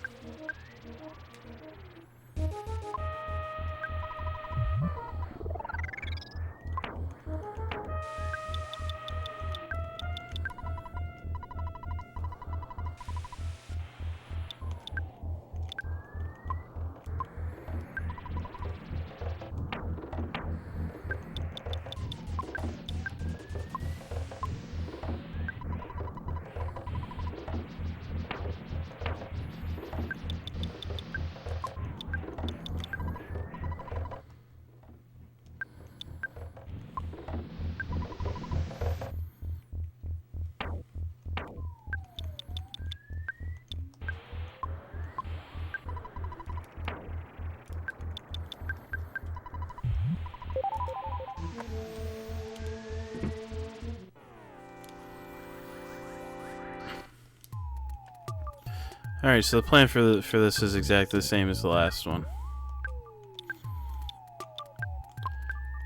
Alright, so the plan for this is exactly the same as the last one.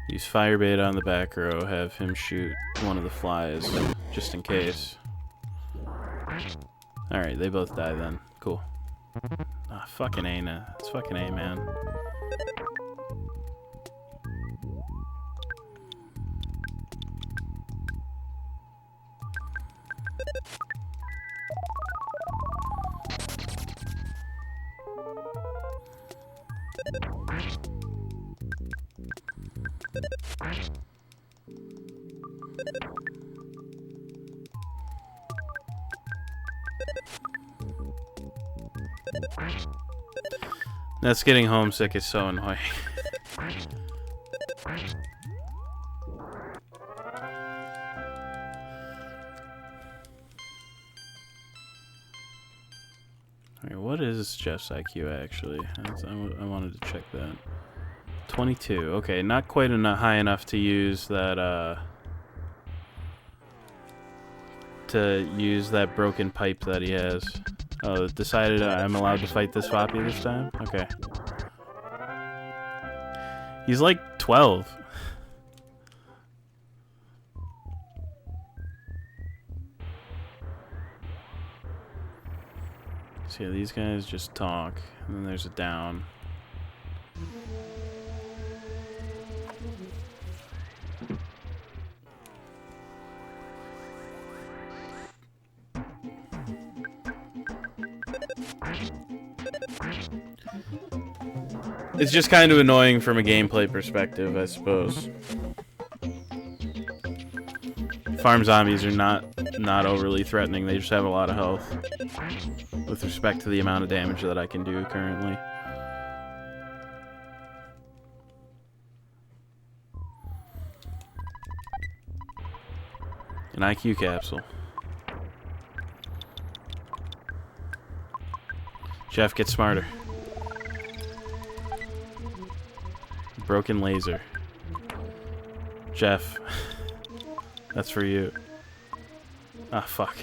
Use fire beta on the back row, have him shoot one of the flies, just in case. Alright, they both die then. Cool. Ah, fucking A, it's fucking A, man. That's getting homesick is so annoying. Alright, what is Jeff's IQ actually? I wanted to check that. 22. Okay, not quite high enough to use that broken pipe that he has. Oh, decided I'm allowed to fight this floppy this time? Okay. He's like 12. So yeah, these guys just talk, and then there's a down. It's just kind of annoying from a gameplay perspective, I suppose. Farm zombies are not overly threatening. They just have a lot of health with respect to the amount of damage that I can do currently. An IQ capsule. Jeff, get smarter. Broken laser. Jeff. That's for you. Ah, fuck.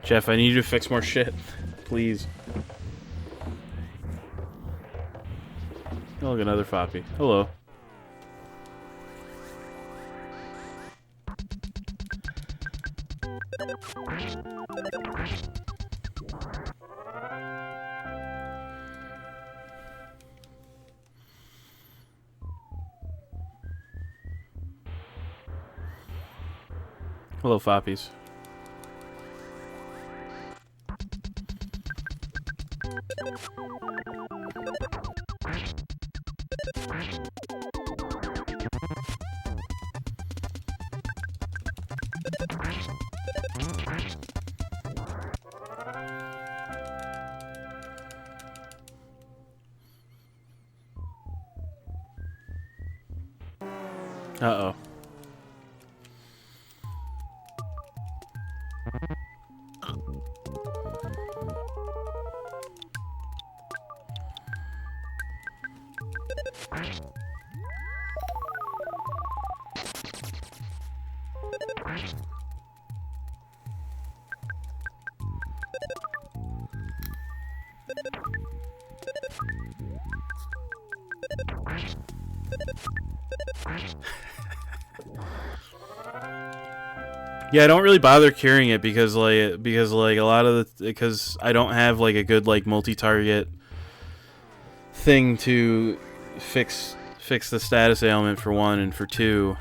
Jeff, I need you to fix more shit. Please. Oh, look, another Foppy. Hello. Hello, Foppies. Uh-oh. Yeah, I don't really bother curing it because a lot of because I don't have like a good like multi-target thing to fix the status ailment for one, and for two,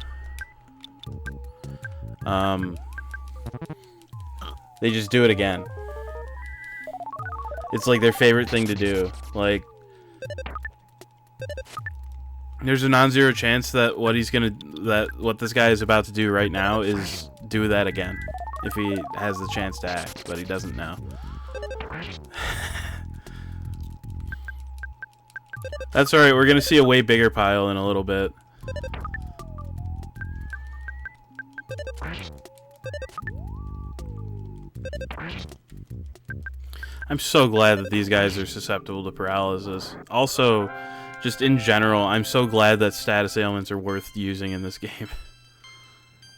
they just do it again. It's like their favorite thing to do. Like, there's a non-zero chance that what this guy is about to do right now is do that again, if he has the chance to act, but he doesn't now. That's alright, we're gonna see a way bigger pile in a little bit. I'm so glad that these guys are susceptible to paralysis. Also, just in general, I'm so glad that status ailments are worth using in this game.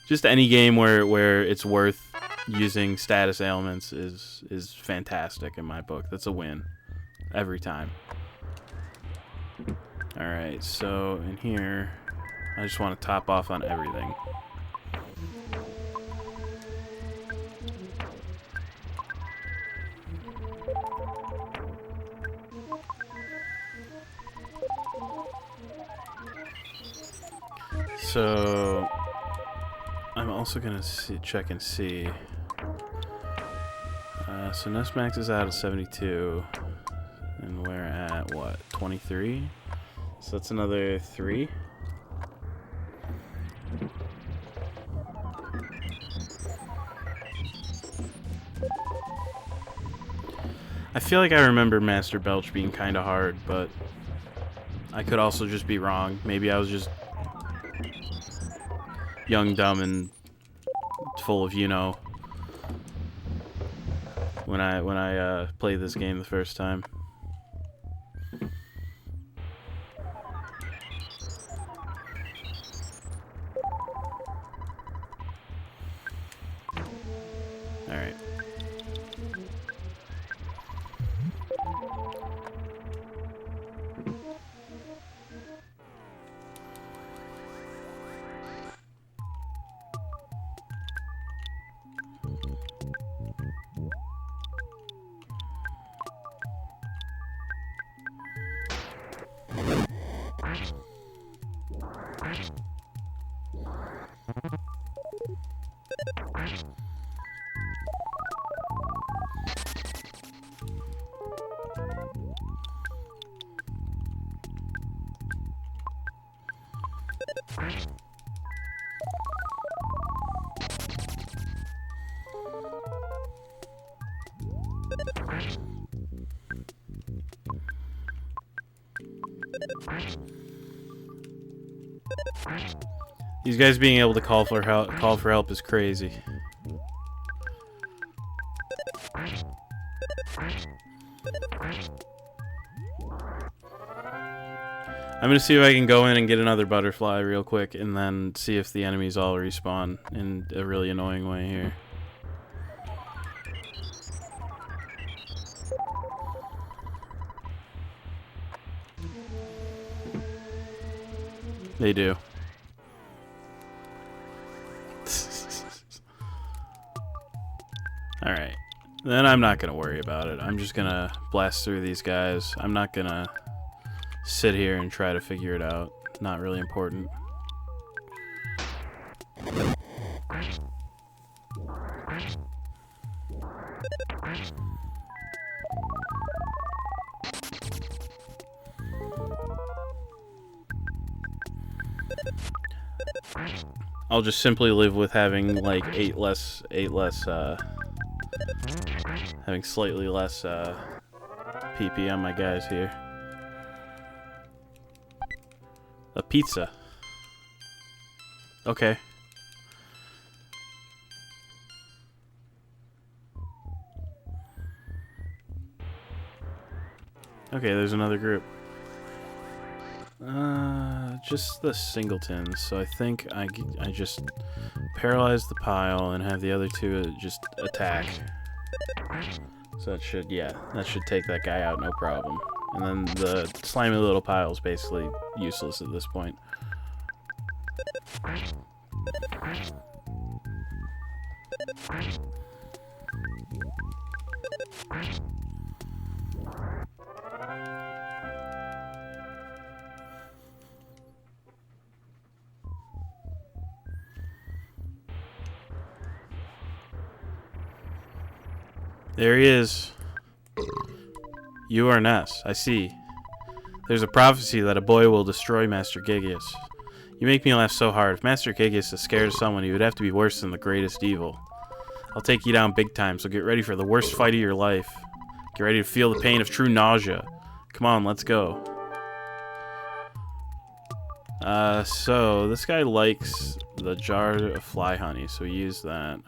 Just any game where it's worth using status ailments is fantastic in my book. That's a win. Every time. Alright, so in here, I just want to top off on everything. So I'm also gonna check and see. So SNES Max is out of 72, and we're at what, 23? So that's another 3. I feel like I remember Master Belch being kind of hard, but I could also just be wrong. Maybe I was just young, dumb, and full of when I played this game the first time. All right. These guys being able to call for help is crazy. I'm gonna see if I can go in and get another butterfly real quick, and then see if the enemies all respawn in a really annoying way here. They do. Alright. Then I'm not gonna worry about it. I'm just gonna blast through these guys. I'm not gonna sit here and try to figure it out. Not really important. I'll just simply live with having like having slightly less PP on my guys here. A pizza. Okay. Okay, there's another group. Just the singletons. So I think I just paralyze the pile and have the other two just attack. So that should, yeah, that should take that guy out, no problem. And then the slimy little pile is basically useless at this point. There he is. You are Ness, I see. There's a prophecy that a boy will destroy Master Gigius. You make me laugh so hard. If Master Gigius is scared of someone, he would have to be worse than the greatest evil. I'll take you down big time, so get ready for the worst fight of your life. Get ready to feel the pain of true nausea. Come on, let's go. So this guy likes the jar of fly honey, so we use that.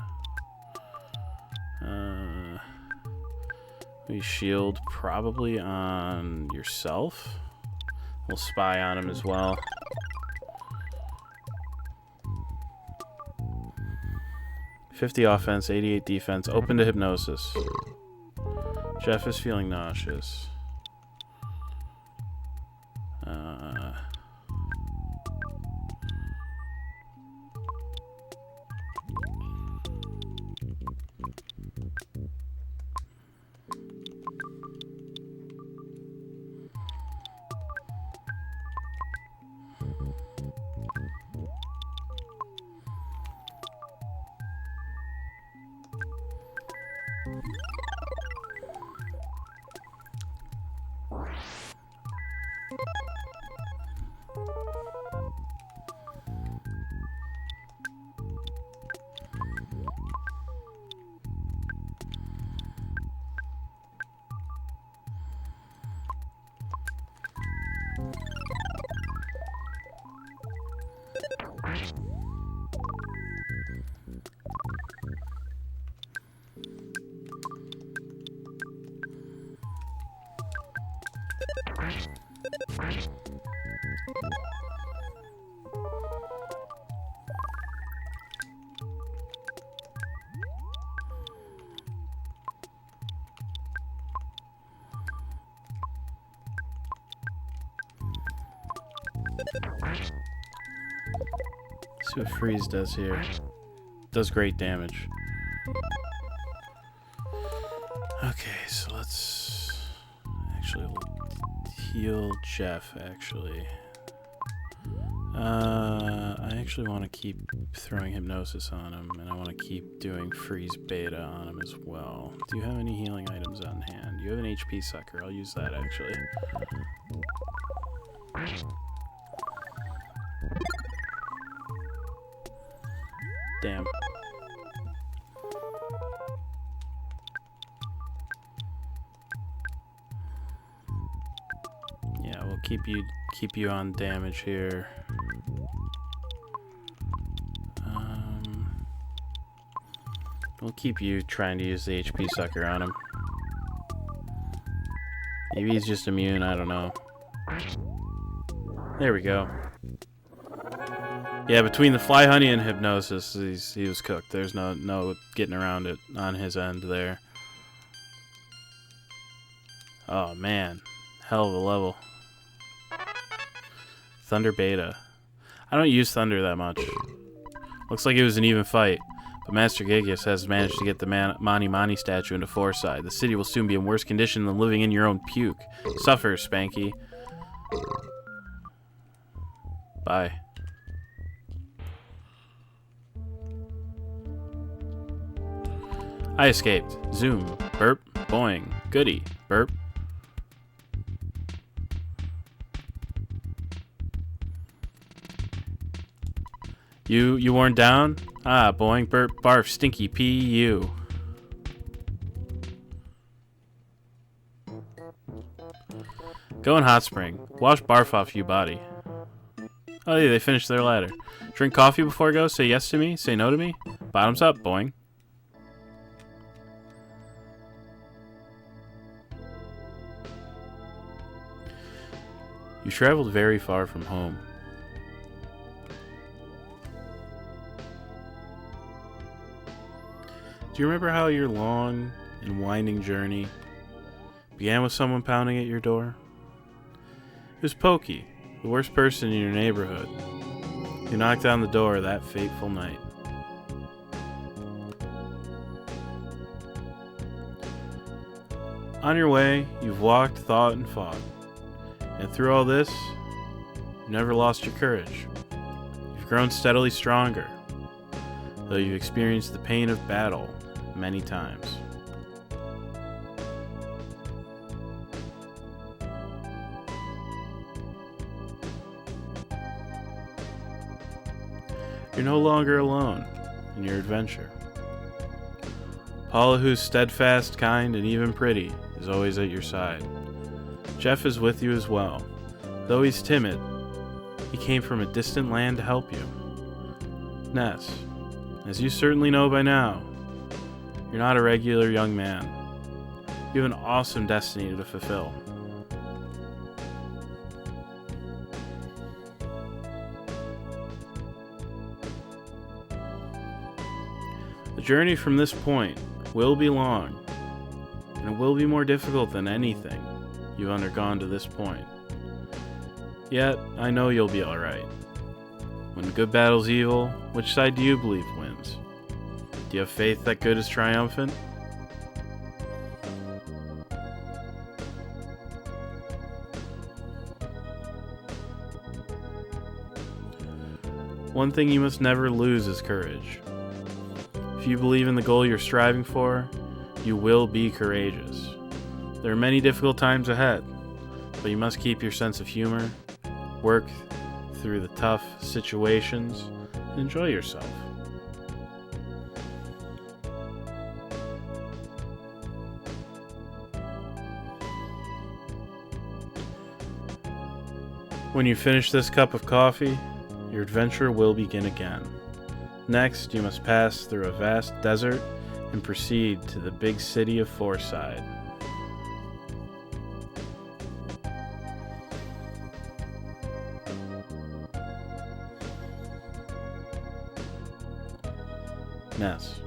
We shield probably on yourself. We'll spy on him as well. .50 offense, 88 defense, open to hypnosis. Jeff is feeling nauseous. Let's see what freeze does here. Does great damage. Okay, so let's actually heal Jeff, actually. I actually want to keep throwing hypnosis on him, and I want to keep doing freeze beta on him as well. Do you have any healing items on hand? You have an HP sucker. I'll use that, actually. Damn. Yeah, we'll keep keep you on damage here. We'll keep you trying to use the HP sucker on him. Maybe he's just immune, I don't know. There we go. Yeah, between the fly honey and hypnosis, he was cooked. There's no getting around it on his end there. Oh man, hell of a level. Thunder Beta. I don't use Thunder that much. Looks like it was an even fight, but Master Gigas has managed to get the Mani Mani statue into Forside. The city will soon be in worse condition than living in your own puke. Suffer, Spanky. Bye. I escaped. Zoom. Burp. Boing. Goody. Burp. You worn down? Ah, boing, burp, barf, stinky, pee, you. Go in hot spring. Wash barf off you body. Oh yeah, they finished their ladder. Drink coffee before I go? Say yes to me? Say no to me? Bottoms up, boing. You traveled very far from home. Do you remember how your long and winding journey began with someone pounding at your door? It was Pokey, the worst person in your neighborhood, who knocked on the door that fateful night. On your way, you've walked, thought, and fought. And through all this, you've never lost your courage. You've grown steadily stronger, though you've experienced the pain of battle many times. You're no longer alone in your adventure. Paula, who's steadfast, kind, and even pretty, is always at your side. Jeff is with you as well. Though he's timid, he came from a distant land to help you. Ness, as you certainly know by now, you're not a regular young man. You have an awesome destiny to fulfill. The journey from this point will be long, and it will be more difficult than anything you've undergone to this point. Yet, I know you'll be alright. When good battles evil, which side do you believe wins? Do you have faith that good is triumphant? One thing you must never lose is courage. If you believe in the goal you're striving for, you will be courageous. There are many difficult times ahead, but you must keep your sense of humor, work through the tough situations, and enjoy yourself. When you finish this cup of coffee, your adventure will begin again. Next, you must pass through a vast desert and proceed to the big city of Forside. Ness,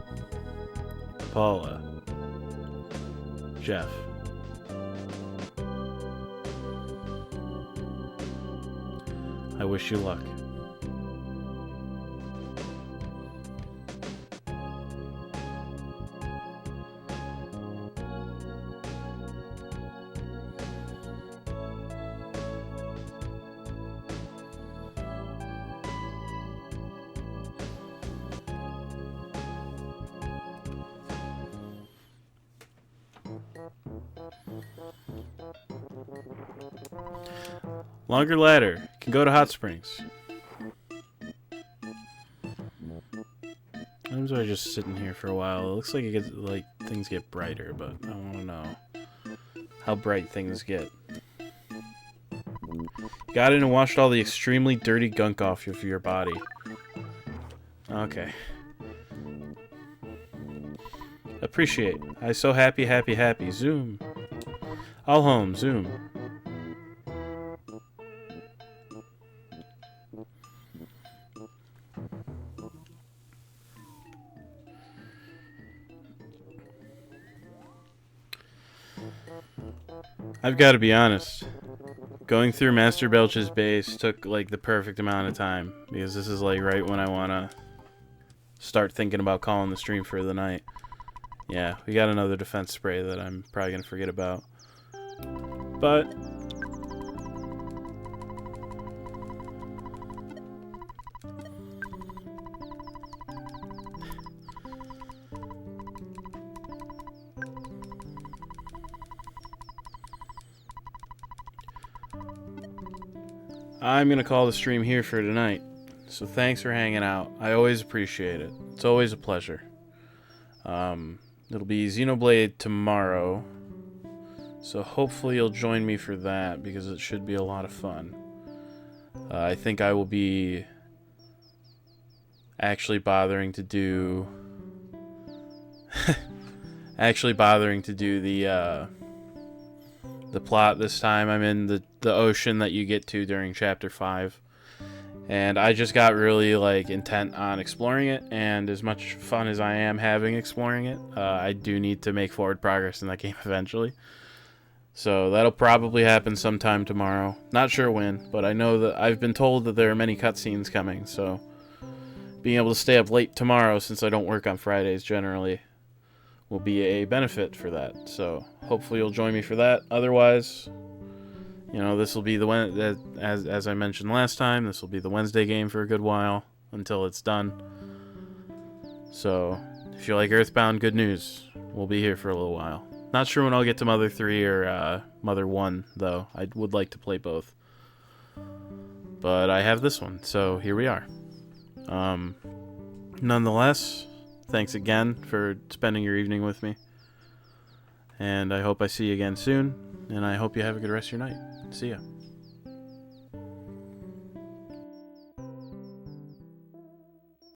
Paula, Jeff. I wish you luck. Longer ladder. Can go to hot springs. Sometimes I just sitting here for a while. It looks like it gets like things get brighter, but I don't know how bright things get. Got in and washed all the extremely dirty gunk off of your body. Okay. Appreciate. I so happy, happy, happy. Zoom. All home. Zoom. I've got to be honest. Going through Master Belch's base took like the perfect amount of time because this is like right when I want to start thinking about calling the stream for the night. Yeah, we got another defense spray that I'm probably going to forget about. But I'm going to call the stream here for tonight. So thanks for hanging out. I always appreciate it. It's always a pleasure. It'll be Xenoblade tomorrow. So hopefully you'll join me for that because it should be a lot of fun. I think I will be actually bothering to do the plot this time. I'm in the ocean that you get to during chapter 5. And I just got really like intent on exploring it, and as much fun as I am having exploring it, I do need to make forward progress in that game eventually. So that'll probably happen sometime tomorrow. Not sure when, but I know that I've been told that there are many cutscenes coming, so being able to stay up late tomorrow, since I don't work on Fridays generally, will be a benefit for that. So hopefully you'll join me for that. Otherwise, you know, this will be the one that, as I mentioned last time, this will be the Wednesday game for a good while until it's done. So if you like Earthbound, good news. We'll be here for a little while. Not sure when I'll get to Mother 3 or Mother 1, though. I would like to play both. But I have this one, so here we are. Nonetheless, thanks again for spending your evening with me. And I hope I see you again soon. And I hope you have a good rest of your night. See ya.